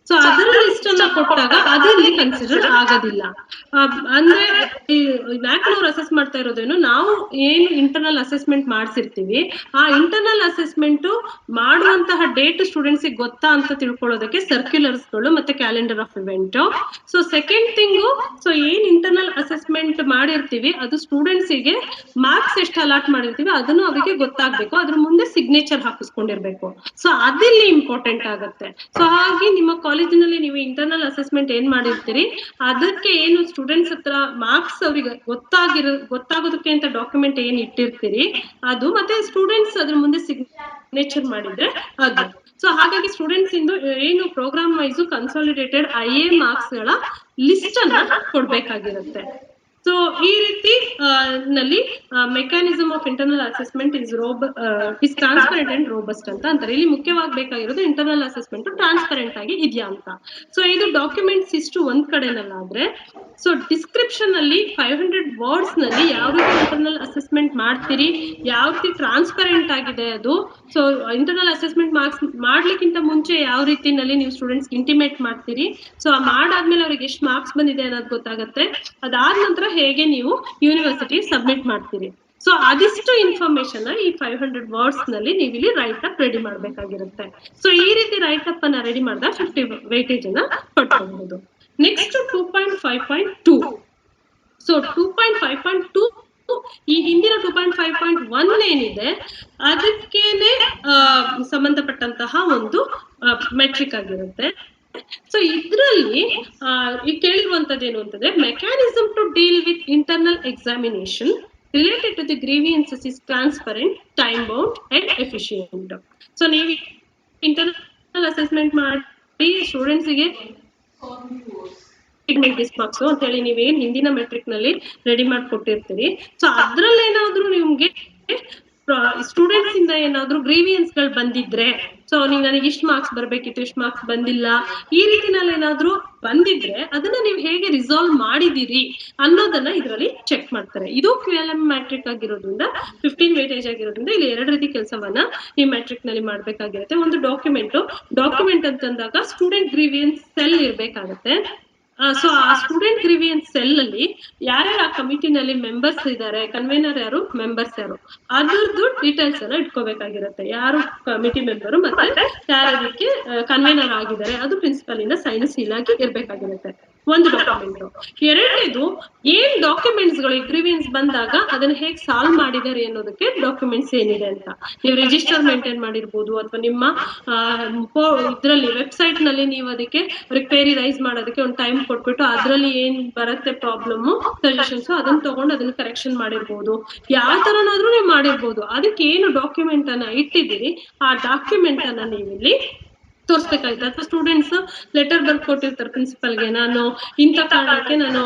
ಸೊ ಅದರ ಲಿಸ್ಟ್ ಅನ್ನ ಕೊಟ್ಟಾಗ ಅದಿಲ್ಲಿ ಕನ್ಸಿಡರ್ ಆಗೋದಿಲ್ಲ. ಅಂದ್ರೆ ನ್ಯಾಕ್ನವ್ರು ಅಸೆಸ್ ಮಾಡ್ತಾ ಇರೋದೇನು, ನಾವು ಏನು ಇಂಟರ್ನಲ್ ಅಸೆಸ್ಮೆಂಟ್ ಮಾಡ್ಸಿರ್ತೀವಿ ಆ ಇಂಟರ್ನಲ್ ಅಸೆಸ್ಮೆಂಟ್ ಮಾಡುವಂತಹ ಡೇಟ್ ಸ್ಟೂಡೆಂಟ್ಸ್ ಗೊತ್ತಾ ಅಂತ ತಿಳ್ಕೊಳ್ಳೋದಕ್ಕೆ ಸರ್ಕ್ಯುಲರ್ಸ್ ಗಳು ಮತ್ತೆ calendar of event. So second thing, so ಏನ್ ಇಂಟರ್ನಲ್ ಅಸೆಸ್ಮೆಂಟ್ ಮಾಡಿರ್ತೀವಿ ಅದು ಸ್ಟೂಡೆಂಟ್ಸ್ ಗೆ ಮಾರ್ಕ್ಸ್ ಎಷ್ಟು ಅಲಾಟ್ ಮಾಡಿರ್ತೀವಿ ಅದನ್ನು ಅವರಿಗೆ ಗೊತ್ತಾಗ್ಬೇಕು, ಅದ್ರ ಮುಂದೆ ಸಿಗ್ನೇಚರ್ ಹಾಕಿಸ್ಕೊಂಡಿರ್ಬೇಕು. ಸೊ ಅದಿಲ್ಲಿ ಇಂಪಾರ್ಟೆಂಟ್ ಆಗುತ್ತೆ. ಸೊ ಹಾಗೆ ನಿಮ್ಮ ಕಾಲೇಜಿನಲ್ಲಿ ನೀವು ಇಂಟರ್ನಲ್ ಅಸೆಸ್ಮೆಂಟ್ ಏನ್ ಮಾಡಿರ್ತೀರಿ ಅದಕ್ಕೆ ಏನು ಸ್ಟೂಡೆಂಟ್ಸ್ ಹತ್ರ ಮಾರ್ಕ್ಸ್ ಅವ್ರಿಗೆ ಗೊತ್ತಾಗೋದಕ್ಕೆ ಅಂತ ಡಾಕ್ಯುಮೆಂಟ್ ಏನ್ ಇಟ್ಟಿರ್ತೀರಿ ಅದು, ಮತ್ತೆ ಸ್ಟೂಡೆಂಟ್ಸ್ ಅದ್ರ ಮುಂದೆ ಸಿಗ್ನೇಚರ್ ಮಾಡಿದ್ರೆ ಅದು. ಸೊ ಹಾಗಾಗಿ ಸ್ಟೂಡೆಂಟ್ಸ್ ಇಂದು ಏನು programme wise consolidated IA marks ಗಳ ಲಿಸ್ಟ್ ಅನ್ನ ಕೊಡ್ಬೇಕಾಗಿರುತ್ತೆ. ಸೊ ಈ ರೀತಿ ನಲ್ಲಿ mechanism of internal assessment is transparent and robust ಅಂತ ಅಂತಾರೆ. ಇಲ್ಲಿ ಮುಖ್ಯವಾಗಿ ಬೇಕಾಗಿರೋದು ಇಂಟರ್ನಲ್ ಅಸೆಸ್ಮೆಂಟ್ ಟ್ರಾನ್ಸ್ಪರೆಂಟ್ ಆಗಿ ಇದೆಯಾ ಅಂತ. ಸೊ ಇದು ಡಾಕ್ಯುಮೆಂಟ್ಸ್ ಇಷ್ಟು ಒಂದ್ ಕಡೆನಲ್ಲಾದ್ರೆ, ಸೊ ಡಿಸ್ಕ್ರಿಪ್ಷನ್ ಅಲ್ಲಿ 500 ವರ್ಡ್ಸ್ ನಲ್ಲಿ ಯಾವ ರೀತಿ ಇಂಟರ್ನಲ್ ಅಸೆಸ್ಮೆಂಟ್ ಮಾಡ್ತೀರಿ, ಯಾವ ರೀತಿ ಟ್ರಾನ್ಸ್ಪರೆಂಟ್ ಆಗಿದೆ ಅದು. ಸೊ ಇಂಟರ್ನಲ್ ಅಸೆಸ್ಮೆಂಟ್ ಮಾರ್ಕ್ಸ್ ಮಾಡ್ಲಿಕ್ಕಿಂತ ಮುಂಚೆ ಯಾವ ರೀತಿನಲ್ಲಿ ನೀವು ಸ್ಟೂಡೆಂಟ್ಸ್ ಇಂಟಿಮೇಟ್ ಮಾಡ್ತೀರಿ, ಸೊ ಮಾಡಾದ್ಮೇಲೆ ಅವ್ರಿಗೆ ಎಷ್ಟು ಮಾರ್ಕ್ಸ್ ಬಂದಿದೆ ಅನ್ನೋದು ಗೊತ್ತಾಗುತ್ತೆ. ಅದಾದ ನಂತರ ಹೇಗೆ ನೀವು ಯೂನಿವರ್ಸಿಟಿ ಸಬ್ಮಿಟ್ ಮಾಡ್ತೀರಿ. ಸೊ ಅದಿಷ್ಟು ಇನ್ಫಾರ್ಮೇಶನ್ ಈ 500 ವರ್ಡ್ಸ್ ನಲ್ಲಿ ನೀವು ಇಲ್ಲಿ ರೈಟ್ ಅಪ್ ರೆಡಿ ಮಾಡ್ಬೇಕಾಗಿರುತ್ತೆ. ಸೊ ಈ ರೀತಿ ರೈಟ್ ಅಪ್ ಅನ್ನ ರೆಡಿ ಮಾಡಿದಾಗ 50 ವೇಟೇಜ್ ಅನ್ನ ಪಡ್ಕೊಬಹುದು. ನೆಕ್ಸ್ಟ್ 2.5.2. ಸೊ 2.5.2 ಈ ಹಿಂದಿನ 2.5.1 ಏನಿದೆ ಅದಕ್ಕೇನೆ ಸಂಬಂಧಪಟ್ಟಂತಹ ಒಂದು ಮೆಟ್ರಿಕ್ ಆಗಿರುತ್ತೆ. ಸೊ ಇದ್ರಲ್ಲಿ ಈ ಕೇಳಿರುವಂತದ್ದು ಏನು ಅಂತಂದ್ರೆ, mechanism to deal with internal examination related to the grievances is transparent, time bound and efficient. So ನೀವು ಇಂಟರ್ನಲ್ ಅಸೆಸ್ಮೆಂಟ್ ಮಾಡಿ ಸ್ಟೂಡೆಂಟ್ಸ್ ಗೆ ಮಾರ್ಕ್ಸ್ ಅಂತ ಹೇಳಿ ನೀವೇನ್ ಹಿಂದಿನ ಮೆಟ್ರಿಕ್ ನಲ್ಲಿ ರೆಡಿ ಮಾಡ್ಕೊಟ್ಟಿರ್ತೀರಿ. ಸೊ ಅದ್ರಲ್ಲಿ ಏನಾದ್ರು ನಿಮ್ಗೆ ಸ್ಟೂಡೆಂಟ್ಸ್ ಇಂದ ಏನಾದ್ರು ಗ್ರೀವಿಯನ್ಸ್ ಗಳು ಬಂದಿದ್ರೆ, ಸೊ ನೀವು ನನಗೆ ಇಷ್ಟು ಮಾರ್ಕ್ಸ್ ಬರ್ಬೇಕಿತ್ತು, ಇಷ್ಟು ಮಾರ್ಕ್ಸ್ ಬಂದಿಲ್ಲ, ಈ ರೀತಿನಲ್ಲಿ ಏನಾದ್ರು ಬಂದಿದ್ರೆ ಅದನ್ನ ನೀವು ಹೇಗೆ ರಿಸಾಲ್ವ್ ಮಾಡಿದೀರಿ ಅನ್ನೋದನ್ನ ಇದರಲ್ಲಿ ಚೆಕ್ ಮಾಡ್ತಾರೆ. ಇದು QLM ಮ್ಯಾಟ್ರಿಕ್ ಆಗಿರೋದ್ರಿಂದ 15 ವೇಟೇಜ್ ಆಗಿರೋದ್ರಿಂದ ಇಲ್ಲಿ 2 ರೀತಿ ಕೆಲಸವನ್ನ ಈ ಮ್ಯಾಟ್ರಿಕ್ ನಲ್ಲಿ ಮಾಡ್ಬೇಕಾಗಿರುತ್ತೆ. ಒಂದು ಡಾಕ್ಯುಮೆಂಟ್ ಅಂತಂದಾಗ ಸ್ಟೂಡೆಂಟ್ ಗ್ರೀವಿಯನ್ಸ್ ಸೆಲ್ ಇರ್ಬೇಕಾಗತ್ತೆ. ಸೊ ಆ ಸ್ಟೂಡೆಂಟ್ ಗ್ರೀವಿಯನ್ಸ್ ಸೆಲ್ ಅಲ್ಲಿ ಯಾರ್ಯಾರು ಆ ಕಮಿಟಿನಲ್ಲಿ ಮೆಂಬರ್ಸ್ ಇದ್ದಾರೆ, ಕನ್ವೇನರ್ ಯಾರು, ಮೆಂಬರ್ಸ್ ಯಾರು, ಅದ್ರದ್ದು ಡೀಟೇಲ್ಸ್ ಅನ್ನ ಇಟ್ಕೋಬೇಕಾಗಿರುತ್ತೆ. ಯಾರು ಕಮಿಟಿ ಮೆಂಬರು ಮತ್ತೆ ಯಾರದಕ್ಕೆ ಕನ್ವೇನರ್ ಆಗಿದ್ದಾರೆ ಅದು ಪ್ರಿನ್ಸಿಪಲ್ ಇಂದ ಸೈನ್ ಸೀಲ್ ಆಗಿ ಇರ್ಬೇಕಾಗಿರುತ್ತೆ. ಒಂದು ಡಾಕ್ಯುಮೆಂಟ್. ಎರಡನೇದು ಏನ್ ಡಾಕ್ಯುಮೆಂಟ್ಸ್ ಗಳು ಗ್ರೀವಿಯನ್ಸ್ ಬಂದಾಗ ಅದನ್ನ ಹೇಗೆ ಸಾಲ್ವ್ ಮಾಡಿದ್ದಾರೆ ಅನ್ನೋದಕ್ಕೆ ಡಾಕ್ಯುಮೆಂಟ್ಸ್ ಏನಿದೆ ಅಂತ. ನೀವು ರಿಜಿಸ್ಟರ್ ಮೇಂಟೈನ್ ಮಾಡಿರ್ಬೋದು ಅಥವಾ ನಿಮ್ಮ ಇದ್ರಲ್ಲಿ ವೆಬ್ಸೈಟ್ ನಲ್ಲಿ ನೀವು ಅದಕ್ಕೆ ರಿಪೇರಿ ರೈಸ್ ಮಾಡೋದಕ್ಕೆ ಒಂದು ಟೈಮ್ ಕೊಟ್ಬಿಟ್ಟು ಅದ್ರಲ್ಲಿ ಏನ್ ಬರುತ್ತೆ ಪ್ರಾಬ್ಲಮ್ ಸಜೆಷನ್ಸ್ ಅದನ್ನ ತಗೊಂಡು ಅದನ್ನ ಕರೆಕ್ಷನ್ ಮಾಡಿರ್ಬೋದು. ಯಾವ ತರನಾದ್ರೂ ನೀವು ಮಾಡಿರ್ಬೋದು. ಅದಕ್ಕೆ ಏನು ಡಾಕ್ಯುಮೆಂಟ್ ಅನ್ನ ಇಟ್ಟಿದ್ದೀರಿ ಆ ಡಾಕ್ಯುಮೆಂಟ್ ಅನ್ನ ನೀವು ಇಲ್ಲಿ ತೋರಿಸ್ಬೇಕಾಗುತ್ತೆ. ಅಥವಾ ಸ್ಟೂಡೆಂಟ್ಸ್ ಲೆಟರ್ ಬರ್ದು ಕೊಟ್ಟಿರ್ತಾರೆ ಪ್ರಿನ್ಸಿಪಲ್ಗೆ, ನಾನು ಇಂಥ ಕಾರಣಕ್ಕೆ ನಾನು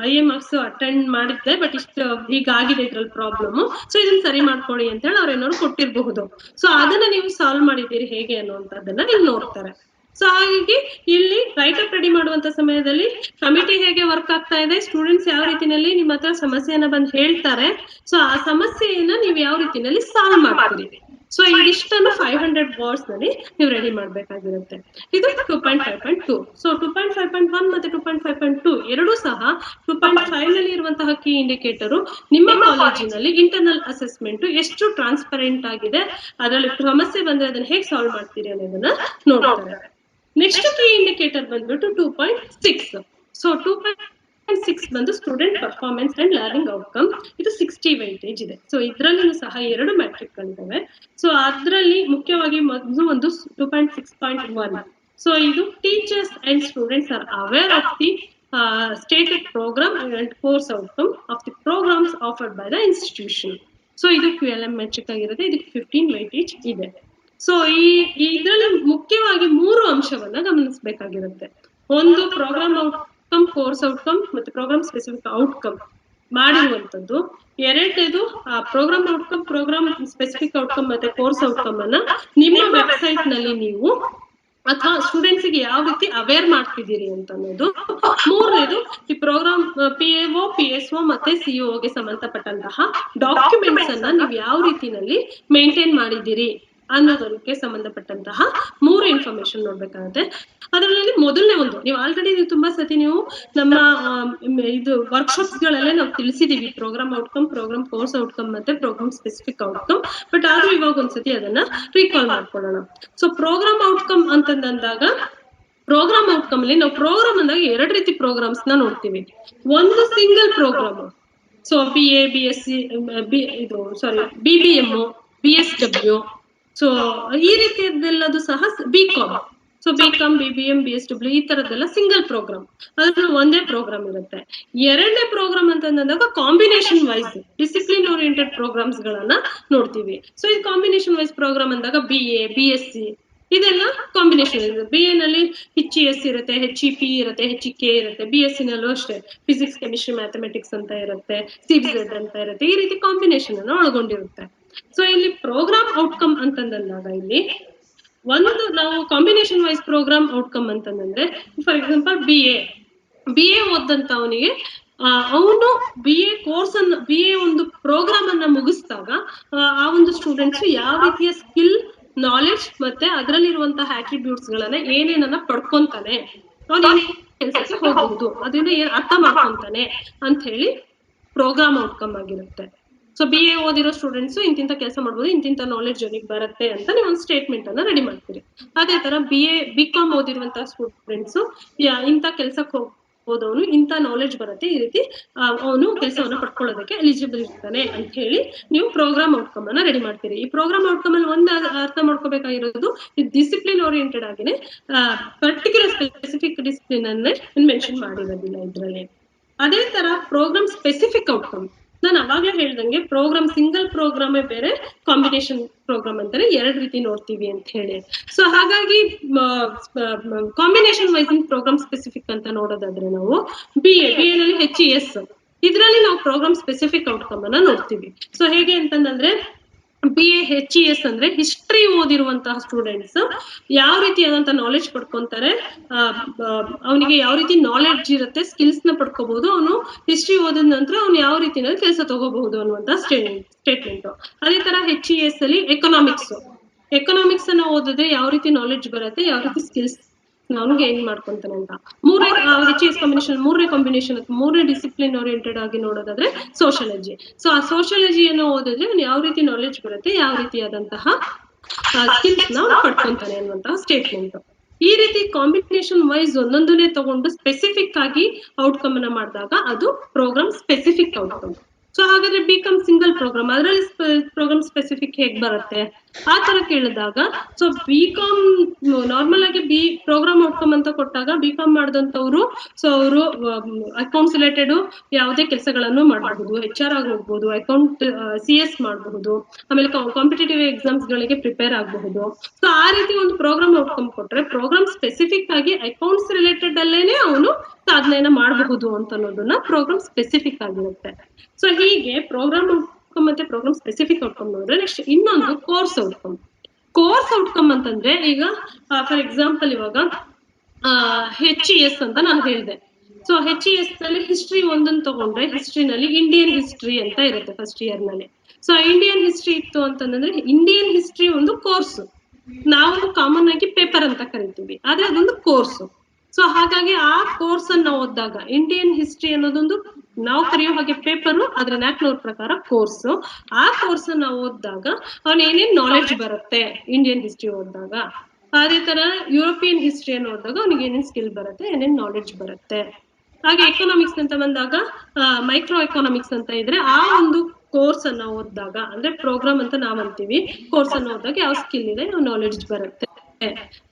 IA ಮಾರ್ಕ್ಸ್ ಅಟೆಂಡ್ ಮಾಡಿದ್ದೆ, ಬಟ್ ಇಷ್ಟು ಹೀಗಾಗಿದೆ ಇದ್ರಲ್ಲಿ ಪ್ರಾಬ್ಲಮ್, ಸೊ ಇದನ್ನ ಸರಿ ಮಾಡ್ಕೊಳ್ಳಿ ಅಂತ ಹೇಳಿ ಅವ್ರೇನಾದ್ರು ಕೊಟ್ಟಿರಬಹುದು. ಸೊ ಅದನ್ನ ನೀವು ಸಾಲ್ವ್ ಮಾಡಿದ್ದೀರಿ ಹೇಗೆ ಅನ್ನುವಂಥದ್ದನ್ನ ನೀವು ನೋಡ್ತಾರೆ. ಸೊ ಹಾಗಾಗಿ ಇಲ್ಲಿ ರೈಟ್ ಅಪ್ ರೆಡಿ ಮಾಡುವಂತ ಸಮಯದಲ್ಲಿ ಕಮಿಟಿ ಹೇಗೆ ವರ್ಕ್ ಆಗ್ತಾ ಇದೆ, ಸ್ಟೂಡೆಂಟ್ಸ್ ಯಾವ ರೀತಿನಲ್ಲಿ ನಿಮ್ಮ ಹತ್ರ ಸಮಸ್ಯೆಯನ್ನ ಬಂದು ಹೇಳ್ತಾರೆ, ಸೊ ಆ ಸಮಸ್ಯೆಯನ್ನ ನೀವು ಯಾವ ರೀತಿನಲ್ಲಿ ಸಾಲ್ವ್ ಮಾಡ್ತೀರಿ. ಸೊ ಇದಿಷ್ಟನ್ನು 500 ವರ್ಡ್ಸ್ ನಲ್ಲಿ ನೀವು ರೆಡಿ ಮಾಡ್ಬೇಕಾಗಿರುತ್ತೆ. ಇದು 2.5.2. ಸೊ 2.5.1 ಮತ್ತೆ 2.5.2 ಎರಡೂ ಸಹ 2.5 ನಲ್ಲಿ ಇರುವಂತಹ ಕೀ ಇಂಡಿಕೇಟರ್ ನಿಮ್ಮ ಕಾಲೇಜಿನಲ್ಲಿ ಇಂಟರ್ನಲ್ ಅಸೆಸ್ಮೆಂಟ್ ಎಷ್ಟು ಟ್ರಾನ್ಸ್ಪರೆಂಟ್ ಆಗಿದೆ, ಅದರಲ್ಲಿ ಸಮಸ್ಯೆ ಬಂದ್ರೆ ಅದನ್ನ ಹೇಗೆ ಸಾಲ್ವ್ ಮಾಡ್ತೀರಿ ಅನ್ನೋದನ್ನ ನೋಡ್ತಾರೆ. ನೆಕ್ಸ್ಟ್ ಕೀ ಇಂಡಿಕೇಟರ್ ಬಂದ್ಬಿಟ್ಟು 2.6. ಸೊ 2.6 ಬಂದು student performance and learning outcome. ಇದು 60 ವೈಟೇಜ್ ಇದೆ. ಸೊ ಇದ್ರಲ್ಲಿ ಸಹ 2 ಮ್ಯಾಟ್ರಿಕ್ ಗಳಿದ್ದಾವೆ. ಸೊ ಅದರಲ್ಲಿ ಮುಖ್ಯವಾಗಿ ಮೊದಲು ಒಂದು 2.6.1. ಸೊ ಇದು teachers and students are aware of the stated program and course outcome of the programs offered by the institution. So ಇದು QLM ಮೆಟ್ರಿಕ್ ಆಗಿರುತ್ತೆ. ಇದಕ್ಕೆ 15 ವೈಟೇಜ್ ಇದೆ. ಸೊ ಇದರಲ್ಲಿ ಮುಖ್ಯವಾಗಿ 3 ಅಂಶವನ್ನ ಗಮನಿಸಬೇಕಾಗಿರುತ್ತೆ. ಒಂದು ಪ್ರೋಗ್ರಾಮ್ ಔಟ್ಕಮ್, ಕೋರ್ಸ್ ಔಟ್ಕಮ್ ಮತ್ತೆ ಪ್ರೋಗ್ರಾಮ್ ಸ್ಪೆಸಿಫಿಕ್ ಔಟ್ಕಮ್ ಮಾಡಿರುವಂತದ್ದು. ಎರಡನೇದು programme outcome, programme specific outcome ಮತ್ತೆ ಕೋರ್ಸ್ ಔಟ್ಕಮ್ ಅನ್ನ ನಿಮ್ಮ ವೆಬ್ಸೈಟ್ ನಲ್ಲಿ ನೀವು ಅಥವಾ ಸ್ಟೂಡೆಂಟ್ಸ್ ಗೆ ಯಾವ ರೀತಿ ಅವೇರ್ ಮಾಡ್ತಿದ್ದೀರಿ ಅಂತ ಅನ್ನೋದು. ಮೂರನೇದು ಈ ಪ್ರೋಗ್ರಾಮ್ PAO, PSO ಮತ್ತೆ CO ಗೆ ಸಂಬಂಧಪಟ್ಟಂತಹ ಡಾಕ್ಯುಮೆಂಟ್ಸ್ ಅನ್ನ ನೀವು ಯಾವ ರೀತಿನಲ್ಲಿ ಮೇಂಟೈನ್ ಮಾಡಿದ್ದೀರಿ ಅನ್ನೋದಕ್ಕೆ ಸಂಬಂಧಪಟ್ಟಂತಹ 3 ಇನ್ಫಾರ್ಮೇಶನ್ ನೋಡ್ಬೇಕಾಗುತ್ತೆ. ಅದರಲ್ಲಿ ಮೊದಲನೇ ಒಂದು, ನೀವು ಆಲ್ರೆಡಿ ತುಂಬಾ ಸತಿ ನೀವು ನಮ್ಮ ಇದು ವರ್ಕ್ಶಾಪ್ಸ್ ಗಳಲ್ಲೇ ನಾವು ತಿಳಿಸಿದೀವಿ program outcome, program course outcome ಮತ್ತೆ ಪ್ರೋಗ್ರಾಮ್ ಸ್ಪೆಸಿಫಿಕ್ ಔಟ್ಕಮ್. ಬಟ್ ಆದ್ರೂ ಇವಾಗ ಒಂದ್ಸತಿ ಅದನ್ನ ರೀಕಾಲ್ ಮಾಡ್ಕೊಳ್ಳೋಣ. ಸೊ ಪ್ರೋಗ್ರಾಮ್ ಔಟ್ಕಮ್ ಅಂತಂದಾಗ, ಪ್ರೋಗ್ರಾಮ್ ಔಟ್ಕಮ್ ಅಲ್ಲಿ ನಾವು ಪ್ರೋಗ್ರಾಮ್ ಅಂದಾಗ 2 ರೀತಿ ಪ್ರೋಗ್ರಾಮ್ಸ್ ನ ನೋಡ್ತೀವಿ. ಒಂದು single programme, so BA, BSc, BBM, BSW, so ಈ ರೀತಿಯದ್ದೆಲ್ಲದು ಸಹ BCom. So BCom, BBM, BSW ಈ ತರದ್ದೆಲ್ಲ ಸಿಂಗಲ್ ಪ್ರೋಗ್ರಾಮ್, ಅದ್ರಲ್ಲಿ ಒಂದೇ ಪ್ರೋಗ್ರಾಮ್ ಇರುತ್ತೆ. ಎರಡನೇ ಪ್ರೋಗ್ರಾಮ್ ಅಂತಂದಾಗ combination wise discipline oriented programmes ಗಳನ್ನ ನೋಡ್ತೀವಿ. ಸೊ ಈ ಕಾಂಬಿನೇಷನ್ ವೈಸ್ ಪ್ರೋಗ್ರಾಮ್ ಅಂದಾಗ BA, BSc ಇದೆಲ್ಲ ಕಾಂಬಿನೇಷನ್ ಇರುತ್ತೆ. BA ನಲ್ಲಿ HES ಇರುತ್ತೆ, HEP ಇರುತ್ತೆ, HEK ಇರುತ್ತೆ. BSc ನಲ್ಲೂ ಅಷ್ಟೇ ಫಿಸಿಕ್ಸ್, ಕೆಮಿಸ್ಟ್ರಿ, ಮ್ಯಾಥಮೆಟಿಕ್ಸ್ ಅಂತ ಇರುತ್ತೆ, CBZ ಅಂತ ಇರುತ್ತೆ. ಈ ರೀತಿ ಕಾಂಬಿನೇಷನ್ ಅನ್ನ ಒಳಗೊಂಡಿರುತ್ತೆ. ಸೊ ಇಲ್ಲಿ ಪ್ರೋಗ್ರಾಮ್ ಔಟ್ಕಮ್ ಅಂತಂದಾಗ ಇಲ್ಲಿ ಒಂದು ನಾವು ಕಾಂಬಿನೇಷನ್ ವೈಸ್ ಪ್ರೋಗ್ರಾಮ್ ಔಟ್ಕಮ್ ಅಂತಂದ್ರೆ, ಫಾರ್ ಎಕ್ಸಾಂಪಲ್ BA ಓದಂತ ಅವನಿಗೆ ಅವನು BA ಕೋರ್ಸ್ ಅನ್ನು, BA ಒಂದು ಪ್ರೋಗ್ರಾಮ್ ಅನ್ನ ಮುಗಿಸಿದಾಗ ಆ ಒಂದು ಸ್ಟೂಡೆಂಟ್ಸ್ ಯಾವ ರೀತಿಯ ಸ್ಕಿಲ್, ನಾಲೆಡ್ಜ್ ಮತ್ತೆ ಅದರಲ್ಲಿರುವಂತಹ ಆಟ್ರಿಬ್ಯೂಟ್ಸ್ ಗಳನ್ನ ಏನೇನನ್ನ ಪಡ್ಕೊಂತಾನೆ, ಅವನು ಕೆಲಸಕ್ಕೆ ಹೋಗಬಹುದು, ಅದರಿಂದ ಏನ್ ಅರ್ಥ ಮಾಡ್ಕೊಂತಾನೆ ಅಂತ ಹೇಳಿ ಪ್ರೋಗ್ರಾಮ್ ಔಟ್ಕಮ್ ಆಗಿರುತ್ತೆ. ಸೊ BA ಓದಿರೋ ಸ್ಟೂಡೆಂಟ್ಸ್ ಇಂತಿಂತ ಕೆಲಸ ಮಾಡ್ಬೋದು, ಇಂತಿಂತ ನಾಲೆಡ್ಜ್ ಅವನಿಗೆ ಬರುತ್ತೆ ಅಂತ ನೀವು ಒಂದು ಸ್ಟೇಟ್ಮೆಂಟ್ ಅನ್ನ ರೆಡಿ ಮಾಡ್ತೀರಿ. ಅದೇ ತರ BCom ಓದಿರುವಂತಹ ಸ್ಟೂಡೆಂಟ್ಸ್ ಇಂಥ ಕೆಲ್ಸಕ್ಕೆ ಹೋದವನು ಇಂಥ ನಾಲೆಡ್ಜ್ ಬರುತ್ತೆ, ಈ ರೀತಿ ಅವನು ಕೆಲಸವನ್ನ ಪಡ್ಕೊಳ್ಳೋದಕ್ಕೆ ಎಲಿಜಿಬಲ್ ಇರ್ತಾನೆ ಅಂತ ಹೇಳಿ ನೀವು ಪ್ರೋಗ್ರಾಮ್ ಔಟ್ಕಮ್ ಅನ್ನ ರೆಡಿ ಮಾಡ್ತೀರಿ. ಈ ಪ್ರೋಗ್ರಾಮ್ ಔಟ್ಕಮ್ ಅಲ್ಲಿ ಒಂದು ಅರ್ಥ ಮಾಡ್ಕೋಬೇಕಾಗಿರೋದು, ಇದು ಡಿಸಿಪ್ಲಿನ್ ಓರಿಯೆಂಟೆಡ್ ಆಗಿನೇ ಪರ್ಟಿಕ್ಯುಲರ್ ಸ್ಪೆಸಿಫಿಕ್ ಡಿಸಿಪ್ಲಿನ್ ಅನ್ನೇ ಮೆನ್ಷನ್ ಮಾಡಿರೋದಿಲ್ಲ ಇದರಲ್ಲಿ. ಅದೇ ತರ ಪ್ರೋಗ್ರಾಮ್ ಸ್ಪೆಸಿಫಿಕ್ ಔಟ್ಕಮ್, ನಾನು ಅವಾಗಲೇ ಹೇಳ್ದಂಗೆ ಪ್ರೋಗ್ರಾಮ್ ಸಿಂಗಲ್ ಪ್ರೋಗ್ರಾಮೇ ಬೇರೆ, ಕಾಂಬಿನೇಷನ್ ಪ್ರೋಗ್ರಾಮ್ ಅಂತಾನೆ 2 ರೀತಿ ನೋಡ್ತೀವಿ ಅಂತ ಹೇಳಿ. ಸೊ ಹಾಗಾಗಿ ಕಾಂಬಿನೇಷನ್ ವೈಸ್ ಪ್ರೋಗ್ರಾಮ್ ಸ್ಪೆಸಿಫಿಕ್ ಅಂತ ನೋಡೋದಾದ್ರೆ ನಾವು BA ನಲ್ಲಿ HES ಇದರಲ್ಲಿ ನಾವು ಪ್ರೋಗ್ರಾಮ್ ಸ್ಪೆಸಿಫಿಕ್ ಔಟ್ಕಮ್ ಅನ್ನ ನೋಡ್ತೀವಿ. ಸೊ ಹೇಗೆ ಅಂತಂದ್ರೆ BA HES ಅಂದ್ರೆ ಹಿಸ್ಟ್ರಿ ಓದಿರುವಂತಹ ಸ್ಟೂಡೆಂಟ್ಸ್ ಯಾವ ರೀತಿಯಾದಂತ ನಾಲೆಡ್ಜ್ ಪಡ್ಕೊಂತಾರೆ, ಅವನಿಗೆ ಯಾವ ರೀತಿ ನಾಲೆಡ್ಜ್ ಇರುತ್ತೆ, ಸ್ಕಿಲ್ಸ್ ನ ಪಡ್ಕೋಬಹುದು, ಅವನು ಹಿಸ್ಟ್ರಿ ಓದಿದ ನಂತರ ಅವ್ನು ಯಾವ ರೀತಿಯಲ್ಲಿ ಕೆಲಸ ತಗೋಬಹುದು ಅನ್ನುವಂತ ಸ್ಟೇಟ್ಮೆಂಟ್. ಅದೇ ತರ HES ಅಲ್ಲಿ ಎಕನಾಮಿಕ್ಸ್ ಅನ್ನ ಓದಿದ್ರೆ ಯಾವ ರೀತಿ ನಾಲೆಡ್ಜ್ ಬರುತ್ತೆ, ಯಾವ ರೀತಿ ಸ್ಕಿಲ್ಸ್ ನಾನು ಗೇನ್ ಮಾಡ್ಕೊಂತಾನೆ ಅಂತ. HES ಕಾಂಬಿನೇಷನ್, ಮೂರನೇ ಡಿಸಿಪ್ಲಿನ್ ಓರಿಯೆಂಟೆಡ್ ಆಗಿ ನೋಡೋದಾದ್ರೆ ಸೋಷಿಯಾಲಜಿ. ಸೊ ಆ ಸೋಷಿಯಾಲಜಿಯನ್ನು ಓದಿದ್ರೆ ಅವ್ನು ಯಾವ ರೀತಿ ನಾಲೆಡ್ಜ್ ಬರುತ್ತೆ, ಯಾವ ರೀತಿಯಾದಂತಹ ಸ್ಕಿಲ್ಸ್ ನ ಪಡ್ಕೊಂತಾನೆ ಅನ್ನುವಂತಹ ಸ್ಟೇಟ್ಮೆಂಟ್. ಈ ರೀತಿ ಕಾಂಬಿನೇಷನ್ ವೈಸ್ ಒಂದೊಂದನ್ನೇ ತಗೊಂಡು ಸ್ಪೆಸಿಫಿಕ್ ಆಗಿ ಔಟ್ಕಮ್ ಅನ್ನ ಮಾಡಿದಾಗ ಅದು ಪ್ರೋಗ್ರಾಮ್ ಸ್ಪೆಸಿಫಿಕ್ ಔಟ್ಕಮ್. ಸೊ ಹಾಗಾದ್ರೆ ಬಿಕಾಮ್ ಸಿಂಗಲ್ ಪ್ರೋಗ್ರಾಮ್, ಅದರಲ್ಲಿ ಪ್ರೋಗ್ರಾಮ್ ಸ್ಪೆಸಿಫಿಕ್ ಹೇಗ್ ಬರುತ್ತೆ ಆ ತರ ಕೇಳಿದಾಗ, ಸೊ ಬಿಕಾಮ್ ನಾರ್ಮಲ್ ಆಗಿ ಪ್ರೋಗ್ರಾಮ್ ಔಟ್ಕಮ್ ಅಂತ ಕೊಟ್ಟಾಗ ಬಿಕಾಮ್ ಮಾಡಿದಂತವ್ರು, ಸೊ ಅವರು ಅಕೌಂಟ್ಸ್ ರಿಲೇಟೆಡ್ ಯಾವುದೇ ಕೆಲಸಗಳನ್ನು ಮಾಡಬಹುದು, HR ಆಗಿ ಹೋಗ್ಬೋದು, ಅಕೌಂಟ್ CS ಮಾಡಬಹುದು, ಆಮೇಲೆ ಕಾಂಪಿಟೇಟಿವ್ ಎಕ್ಸಾಮ್ಸ್ ಗಳಿಗೆ ಪ್ರಿಪೇರ್ ಆಗಬಹುದು. ಸೊ ಆ ರೀತಿ ಒಂದು ಪ್ರೋಗ್ರಾಮ್ ಔಟ್ಕಮ್ ಕೊಟ್ರೆ ಪ್ರೋಗ್ರಾಮ್ ಸ್ಪೆಸಿಫಿಕ್ ಆಗಿ ಅಕೌಂಟ್ಸ್ ರಿಲೇಟೆಡ್ ಅಲ್ಲೇನೆ ಅವನು ಸಾಧನೆಯನ್ನ ಮಾಡಬಹುದು ಅಂತ ಅನ್ನೋದನ್ನ ಪ್ರೋಗ್ರಾಮ್ ಸ್ಪೆಸಿಫಿಕ್ ಆಗಿರುತ್ತೆ. ಸೊ ಹೀಗೆ ಪ್ರೋಗ್ರಾಮ್ ಔಟ್ಕಮ್ ಮತ್ತೆ ಪ್ರೋಗ್ರಾಮ್ ಸ್ಪೆಸಿಫಿಕ್ ಔಟ್ಕಮ್ ನೋಡಿದ್ರೆ ನೆಕ್ಸ್ಟ್ ಇನ್ನೊಂದು ಕೋರ್ಸ್ ಔಟ್ಕಮ್. ಕೋರ್ಸ್ ಔಟ್ಕಮ್ ಅಂತಂದ್ರೆ ಈಗ ಫಾರ್ ಎಕ್ಸಾಂಪಲ್ ಇವಾಗ HES ಅಂತ ನಾನು ಹೇಳಿದೆ. ಸೊ HES ನಲ್ಲಿ ಹಿಸ್ಟ್ರಿ ಒಂದನ್ನು ತಗೊಂಡ್ರೆ ಹಿಸ್ಟ್ರಿನಲ್ಲಿ ಇಂಡಿಯನ್ ಹಿಸ್ಟ್ರಿ ಅಂತ ಇರುತ್ತೆ ಫಸ್ಟ್ ಇಯರ್ ನಲ್ಲಿ. ಸೊ ಇಂಡಿಯನ್ ಹಿಸ್ಟ್ರಿ ಇತ್ತು ಅಂತಂದ್ರೆ ಇಂಡಿಯನ್ ಹಿಸ್ಟ್ರಿ ಒಂದು ಕೋರ್ಸ್, ನಾವು ಕಾಮನ್ ಆಗಿ ಪೇಪರ್ ಅಂತ ಕರಿತೀವಿ, ಆದ್ರೆ ಅದೊಂದು ಕೋರ್ಸ್. ಸೊ ಹಾಗಾಗಿ ಆ ಕೋರ್ಸ್ ಅನ್ನ ಓದಿದಾಗ ಇಂಡಿಯನ್ ಹಿಸ್ಟ್ರಿ ಅನ್ನೋದೊಂದು ನಾವು ಕರೆಯೋ ಹಾಗೆ ಪೇಪರು, ಆದ್ರೆ ನ್ಯಾಕ್ನವ್ರ ಪ್ರಕಾರ ಕೋರ್ಸ್. ಆ ಕೋರ್ಸ್ ಅನ್ನ ಓದಿದಾಗ ಅವನ್ ಏನೇನ್ ನಾಲೆಡ್ಜ್ ಬರುತ್ತೆ ಇಂಡಿಯನ್ ಹಿಸ್ಟ್ರಿ ಓದಿದಾಗ, ಅದೇ ತರ ಯುರೋಪಿಯನ್ ಹಿಸ್ಟ್ರಿಯನ್ನು ಓದಿದಾಗ ಅವನಿಗೆ ಏನೇನ್ ಸ್ಕಿಲ್ ಬರುತ್ತೆ, ಏನೇನ್ ನಾಲೆಡ್ಜ್ ಬರುತ್ತೆ. ಹಾಗೆ ಎಕನಾಮಿಕ್ಸ್ ಅಂತ ಬಂದಾಗ ಮೈಕ್ರೋ ಎಕನಾಮಿಕ್ಸ್ ಅಂತ ಇದ್ರೆ ಆ ಒಂದು ಕೋರ್ಸ್ ಅನ್ನ ಓದಿದಾಗ, ಅಂದ್ರೆ ಪ್ರೋಗ್ರಾಮ್ ಅಂತ ನಾವ್ ಅಂತೀವಿ, ಕೋರ್ಸ್ ಅನ್ನ ಓದಿದಾಗ ಯಾವ ಸ್ಕಿಲ್ ಇದೆ, ಯಾವ ನಾಲೆಡ್ಜ್ ಬರುತ್ತೆ.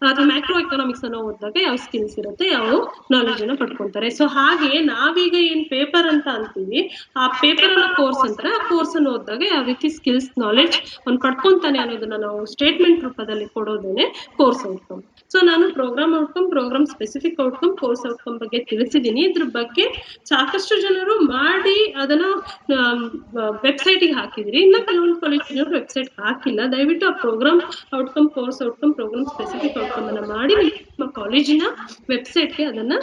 ಅಥವಾ ಮ್ಯಾಕ್ರೋ ಎಕನಾಮಿಕ್ಸ್ ಅನ್ನ ಓದಿದಾಗ ಯಾವ ಸ್ಕಿಲ್ಸ್ ಇರುತ್ತೆ, ಯಾವ ನಾಲೆಡ್ಜ್ ಅನ್ನ ಪಡ್ಕೊಂತಾರೆ. ಸೊ ಹಾಗೆ ನಾವೀಗ ಏನ್ ಪೇಪರ್ ಅಂತ ಅಂತೀವಿ, ಆ ಪೇಪರ್ ಅನ್ನ ಕೋರ್ಸ್ ಅಂತಾರೆ. ಆ ಕೋರ್ಸ್ ಅನ್ನು ಓದಿದಾಗ ಯಾವ ರೀತಿ ಸ್ಕಿಲ್ಸ್ ನಾಲೆಡ್ಜ್ ಅವ್ನು ಪಡ್ಕೊಂತಾನೆ ಅನ್ನೋದನ್ನ ನಾವು ಸ್ಟೇಟ್ಮೆಂಟ್ ರೂಪದಲ್ಲಿ ಕೊಡೋದೇನೆ ಕೋರ್ಸ್ ಔಟ್ಕಮ್. ಸೊ ನಾನು programme outcome, programme specific outcome, course outcome ಬಗ್ಗೆ ತಿಳಿಸಿದೀನಿ. ಇದ್ರ ಬಗ್ಗೆ ಸಾಕಷ್ಟು ಜನರು ಮಾಡಿ ಅದನ್ನ ವೆಬ್ಸೈಟಿಗೆ ಹಾಕಿದ್ರಿ, ಇನ್ನ ಕೆಲವೊಂದು ಕಾಲೇಜಿನವರು ವೆಬ್ಸೈಟ್ ಹಾಕಿಲ್ಲ. ದಯವಿಟ್ಟು ಆ programme outcome, course outcome, programme specific outcome ಅನ್ನ ಮಾಡಿ ನಿಮ್ಮ ಕಾಲೇಜಿನ ವೆಬ್ಸೈಟ್ಗೆ ಅದನ್ನ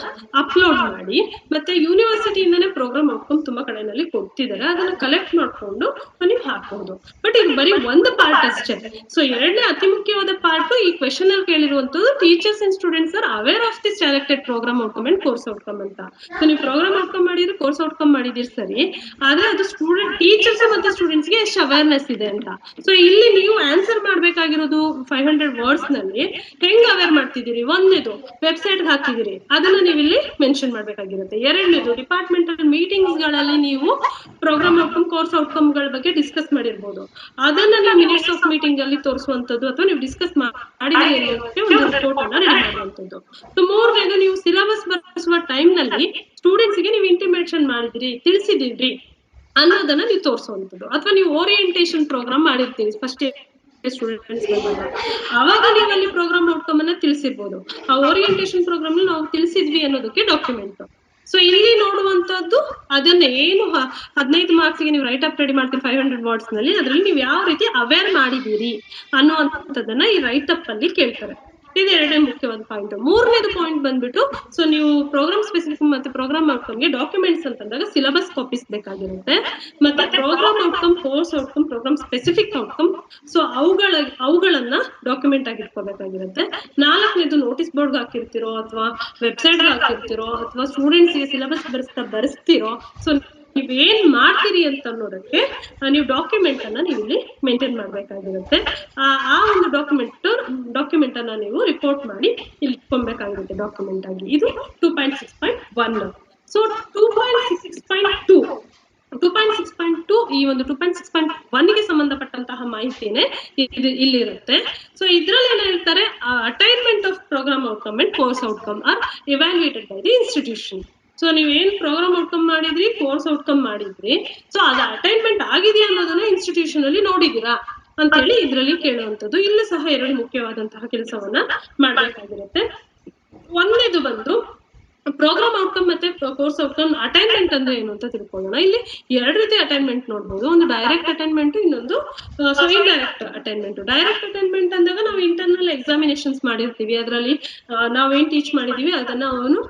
ಅಪ್ಲೋಡ್ ಮಾಡಿ. ಮತ್ತೆ ಯೂನಿವರ್ಸಿಟಿಯಿಂದನೇ ಪ್ರೋಗ್ರಾಮ್ ಔಟ್ಕಮ್ ತುಂಬಾ ಕಡೆನಲ್ಲಿ ಕೊಡ್ತಿದ್ದಾರೆ, ಅದನ್ನ ಕಲೆಕ್ಟ್ ಮಾಡ್ಕೊಂಡು ನೀವು ಹಾಕಬಹುದು. ಬಟ್ ಇದು ಬರೀ ಒಂದು ಪಾರ್ಟ್ ಅಷ್ಟೇ. ಸೊ ಎರಡನೇ ಅತಿ ಮುಖ್ಯವಾದ ಪಾರ್ಟ್ ಈ ಕ್ವೆಶನ್ ಅಲ್ಲಿ ಕೇಳಿರುವಂತದ್ದು, teachers and students are aware of the selected program outcome and course outcome ಅಂತ. ಸೊ ನೀವು ಪ್ರೋಗ್ರಾಮ್ ಔಟ್ಕಮ್ ಮಾಡಿದ್ರೆ, ಕೋರ್ಸ್ ಔಟ್ಕಮ್ ಮಾಡಿದಿರಿ ಸರಿ, ಆದ್ರೆ ಅದು ಟೀಚರ್ಸ್ ಮತ್ತೆ ಸ್ಟೂಡೆಂಟ್ಸ್ ಗೆ ಎಷ್ಟು ಅವೇರ್ನೆಸ್ ಇದೆ ಅಂತ. ಸೊ ಇಲ್ಲಿ ನೀವು ಆನ್ಸರ್ ಮಾಡ್ಬೇಕಾಗಿರೋದು 500 ವರ್ಡ್ಸ್ ನಲ್ಲಿ ಹೆಂಗ್ ಅವೇರ್ ಮಾಡ್ತಿದ್ದೀರಿ. ಒಂದೇದು ವೆಬ್ಸೈಟ್ ಹಾಕಿದಿರಿ, ಅದನ್ನ ನೀವು ಇಲ್ಲಿ ಮೆನ್ಷನ್ ಮಾಡ್ಬೇಕಾಗಿರುತ್ತೆ. ಎರಡನೇದು ಡಿಪಾರ್ಟ್ಮೆಂಟಲ್ ಮೀಟಿಂಗ್ಸ್ ಗಳಲ್ಲಿ ನೀವು ಪ್ರೋಗ್ರಾಮ್ ಔಟ್ಕಮ್, ಕೋರ್ಸ್ ಔಟ್ಕಮ್ ಗಳ ಬಗ್ಗೆ ಡಿಸ್ಕಸ್ ಮಾಡಿರ್ಬೋದು, ಅದನ್ನ ನೀವು ಮಿನಿಟ್ಸ್ ಆಫ್ ಮೀಟಿಂಗ್ ಅಲ್ಲಿ ತೋರಿಸುವಂತದ್ದು, ಅಥವಾ ನೀವು ಡಿಸ್ಕಸ್ ಮಾಡಿದ್ರೆ ಒಂದು ರಿಪೋರ್ಟ್ ಅನ್ನ ರೆಡಿ ಮಾಡುವಂತದ್ದು. ಸೊ ಮೂರನೇದು ನೀವು ಸಿಲೆಬಸ್ ಬರೆಸುವ ಟೈಮ್ ನಲ್ಲಿ ಸ್ಟೂಡೆಂಟ್ಸ್ ಗೆ ನೀವು ಇಂಟಿಮೇಷನ್ ಮಾಡಿದಿರಿ, ತಿಳಿಸಿದಿರಿ ಅನ್ನೋದನ್ನ ನೀವು ತೋರಿಸುವಂತದ್ದು. ಅಥವಾ ನೀವು ಓರಿಯೆಂಟೇಶನ್ ಪ್ರೋಗ್ರಾಮ್ ಮಾಡಿರ್ತೀರಿ ಫಸ್ಟ್ ಸ್ಟೂಡೆಂಟ್ಸ್ ಅವಾಗ ನೀವು ಅಲ್ಲಿ ಪ್ರೋಗ್ರಾಮ್ ಔಟ್ಕಮ್ ಅನ್ನ ತಿಳಿಸಿರ್ಬೋದು. ಆ ಓರಿಯೆಂಟೇಶನ್ ಪ್ರೋಗ್ರಾಮ್ ನಾವು ತಿಳಿಸಿದ್ವಿ ಅನ್ನೋದಕ್ಕೆ ಡಾಕ್ಯುಮೆಂಟ್. ಸೊ ಇಲ್ಲಿ ನೋಡುವಂತದ್ದು ಅದನ್ನ ಏನು 15 ಮಾರ್ಕ್ಸ್ ಗೆ ನೀವು ರೈಟ್ ಅಪ್ ರೆಡಿ ಮಾಡ್ತೀರಿ 500 ವರ್ಡ್ಸ್ ನಲ್ಲಿ, ಅದ್ರಲ್ಲಿ ನೀವು ಯಾವ ರೀತಿ ಅವೇರ್ ಮಾಡಿದೀರಿ ಅನ್ನುವಂಥದ್ದನ್ನ ಈ ರೈಟ್ ಅಪ್ ಅಲ್ಲಿ ಕೇಳ್ತಾರೆ. ಇದು ಎರಡನೇ ಮುಖ್ಯವಾದ ಪಾಯಿಂಟ್. ಮೂರನೇದು ಪಾಯಿಂಟ್ ಬಂದ್ಬಿಟ್ಟು, ಸೊ ನೀವು ಪ್ರೋಗ್ರಾಮ್ ಸ್ಪೆಸಿಫಿಕ್ ಮತ್ತೆ ಪ್ರೋಗ್ರಾಮ್ ಔಟ್ಕಮ್ಗೆ ಡಾಕ್ಯುಮೆಂಟ್ಸ್ ಅಂತಂದಾಗ ಸಿಲೆಬಸ್ ಕಾಪೀಸ್ ಬೇಕಾಗಿರುತ್ತೆ, ಮತ್ತೆ programme outcome, course outcome, programme specific outcome, so ಅವುಗಳನ್ನ ಡಾಕ್ಯುಮೆಂಟ್ ಆಗಿ ಇಟ್ಕೋಬೇಕಾಗಿರುತ್ತೆ. ನಾಲ್ಕನೇದು ನೋಟಿಸ್ ಬೋರ್ಡ್ ಹಾಕಿರ್ತಿರೋ, ಅಥವಾ ವೆಬ್ಸೈಟ್ ಹಾಕಿರ್ತಿರೋ, ಅಥವಾ ಸ್ಟೂಡೆಂಟ್ಸ್ ಗೆ ಸಿಲೆಬಸ್ ಬರೆಸ್ತಿರೋ, ಸೊ ನೀವೇನ್ ಮಾಡ್ತೀರಿ ಅಂತ ಅನ್ನೋದಕ್ಕೆ ನೀವು ಡಾಕ್ಯುಮೆಂಟ್ ಅನ್ನ ನೀವು ಇಲ್ಲಿ ಮೇಂಟೈನ್ ಮಾಡ್ಬೇಕಾಗಿರುತ್ತೆ. ಆ ಒಂದು ಡಾಕ್ಯುಮೆಂಟ್ ಅನ್ನ ನೀವು ರಿಪೋರ್ಟ್ ಮಾಡಿ ಇಲ್ಲಿ ಇಟ್ಕೊಬೇಕಾಗಿರುತ್ತೆ ಡಾಕ್ಯುಮೆಂಟ್ ಆಗಿ. ಇದು 2.6.1. ಸೊ 2.6.2 ಈ ಒಂದು 2.6.1 ಗೆ ಸಂಬಂಧಪಟ್ಟಂತಹ ಮಾಹಿತಿನೇ ಇಲ್ಲಿರುತ್ತೆ. ಸೊ ಇದ್ರಲ್ಲಿ ಏನ್ ಹೇಳ್ತಾರೆ, attainment of program outcome and course outcome are evaluated by the institution. So ನೀವೇನ್ ಪ್ರೋಗ್ರಾಮ್ ಔಟ್ಕಮ್ ಮಾಡಿದ್ರಿ, ಕೋರ್ಸ್ ಔಟ್ಕಮ್ ಮಾಡಿದ್ರಿ, ಸೊ ಅದು ಅಟೈನ್ಮೆಂಟ್ ಆಗಿದೆಯಾ ಅನ್ನೋದನ್ನ ಇನ್ಸ್ಟಿಟ್ಯೂಷನ್ ಅಲ್ಲಿ ನೋಡಿದೀರಾ ಅಂತ ಹೇಳಿ ಇದ್ರಲ್ಲಿ ಕೇಳುವಂತದ್ದು. ಇಲ್ಲೂ ಸಹ ಎರಡು ಮುಖ್ಯವಾದಂತಹ ಕೆಲಸವನ್ನ ಮಾಡ್ಬೇಕಾಗಿರುತ್ತೆ. ಒಂದೇದು ಬಂದು ಪ್ರೋಗ್ರಾಮ್ ಔಟ್ಕಮ್ ಮತ್ತೆ ಕೋರ್ಸ್ ಔಟ್ಕಮ್ ಅಟೈನ್ಮೆಂಟ್ ಅಂದ್ರೆ ಏನು ಅಂತ ತಿಳ್ಕೊಳ್ಳೋಣ. ಇಲ್ಲಿ ಎರಡು ರೀತಿ ಅಟೈನ್ಮೆಂಟ್ ನೋಡ್ಬೋದು, ಒಂದು ಡೈರೆಕ್ಟ್ ಅಟೈನ್ಮೆಂಟ್, ಇನ್ನೊಂದು ಇಂಡೈರೆಕ್ಟ್ ಅಟೈನ್ಮೆಂಟ್. ಡೈರೆಕ್ಟ್ ಅಟೈನ್ಮೆಂಟ್ ಅಂದಾಗ ನಾವು ಇಂಟರ್ನಲ್ ಎಕ್ಸಾಮಿನೇಷನ್ಸ್ ಮಾಡಿರ್ತೀವಿ, ಅದರಲ್ಲಿ ನಾವೇನ್ ಟೀಚ್ ಮಾಡಿದೀವಿ ಅದನ್ನ ಅವನು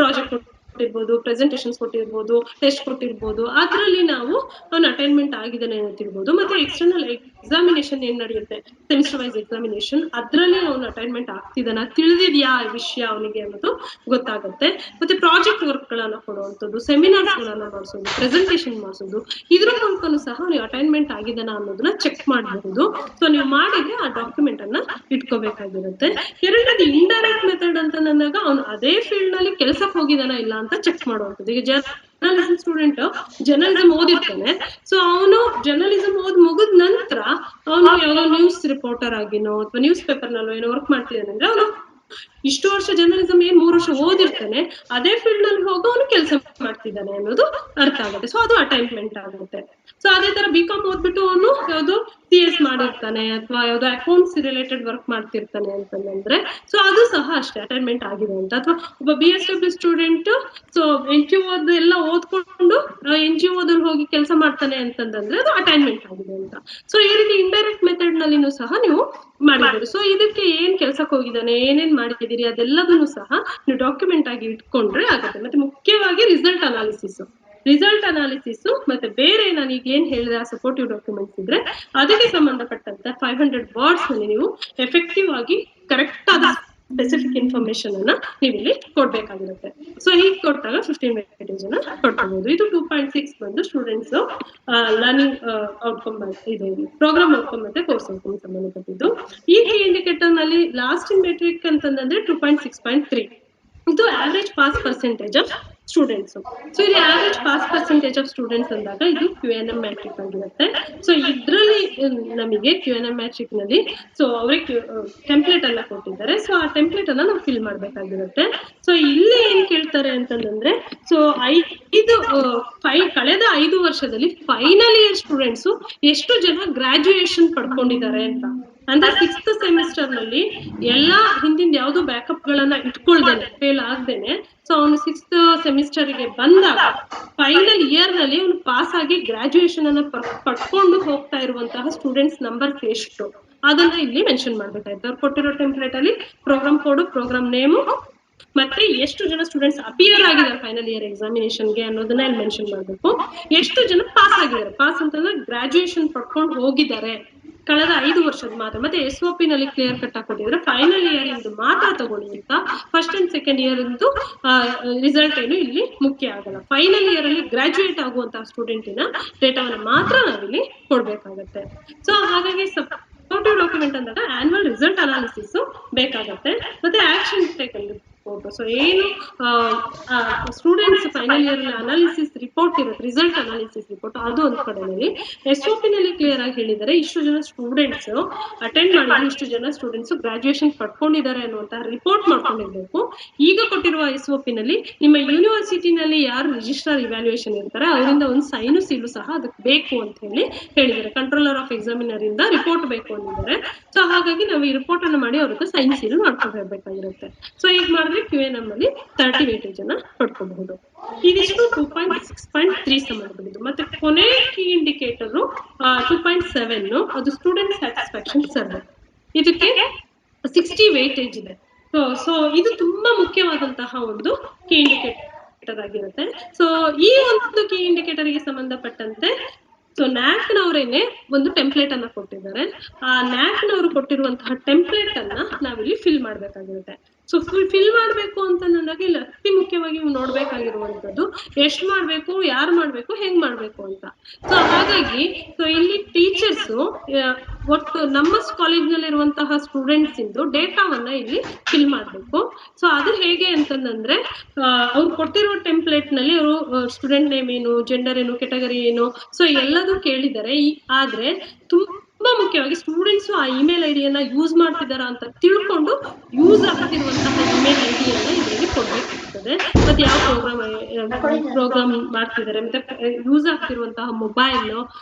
ಪ್ರಾಜೆಕ್ಟ್ ಕೊಟ್ಟಿರ್ಬೋದು, ಪ್ರೆಸೆಂಟೇಷನ್ಸ್ ಕೊಟ್ಟಿರ್ಬೋದು, ಟೆಸ್ಟ್ ಕೊಟ್ಟಿರ್ಬೋದು, ಅದರಲ್ಲಿ ನಾವು ಅವ್ನು ಅಟೈನ್ಮೆಂಟ್ ಆಗಿದ್ದಾನೆ ಅಂತಿರ್ಬೋದು. ಮತ್ತೆ ಎಕ್ಸ್ಟರ್ನಲ್ ಎಕ್ಸಾಮಿನೇಷನ್ ಏನ್ ನಡೆಯುತ್ತೆ, ಸೆಮಿಸ್ಟರ್ ವೈಸ್ ಎಕ್ಸಾಮಿನೇಷನ್, ಅದ್ರಲ್ಲಿ ಅವ್ನು ಅಟೈನ್ಮೆಂಟ್ ಆಗ್ತಿದ್ದಾನ, ತಿಳಿದಿದ್ಯಾ ವಿಷಯ ಅವನಿಗೆ ಅನ್ನೋದು ಗೊತ್ತಾಗುತ್ತೆ. ಮತ್ತೆ ಪ್ರಾಜೆಕ್ಟ್ ವರ್ಕ್ ಗಳನ್ನ ಕೊಡುವಂಥದ್ದು, ಸೆಮಿನಾರ್ಸ್ ಗಳನ್ನ ಮಾಡಿಸೋದು, ಪ್ರೆಸೆಂಟೇಷನ್ ಮಾಡಿಸೋದು, ಇದ್ರ ಮೂಲಕನೂ ಸಹ ನೀವು ಅಟೈನ್ಮೆಂಟ್ ಆಗಿದ್ದಾನ ಅನ್ನೋದನ್ನ ಚೆಕ್ ಮಾಡಬಹುದು. ಸೊ ನೀವು ಮಾಡಿದ್ರೆ ಆ ಡಾಕ್ಯುಮೆಂಟ್ ಅನ್ನ ಇಟ್ಕೋಬೇಕಾಗಿರುತ್ತೆ. ಎರಡನೇದು ಇಂಡೈರೆಕ್ಟ್ ಮೆಥಡ್ ಅಂತ ಅಂದಾಗ ಅವ್ನು ಅದೇ ಫೀಲ್ಡ್ ನಲ್ಲಿ ಕೆಲಸಕ್ಕೆ ಹೋಗಿದಾನ ಇಲ್ಲ ಅಂತ ಚೆಕ್ ಮಾಡುವಂಥದ್ದು. ಈಗ ಜರ್ನಲಿಸಂ ಸ್ಟೂಡೆಂಟ್ ಜರ್ನಲಿಸಂ ಓದಿರ್ತಾನೆ, ಸೊ ಅವನು ಜರ್ನಲಿಸಂ ಓದ್ ಮುಗಿದ ನಂತರ ಅವನು ಯಾವ್ದೋ ನ್ಯೂಸ್ ರಿಪೋರ್ಟರ್ ಆಗಿನೋ ಅಥವಾ ನ್ಯೂಸ್ ಪೇಪರ್ ನಲ್ಲೋ ಏನೋ ವರ್ಕ್ ಮಾಡ್ತಿದ್ದಾನೆ ಅಂದ್ರೆ ಅವನು ಇಷ್ಟು ವರ್ಷ ಜರ್ನಲಿಸಂ 3 ವರ್ಷ ಓದಿರ್ತಾನೆ, ಅದೇ ಫೀಲ್ಡ್ ನಲ್ಲಿ ಹೋಗಿ ಅವನು ಕೆಲಸ ಮಾಡ್ತಿದ್ದಾನೆ ಅನ್ನೋದು ಅರ್ಥ ಆಗುತ್ತೆ. ಸೊ ಅದು ಅಟೈನ್ಮೆಂಟ್ ಆಗುತ್ತೆ. ಸೊ ಅದೇ ತರ ಬಿಕಾಮ್ ಓದ್ಬಿಟ್ಟು ಅವನು ಯಾವ್ದು CS ಮಾಡಿರ್ತಾನೆ ಅಥವಾ ಯಾವ್ದೋ ಅಕೌಂಟ್ಸ್ ರಿಲೇಟೆಡ್ ವರ್ಕ್ ಮಾಡ್ತಿರ್ತಾನೆ ಅಂತಂದ್ರೆ ಸೊ ಅದು ಸಹ ಅಷ್ಟೇ ಅಟೈನ್ಮೆಂಟ್ ಆಗಿದೆ ಅಂತ. ಅಥವಾ ಒಬ್ಬ BSW ಸ್ಟೂಡೆಂಟ್ ಸೊ NGO ಎಲ್ಲ ಓದ್ಕೊಂಡು NGO ಹೋಗಿ ಕೆಲಸ ಮಾಡ್ತಾನೆ ಅಂತಂದ್ರೆ ಅದು ಅಟೈನ್ಮೆಂಟ್ ಆಗಿದೆ ಅಂತ. ಸೊ ಈ ರೀತಿ ಇಂಡೈರೆಕ್ಟ್ ಮೆಥಡ್ ನಲ್ಲಿನೂ ಸಹ ನೀವು ಮಾಡಿದ್ದೀರಿ. ಸೊ ಇದಕ್ಕೆ ಏನ್ ಕೆಲ್ಸಕ್ಕೆ ಹೋಗಿದ್ದಾನೆ, ಏನೇನ್ ಮಾಡಿದ್ದೀರಿ ಅದೆಲ್ಲದನ್ನು ಸಹ ನೀವು ಡಾಕ್ಯುಮೆಂಟ್ ಆಗಿ ಇಟ್ಕೊಂಡ್ರೆ ಆಗುತ್ತೆ. ಮತ್ತೆ ಮುಖ್ಯವಾಗಿ ರಿಸಲ್ಟ್ ಅನಾಲಿಸಿಸ್ ಮತ್ತೆ ಬೇರೆ ನಾನು ಈಗ ಏನ್ ಹೇಳಿದೆ ಆ ಸಪೋರ್ಟಿವ್ ಡಾಕ್ಯುಮೆಂಟ್ಸ್ ಇದ್ರೆ ಅದಕ್ಕೆ ಸಂಬಂಧಪಟ್ಟಂತ 500 ವರ್ಡ್ಸ್ ನಲ್ಲಿ ನೀವು ಎಫೆಕ್ಟಿವ್ ಆಗಿ ಕರೆಕ್ಟ್ ಆದ ಸ್ಪೆಸಿಫಿಕ್ ಇನ್ಫಾರ್ಮೇಶನ್ ಅನ್ನ ನೀವು ಇಲ್ಲಿ ಕೊಡ್ಬೇಕಾಗಿರುತ್ತೆ. ಸೊ ಹೀಗೆ ಕೊಟ್ಟಾಗ 15 ವೇಟೇಜ್ ಅನ್ನ ಕೊಡ್ಕೋಬಹುದು. ಇದು 2.6 ಬಂದು ಸ್ಟೂಡೆಂಟ್ಸ್ ಲರ್ನಿಂಗ್ ಔಟ್ಕಮ್ ಇದೆ, ಪ್ರೋಗ್ರಾಮ್ ಔಟ್ಕಮ್ ಮತ್ತೆ ಕೋರ್ಸ್ ಔಟ್ಕಮ್ ಸಂಬಂಧಪಟ್ಟಿದ್ದು. ಈ ಕೀ ಇಂಡಿಕೇಟರ್ ನಲ್ಲಿ ಲಾಸ್ಟ್ ಇನ್ ಮೆಟ್ರಿಕ್ ಅಂತಂದ್ರೆ 2.6.3 ಇದು average pass percentage of students. So ಇಲ್ಲಿ average pass percentage of students ಅಂದಾಗ ಇದು QNM ಮ್ಯಾಟ್ರಿಕ್ ಆಗಿರುತ್ತೆ. ಸೊ ಇದ್ರಲ್ಲಿ ನಮಗೆ QNM ಮ್ಯಾಟ್ರಿಕ್ ನಲ್ಲಿ ಸೊ ಅವ್ರಿಗೆ ಟೆಂಪ್ಲೇಟ್ ಅನ್ನ ಕೊಟ್ಟಿದ್ದಾರೆ. ಸೊ ಆ ಟೆಂಪ್ಲೇಟ್ ಅನ್ನ ನಾವು ಫಿಲ್ ಮಾಡ್ಬೇಕಾಗಿರುತ್ತೆ. ಸೊ ಇಲ್ಲಿ ಏನ್ ಕೇಳ್ತಾರೆ ಅಂತಂದ್ರೆ ಸೊ ಕಳೆದ 5 ವರ್ಷದಲ್ಲಿ ಫೈನಲ್ ಇಯರ್ ಸ್ಟೂಡೆಂಟ್ಸ್ ಎಷ್ಟು ಜನ ಗ್ರಾಜುಯೇಷನ್ ಪಡ್ಕೊಂಡಿದ್ದಾರೆ ಅಂತ. ಅಂದ್ರೆ 6th ಸೆಮಿಸ್ಟರ್ ನಲ್ಲಿ ಎಲ್ಲಾ ಹಿಂದಿನ ಯಾವ್ದು ಬ್ಯಾಕಪ್ ಗಳನ್ನ ಇಟ್ಕೊಳ್ದೇನೆ ಫೇಲ್ ಆಗ್ದೇನೆ ಸೊ ಅವನು 6th ಸೆಮಿಸ್ಟರ್ ಗೆ ಬಂದಾಗ ಫೈನಲ್ ಇಯರ್ ನಲ್ಲಿ ಅವನು ಪಾಸ್ ಆಗಿ ಗ್ರಾಜುಯೇಷನ್ ಅನ್ನ ಪಡ್ಕೊಂಡು ಹೋಗ್ತಾ ಇರುವಂತಹ ಸ್ಟೂಡೆಂಟ್ಸ್ ನಂಬರ್ ಎಷ್ಟು ಅದನ್ನ ಇಲ್ಲಿ ಮೆನ್ಷನ್ ಮಾಡ್ಬೇಕಾಯ್ತು. ಅವ್ರು ಕೊಟ್ಟಿರೋ ಟೆಂಪ್ಲೇಟ್ ಅಲ್ಲಿ ಪ್ರೋಗ್ರಾಮ್ ಕೋಡ್, ಪ್ರೋಗ್ರಾಮ್ ನೇಮು ಮತ್ತೆ ಎಷ್ಟು ಜನ ಸ್ಟೂಡೆಂಟ್ಸ್ ಅಪಿಯರ್ ಆಗಿದ್ದಾರೆ ಫೈನಲ್ ಇಯರ್ ಎಕ್ಸಾಮಿನೇಷನ್ಗೆ ಅನ್ನೋದನ್ನ ಇಲ್ಲಿ ಮೆನ್ಷನ್ ಮಾಡ್ಬೇಕು. ಎಷ್ಟು ಜನ ಪಾಸ್ ಆಗಿದ್ದಾರೆ, ಪಾಸ್ ಅಂತಂದ್ರೆ ಗ್ರಾಜುಯೇಷನ್ ಪಡ್ಕೊಂಡು ಹೋಗಿದ್ದಾರೆ ಕಳೆದ 5 ವರ್ಷದ ಮಾತ್ರ. ಮತ್ತೆ SOP ನಲ್ಲಿ ಕ್ಲಿಯರ್ ಕಟ್ ಹಾಕೊಟ್ಟಿದ್ರೆ ಫೈನಲ್ ಇಯರ್ ಇಂದು ಮಾತ್ರ ತಗೊಳ್ಳಿ ಅಂತ. ಫಸ್ಟ್ ಅಂಡ್ ಸೆಕೆಂಡ್ ಇಯರ್ ಇಂದು ರಿಸಲ್ಟ್ ಏನು ಇಲ್ಲಿ ಮುಖ್ಯ ಆಗಲ್ಲ. ಫೈನಲ್ ಇಯರ್ ಅಲ್ಲಿ ಗ್ರಾಜುಯೇಟ್ ಆಗುವಂತಹ ಸ್ಟೂಡೆಂಟಿನ ಡೇಟಾವನ್ನು ಮಾತ್ರ ನಾವಿಲ್ಲಿ ಕೊಡ್ಬೇಕಾಗತ್ತೆ. ಸೊ ಹಾಗಾಗಿ ಸಪೋರ್ಟಿವ್ ಡಾಕ್ಯುಮೆಂಟ್ ಅಂದಾಗ ಆನ್ಯುವಲ್ ರಿಸಲ್ಟ್ ಅನಾಲಿಸಿಸ್ ಬೇಕಾಗತ್ತೆ ಮತ್ತೆ ಆಕ್ಷನ್ ಟೇಕನ್ ರಿಪೋರ್ಟ್. ಸೊ ಏನು students final year analysis report ಇರುತ್ತೆ, ರಿಸಲ್ಟ್ ಅನಾಲಿಸಿಸ್ ರಿಪೋರ್ಟ್, ಅದು ಒಂದು ಕಡೆಯಲ್ಲಿ SOP ನಲ್ಲಿ ಕ್ಲಿಯರ್ ಆಗಿ ಹೇಳಿದ್ದಾರೆ ಇಷ್ಟು ಜನ ಸ್ಟೂಡೆಂಟ್ಸ್ ಅಟೆಂಡ್ ಮಾಡಿದ್ರು, ಇಷ್ಟು ಜನ ಸ್ಟೂಡೆಂಟ್ಸ್ ಗ್ರಾಜುಯೇಷನ್ ಪಡ್ಕೊಂಡಿದ್ದಾರೆ ಅನ್ನುವಂತಹ ರಿಪೋರ್ಟ್ ಮಾಡ್ಕೊಂಡಿರ್ಬೇಕು. ಈಗ ಕೊಟ್ಟಿರುವ SOP ನಲ್ಲಿ ನಿಮ್ಮ ಯೂನಿವರ್ಸಿಟಿನಲ್ಲಿ ಯಾರು ರಿಜಿಸ್ಟ್ರಾರ್ ಇವ್ಯಾಲ್ಯೂಯೇಷನ್ ಇರ್ತಾರೆ ಅವರಿಂದ ಒಂದು ಸೈನು ಸೀಲು ಸಹ ಅದಕ್ಕೆ ಬೇಕು ಅಂತ ಹೇಳಿದ್ದಾರೆ. ಕಂಟ್ರೋಲರ್ ಆಫ್ ಎಕ್ಸಾಮಿನರ್ ಇಂದ ರಿಪೋರ್ಟ್ ಬೇಕು ಅಂದಿದ್ದಾರೆ. ಸೊ ಹಾಗಾಗಿ ನಾವು ಈ ರಿಪೋರ್ಟ್ ಅನ್ನು ಮಾಡಿ ಅವ್ರಿಗೆ ಸೈನ್ ಸೀಲ್ ಮಾಡ್ಕೊಳ್ಬೇಕಾಗಿರುತ್ತೆ. ಸೊ ಈಗ ಮಾಡಿದ್ರೆ QNM ಅಲ್ಲಿ 30 ವೇಟೇಜ್ ಅನ್ನ ಪಡ್ಕೋಬಹುದು. ಇದಿಷ್ಟು 2.6.3 ಸಂಬಂಧಪಟ್ಟಿದ್ದು. ಮತ್ತೆ ಕೊನೆ ಕೀ ಇಂಡಿಕೇಟರ್ 2.7 ಅದು ಸ್ಟೂಡೆಂಟ್ ಸ್ಯಾಟಿಸ್ಫ್ಯಾಕ್ಷನ್ ಸರ್ವೆ. ಇದಕ್ಕೆ 60 ವೇಟೇಜ್ ಇದೆ. ಸೊ ಇದು ತುಂಬಾ ಮುಖ್ಯವಾದಂತಹ ಒಂದು ಕೀ ಇಂಡಿಕೇಟರ್ ಆಗಿರುತ್ತೆ. ಸೊ ಈ ಒಂದು ಕೀ ಇಂಡಿಕೇಟರ್ ಗೆ ಸಂಬಂಧಪಟ್ಟಂತೆ ಸೊ NAAC ನವರೇನೆ ಒಂದು ಟೆಂಪ್ಲೇಟ್ ಅನ್ನ ಕೊಟ್ಟಿದ್ದಾರೆ. ಆ NAAC ನವರು ಕೊಟ್ಟಿರುವಂತಹ ಟೆಂಪ್ಲೇಟ್ ಅನ್ನ ನಾವಿಲ್ಲಿ ಫಿಲ್ ಮಾಡ್ಬೇಕಾಗಿರುತ್ತೆ. ಸೊ ಫಿಲ್ ಮಾಡ್ಬೇಕು ಅಂತಂದಾಗ ಇಲ್ಲಿ ಅತಿ ಮುಖ್ಯವಾಗಿ ನೋಡ್ಬೇಕಾಗಿರುವಂತದ್ದು ಎಷ್ಟು ಮಾಡ್ಬೇಕು, ಯಾರು ಮಾಡ್ಬೇಕು, ಹೆಂಗ್ ಮಾಡ್ಬೇಕು ಅಂತ. ಸೊ ಹಾಗಾಗಿ ಸೊ ಇಲ್ಲಿ ಟೀಚರ್ಸ್ ಒಟ್ಟು ನಮ್ಮ ಕಾಲೇಜ್ ನಲ್ಲಿ ಇರುವಂತಹ ಸ್ಟೂಡೆಂಟ್ಸ್ ಇಂದು ಡೇಟಾವನ್ನ ಇಲ್ಲಿ ಫಿಲ್ ಮಾಡ್ಬೇಕು. ಸೊ ಅದು ಹೇಗೆ ಅಂತಂದ್ರೆ ಅವ್ರು ಕೊಟ್ಟಿರೋ ಟೆಂಪ್ಲೇಟ್ ನಲ್ಲಿ ಅವರು ಸ್ಟೂಡೆಂಟ್ ನೇಮ್ ಏನು, ಜೆಂಡರ್ ಏನು, ಕೆಟಗರಿ ಏನು, ಸೊ ಎಲ್ಲದೂ ಕೇಳಿದ್ದಾರೆ. ಆದ್ರೆ ತುಂಬಾ ಮುಖ್ಯವಾಗಿ ಸ್ಟೂಡೆಂಟ್ಸ್ ಆ ಇಮೇಲ್ ಐಡಿಯನ್ನ ಯೂಸ್ ಮಾಡ್ತಿದಾರ ಅಂತ ತಿಳ್ಕೊಂಡು ಯೂಸ್ ಆಗ್ತಿರುವಂತಹ ಇಮೇಲ್ ಐಡಿಯನ್ನ ಇದರಲ್ಲಿ ಕೊಡ್ಬೇಕಾಗ್ತದೆ. ಮತ್ತೆ ಯಾವ ಪ್ರೋಗ್ರಾಮ್ ಮಾಡ್ತಿದ್ದಾರೆ, ಮತ್ತೆ ಯೂಸ್ ಆಗ್ತಿರುವಂತಹ ಮೊಬೈಲ್,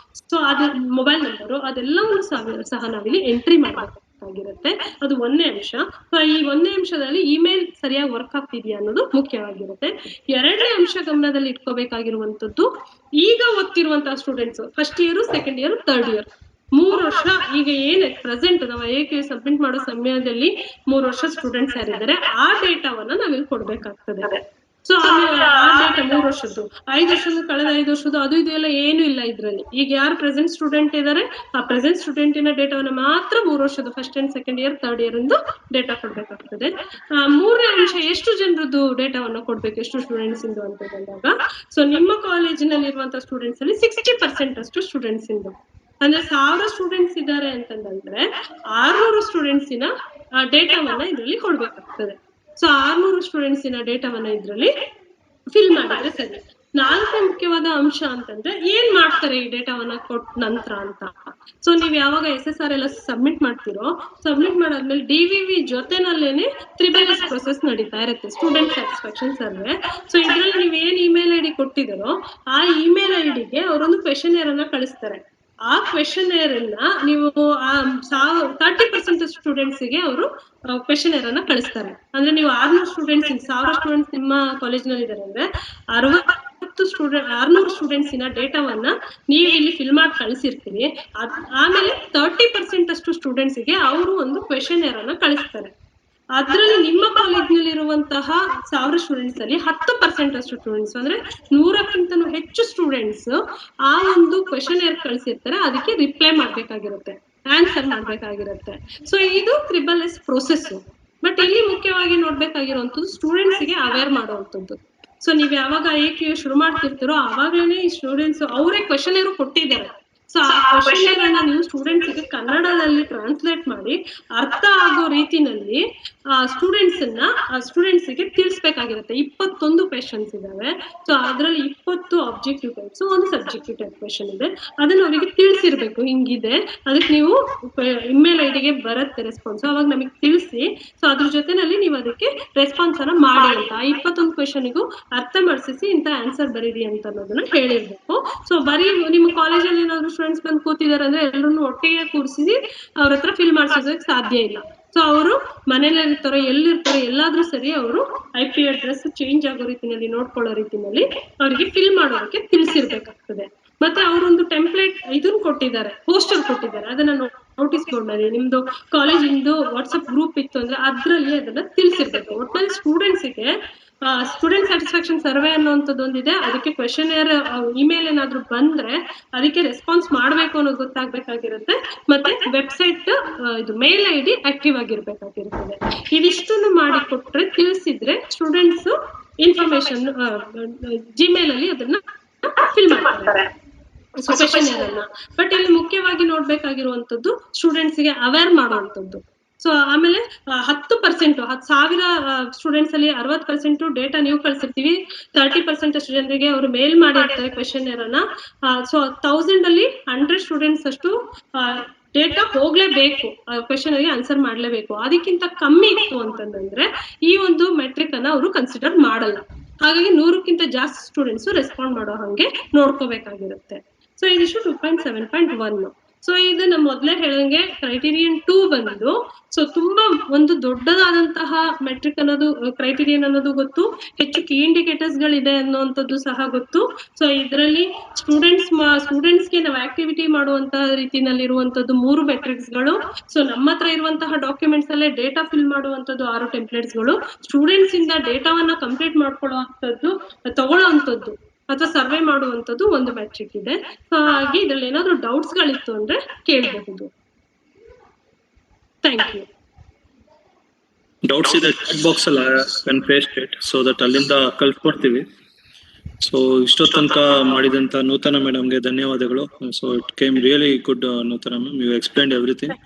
ಸೊ ಅದು ಮೊಬೈಲ್ ನಂಬರು ಅದೆಲ್ಲವನ್ನು ಸಹ ನಾವಿಲ್ಲಿ ಎಂಟ್ರಿ ಮಾಡಬೇಕಾಗಿರುತ್ತೆ. ಅದು 1ನೇ ಅಂಶ. ಈ 1ನೇ ಅಂಶದಲ್ಲಿ ಇಮೇಲ್ ಸರಿಯಾಗಿ ವರ್ಕ್ ಆಗ್ತಿದೆಯಾ ಅನ್ನೋದು ಮುಖ್ಯವಾಗಿರುತ್ತೆ. 2ನೇ ಅಂಶ ಗಮನದಲ್ಲಿ ಇಟ್ಕೋಬೇಕಾಗಿರುವಂತದ್ದು ಈಗ ಓದ್ತಿರುವಂತಹ students first year, second year, third year 3 ವರ್ಷ ಈಗ ಏನ್ ಪ್ರೆಸೆಂಟ್ ನಾವು AQ ಸಬ್ಮಿಟ್ ಮಾಡೋ ಸಮಯದಲ್ಲಿ 3 ವರ್ಷ ಸ್ಟೂಡೆಂಟ್ಸ್ ಯಾರಿದ್ದಾರೆ ಆ ಡೇಟಾವನ್ನ ನಾವಿಲ್ಲಿ ಕೊಡ್ಬೇಕಾಗ್ತದೆ. ಸೊ ಆ ಡೇಟಾ 3 ವರ್ಷದ್ದು, 5 ವರ್ಷದ್ದು, ಕಳೆದ 5 ವರ್ಷದ್ದು ಅದು ಇದು ಎಲ್ಲ ಏನು ಇಲ್ಲ ಇದ್ರಲ್ಲಿ. ಈಗ ಯಾರು ಪ್ರೆಸೆಂಟ್ ಸ್ಟೂಡೆಂಟ್ ಇದ್ದಾರೆ ಆ ಪ್ರೆಸೆಂಟ್ ಸ್ಟೂಡೆಂಟಿನ ಡೇಟಾವನ್ನ ಮಾತ್ರ 3 ವರ್ಷದ್ದು first and second year, third year ಇಂದು ಡೇಟಾ ಕೊಡ್ಬೇಕಾಗ್ತದೆ. 3ನೇ ಅಂಶ ಎಷ್ಟು ಜನರದ್ದು ಡೇಟಾವನ್ನ ಕೊಡ್ಬೇಕು, ಎಷ್ಟು ಸ್ಟೂಡೆಂಟ್ಸ್ ಇಂದು ಅಂತ ಬಂದಾಗ ಸೊ ನಿಮ್ಮ ಕಾಲೇಜಿನಲ್ಲಿ ಇರುವಂತಹ ಸ್ಟೂಡೆಂಟ್ಸ್ ಅಲ್ಲಿ 60% ಅಷ್ಟು ಸ್ಟೂಡೆಂಟ್ಸ್ ಇಂದು ಅಂದ್ರೆ 1000 ಸ್ಟೂಡೆಂಟ್ಸ್ ಇದ್ದಾರೆ ಅಂತಂದ್ರೆ 600 ಸ್ಟೂಡೆಂಟ್ಸಿನ ಡೇಟಾವನ್ನ ಇದ್ರಲ್ಲಿ ಕೊಡ್ಬೇಕಾಗ್ತದೆ. ಸೊ 600 ಸ್ಟೂಡೆಂಟ್ಸಿನ ಡೇಟಾವನ್ನ ಇದ್ರಲ್ಲಿ ಫಿಲ್ ಮಾಡಿದ್ರೆ ಸರಿ. 4ನೇ ಮುಖ್ಯವಾದ ಅಂಶ ಅಂತಂದ್ರೆ ಏನ್ ಮಾಡ್ತಾರೆ ಈ ಡೇಟಾವನ್ನ ಕೊಟ್ಟ ನಂತರ ಅಂತ. ಸೊ ನೀವ್ ಯಾವಾಗ SSR ಎಲ್ಲ ಸಬ್ಮಿಟ್ ಮಾಡ್ತಿರೋ, ಸಬ್ಮಿಟ್ ಮಾಡಾದ್ಮೇಲೆ DVV ಜೊತೆನಲ್ಲೇನೆ 3S ಪ್ರೊಸೆಸ್ ನಡೀತಾ ಇರುತ್ತೆ, ಸ್ಟೂಡೆಂಟ್ ಸ್ಯಾಟಿಸ್ಫ್ಯಾಕ್ಷನ್ ಸರ್ವೆ. ಸೊ ಇದ್ರಲ್ಲಿ ನೀವ್ ಏನ್ ಇಮೇಲ್ ID ಕೊಟ್ಟಿದ್ದೀರೋ ಆ ಇಮೇಲ್ IDಗೆ ಅವರೊಂದು ಕ್ವೆಶನೇರ್ ಅನ್ನ ಕಳಿಸ್ತಾರೆ. ಆ ಕ್ವೆಶನೇರ್ ಅನ್ನ ನೀವು 30% ಸ್ಟೂಡೆಂಟ್ಸ್ಗೆ ಅವರು ಕ್ವೆಶನೇರ್ ಅನ್ನ ಕಳಿಸ್ತಾರೆ. ಅಂದ್ರೆ ನೀವು 600 ಸ್ಟೂಡೆಂಟ್ಸ್ 1000 ಸ್ಟೂಡೆಂಟ್ಸ್ ನಿಮ್ಮ ಕಾಲೇಜ್ನಲ್ಲಿ ಇದ್ದಾರೆ ಅಂದ್ರೆ 600 ಸ್ಟೂಡೆಂಟ್ಸಿನ ಡೇಟಾವನ್ನ ನೀವು ಇಲ್ಲಿ ಫಿಲ್ ಮಾಡಿ ಕಳಿಸಿರ್ತೀರಿ. ಆಮೇಲೆ 30% ಅಷ್ಟು ಸ್ಟೂಡೆಂಟ್ಸ್ಗೆ ಅವರು ಒಂದು ಕ್ವೆಶನೇರ್ ಅನ್ನ ಕಳಿಸ್ತಾರೆ. ಅದ್ರಲ್ಲಿ ನಿಮ್ಮ ಕಾಲೇಜ್ನಲ್ಲಿ ಇರುವಂತಹ 1000 ಸ್ಟೂಡೆಂಟ್ಸ್ ಅಲ್ಲಿ 10% ಅಷ್ಟು ಸ್ಟೂಡೆಂಟ್ಸ್ ಅಂದ್ರೆ 100ಕ್ಕಿಂತನೂ ಹೆಚ್ಚು ಸ್ಟೂಡೆಂಟ್ಸ್ ಆ ಒಂದು ಕ್ವೆಶನೇರ್ ಕಳಿಸಿರ್ತಾರೆ, ಅದಕ್ಕೆ ರಿಪ್ಲೈ ಮಾಡ್ಬೇಕಾಗಿರುತ್ತೆ, ಆನ್ಸರ್ ಮಾಡ್ಬೇಕಾಗಿರುತ್ತೆ. ಸೊ ಇದು 3S ಪ್ರೊಸೆಸ್. ಬಟ್ ಇಲ್ಲಿ ಮುಖ್ಯವಾಗಿ ನೋಡ್ಬೇಕಾಗಿರುವಂತದ್ದು ಸ್ಟೂಡೆಂಟ್ಸ್ ಗೆ ಅವೇರ್ ಮಾಡುವಂತದ್ದು. ಸೊ ನೀವ್ ಯಾವಾಗ AQ ಶುರು ಮಾಡ್ತಿರ್ತೀರೋ ಅವಾಗ್ಲೇನೆ ಈ ಸ್ಟೂಡೆಂಟ್ಸ್ ಅವರೇ ಕ್ವೆಶನೇರ್ ಕೊಟ್ಟಿದ್ದಾರೆ. ಸೊ ಆ ಕ್ವೆಶನೇರ್ ಅನ್ನ ನೀವು ಸ್ಟೂಡೆಂಟ್ಸ್ ಗೆ ಕನ್ನಡದಲ್ಲಿ ಟ್ರಾನ್ಸ್ಲೇಟ್ ಮಾಡಿ ಅರ್ಥ ಆಗೋ ರೀತಿನಲ್ಲಿ ಸ್ಟೂಡೆಂಟ್ಸ್ ಗೆ ತಿಳಿಸ್ಬೇಕಾಗಿರುತ್ತೆ. 21 ಕ್ವೆಶನ್ಸ್ ಇದಾವೆ. ಸೊ ಅದ್ರಲ್ಲಿ 20 ಆಬ್ಜೆಕ್ಟಿವ್ ಟೈಪ್ಸ್, ಒಂದು ಸಬ್ಜೆಕ್ಟಿವ್ ಟೈಪ್ ಕ್ವೆಶನ್ ಇದೆ. ಅದನ್ನ ಅವರಿಗೆ ತಿಳಿಸಿರ್ಬೇಕು, ಹಿಂಗಿದೆ, ಅದಕ್ಕೆ ನೀವು ಇಮೇಲ್ ಐಡಿಗೆ ಬರುತ್ತೆ ರೆಸ್ಪಾನ್ಸ್, ಅವಾಗ ನಮಗೆ ತಿಳಿಸಿ. ಸೊ ಅದ್ರ ಜೊತೆನಲ್ಲಿ ನೀವು ಅದಕ್ಕೆ ರೆಸ್ಪಾನ್ಸ್ ಅನ್ನ ಮಾಡಿ ಅಂತ 21 ಕ್ವೆಶನ್ಗೂ ಅರ್ಥ ಮಾಡಿಸಿ ಇಂತ ಆನ್ಸರ್ ಬರೀರಿ ಅಂತ ಅನ್ನೋದನ್ನ ಹೇಳಿರ್ಬೇಕು. ಸೊ ಬರೀ ನಿಮ್ಮ ಕಾಲೇಜಲ್ಲಿ ಏನಾದ್ರು ಸ್ಟೂಡೆಂಟ್ಸ್ ಬಂದು ಕೂತಿದಾರೆ ಅಂದ್ರೆ ಎಲ್ಲರನ್ನು ಒಟ್ಟಿಗೆ ಕೂರಿಸಿ ಅವ್ರ ಹತ್ರ ಫಿಲ್ ಮಾಡಿಸೋದಕ್ಕೆ ಸಾಧ್ಯ ಇಲ್ಲ. ಸೊ ಅವರು ಮನೇಲಿ ಇರ್ತಾರೋ ಎಲ್ಲಿರ್ತಾರೋ ಎಲ್ಲಾದ್ರೂ ಸರಿ ಅವರು IP ಅಡ್ರೆಸ್ ಚೇಂಜ್ ಆಗೋ ರೀತಿನಲ್ಲಿ ನೋಡ್ಕೊಳ್ಳೋ ರೀತಿನಲ್ಲಿ ಅವರಿಗೆ ಫಿಲ್ ಮಾಡೋದಕ್ಕೆ ತಿಳಿಸಿರ್ಬೇಕಾಗ್ತದೆ. ಮತ್ತೆ ಅವರೊಂದು ಟೆಂಪ್ಲೇಟ್ ಇದನ್ನ ಕೊಟ್ಟಿದ್ದಾರೆ, ಪೋಸ್ಟರ್ ಕೊಟ್ಟಿದ್ದಾರೆ, ಅದನ್ನ ನೋಟಿಸ್ ಬೋರ್ಡ್ ನಲ್ಲಿ ನಿಮ್ದು ಕಾಲೇಜಿಂದು ವಾಟ್ಸ್ಆಪ್ ಗ್ರೂಪ್ ಇತ್ತು ಅಂದ್ರೆ ಅದ್ರಲ್ಲಿ ಅದನ್ನ ತಿಳಿಸಿರ್ಬೇಕು. ಒಟ್ನಲ್ಲಿ ಸ್ಟೂಡೆಂಟ್ಸ್ಗೆ ಸ್ಟೂಡೆಂಟ್ ಸ್ಯಾಟಿಸ್ಫ್ಯಾಕ್ಷನ್ ಸರ್ವೆ ಅನ್ನೋಂಥದ್ದು ಒಂದಿದೆ, ಅದಕ್ಕೆ ಕ್ವೆಶನೇರ್ ಇಮೇಲ್ ಏನಾದ್ರು ಬಂದ್ರೆ ಅದಕ್ಕೆ ರೆಸ್ಪಾನ್ಸ್ ಮಾಡ್ಬೇಕು ಅನ್ನೋದು ಗೊತ್ತಾಗ್ಬೇಕಾಗಿರುತ್ತೆ. ಮತ್ತೆ ವೆಬ್ಸೈಟ್ ಇದು ಮೇಲ್ ID ಆಕ್ಟಿವ್ ಆಗಿರ್ಬೇಕಾಗಿರ್ತದೆ. ಇದಿಷ್ಟನ್ನು ಮಾಡಿ ಕೊಟ್ರೆ ತಿಳಿಸಿದ್ರೆ ಸ್ಟೂಡೆಂಟ್ಸ್ ಇನ್ಫಾರ್ಮೇಶನ್ ಜಿಮೇಲ್ ಅಲ್ಲಿ ಅದನ್ನ ಫಿಲ್ ಮಾಡ್ತಾರೆ ಕ್ವೆಶನೇರ್ ಅನ್ನ. ಬಟ್ ಇಲ್ಲಿ ಮುಖ್ಯವಾಗಿ ನೋಡ್ಬೇಕಾಗಿರುವಂತದ್ದು ಸ್ಟೂಡೆಂಟ್ಸ್ ಗೆ ಅವೇರ್ ಮಾಡುವಂತದ್ದು. ಸೊ ಆಮೇಲೆ 10% 10,000 ಸ್ಟೂಡೆಂಟ್ಸ್ ಅಲ್ಲಿ 60% ಡೇಟಾ ನೀವು ಕಳ್ಸಿರ್ತೀವಿ, 30% ಅಷ್ಟು ಜನರಿಗೆ ಅವರು ಮೇಲ್ ಮಾಡಿರ್ತಾರೆ ಕ್ವೆಶನೇರ್ ಅನ್ನ. ಸೊ 1000 ಅಲ್ಲಿ 100 ಸ್ಟೂಡೆಂಟ್ಸ್ ಅಷ್ಟು ಡೇಟಾ ಹೋಗ್ಲೇಬೇಕು, ಕ್ವೆಶನ್ ಗೆ ಆನ್ಸರ್ ಮಾಡ್ಲೇಬೇಕು. ಅದಕ್ಕಿಂತ ಕಮ್ಮಿ ಇತ್ತು ಅಂತಂದ್ರೆ ಈ ಒಂದು ಮೆಟ್ರಿಕ್ ಅನ್ನ ಅವರು ಕನ್ಸಿಡರ್ ಮಾಡಲ್ಲ. ಹಾಗಾಗಿ 100ಕ್ಕಿಂತ ಜಾಸ್ತಿ ಸ್ಟೂಡೆಂಟ್ಸ್ ರೆಸ್ಪಾಂಡ್ ಮಾಡೋ ಹಂಗೆ ನೋಡ್ಕೋಬೇಕಾಗಿರುತ್ತೆ. ಸೊ ಇದಿಷ್ಟು 2.7.1. ಸೊ ಇದು ನಮ್ಮ ಮೊದಲೇ ಹೇಳಂಗೆ ಕ್ರೈಟೀರಿಯನ್ 2 ಬಂದು ಸೊ ತುಂಬಾ ಒಂದು ದೊಡ್ಡದಾದಂತಹ ಮೆಟ್ರಿಕ್ ಅನ್ನೋದು ಕ್ರೈಟೀರಿಯನ್ ಅನ್ನೋದು ಗೊತ್ತು, ಹೆಚ್ಚು ಕೀ ಇಂಡಿಕೇಟರ್ಸ್ ಗಳಿದೆ ಅನ್ನೋಂಥದ್ದು ಸಹ ಗೊತ್ತು. ಸೊ ಇದರಲ್ಲಿ ಸ್ಟೂಡೆಂಟ್ಸ್ಗೆ ನಾವು ಆಕ್ಟಿವಿಟಿ ಮಾಡುವಂತಹ ರೀತಿನಲ್ಲಿರುವಂತದ್ದು 3 ಮೆಟ್ರಿಕ್ಸ್ ಗಳು. ಸೊ ನಮ್ಮ ಹತ್ರ ಇರುವಂತಹ ಡಾಕ್ಯುಮೆಂಟ್ಸ್ ಅಲ್ಲೇ ಡೇಟಾ ಫಿಲ್ ಮಾಡುವಂತದ್ದು 6 ಟೆಂಪ್ಲೇಟ್ಸ್ ಗಳು, ಸ್ಟೂಡೆಂಟ್ಸ್ ಇಂದ ಡೇಟಾವನ್ನ ಕಂಪ್ಲೀಟ್ ಮಾಡ್ಕೊಳ್ಳುವಂಥದ್ದು ತಗೊಳ್ಳುವಂಥದ್ದು ಅಥವಾ ಸರ್ವೆ ಮಾಡುವಂತದ್ದು ಒಂದು ಮ್ಯಾಟ್ರಿಕ್ ಇದೆ. ಹಾಗಾಗಿ ಇದ್ರಲ್ಲಿ ಏನಾದ್ರು ಡೌಟ್ಸ್ ಗಳಿತ್ತು ಅಂದ್ರೆ ಕೇಳಬಹುದು. Thank you. ಡೌಟ್ಸ್ ಇದೆ ಬಾಕ್ಸ್ ಅಲ್ಲಿ ಪೇಸ್ಟ್ ಇಟ್ ಸೊ ದಟ್ ಅಲ್ಲಿಂದ ಕಲ್ಸ್ಕೊಡ್ತೀವಿ. ಸೊ ಇಷ್ಟೋ ತನಕ ಮಾಡಿದಂತ ನೂತನ ಮೇಡಮ್ಗೆ ಧನ್ಯವಾದಗಳು. So it came really good Nutan ma'am, you explained everything.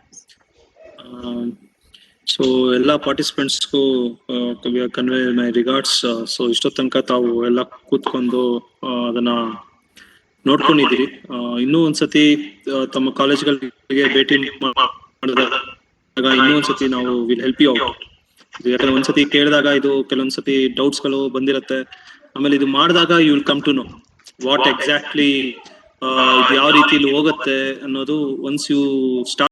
So ಎಲ್ಲ ಪಾರ್ಟಿಸಿಪೆಂಟ್ಸ್ಗೂ ಕನ್ವೆ ಮೈ ರಿಗಾರ್ಡ್ಸ್. ಸೊ ಇಷ್ಟೋ ತನಕ ತಾವು ಎಲ್ಲ ಕೂತ್ಕೊಂಡು ಅದನ್ನ ನೋಡ್ಕೊಂಡಿದ್ದೀರಿ. ಇನ್ನೂ ಒಂದ್ಸತಿ ತಮ್ಮ ಕಾಲೇಜ್ಗಳಿಗೆ ಭೇಟಿ ಮಾಡಿದಾಗ ಇನ್ನೂ ಒಂದ್ಸತಿ ನಾವು ವಿಲ್ ಹೆಲ್ಪ್ ಯು ಔಟ್. ಯಾಕಂದ್ರೆ ಒಂದ್ಸತಿ ಕೇಳಿದಾಗ ಇದು ಕೆಲವೊಂದ್ಸತಿ ಡೌಟ್ಸ್ ಗಳು ಬಂದಿರತ್ತೆ. ಆಮೇಲೆ ಇದು ಮಾಡಿದಾಗ you will come to know what exactly ಯಾವ ರೀತಿಲಿ ಹೋಗುತ್ತೆ ಅನ್ನೋದು. Once you start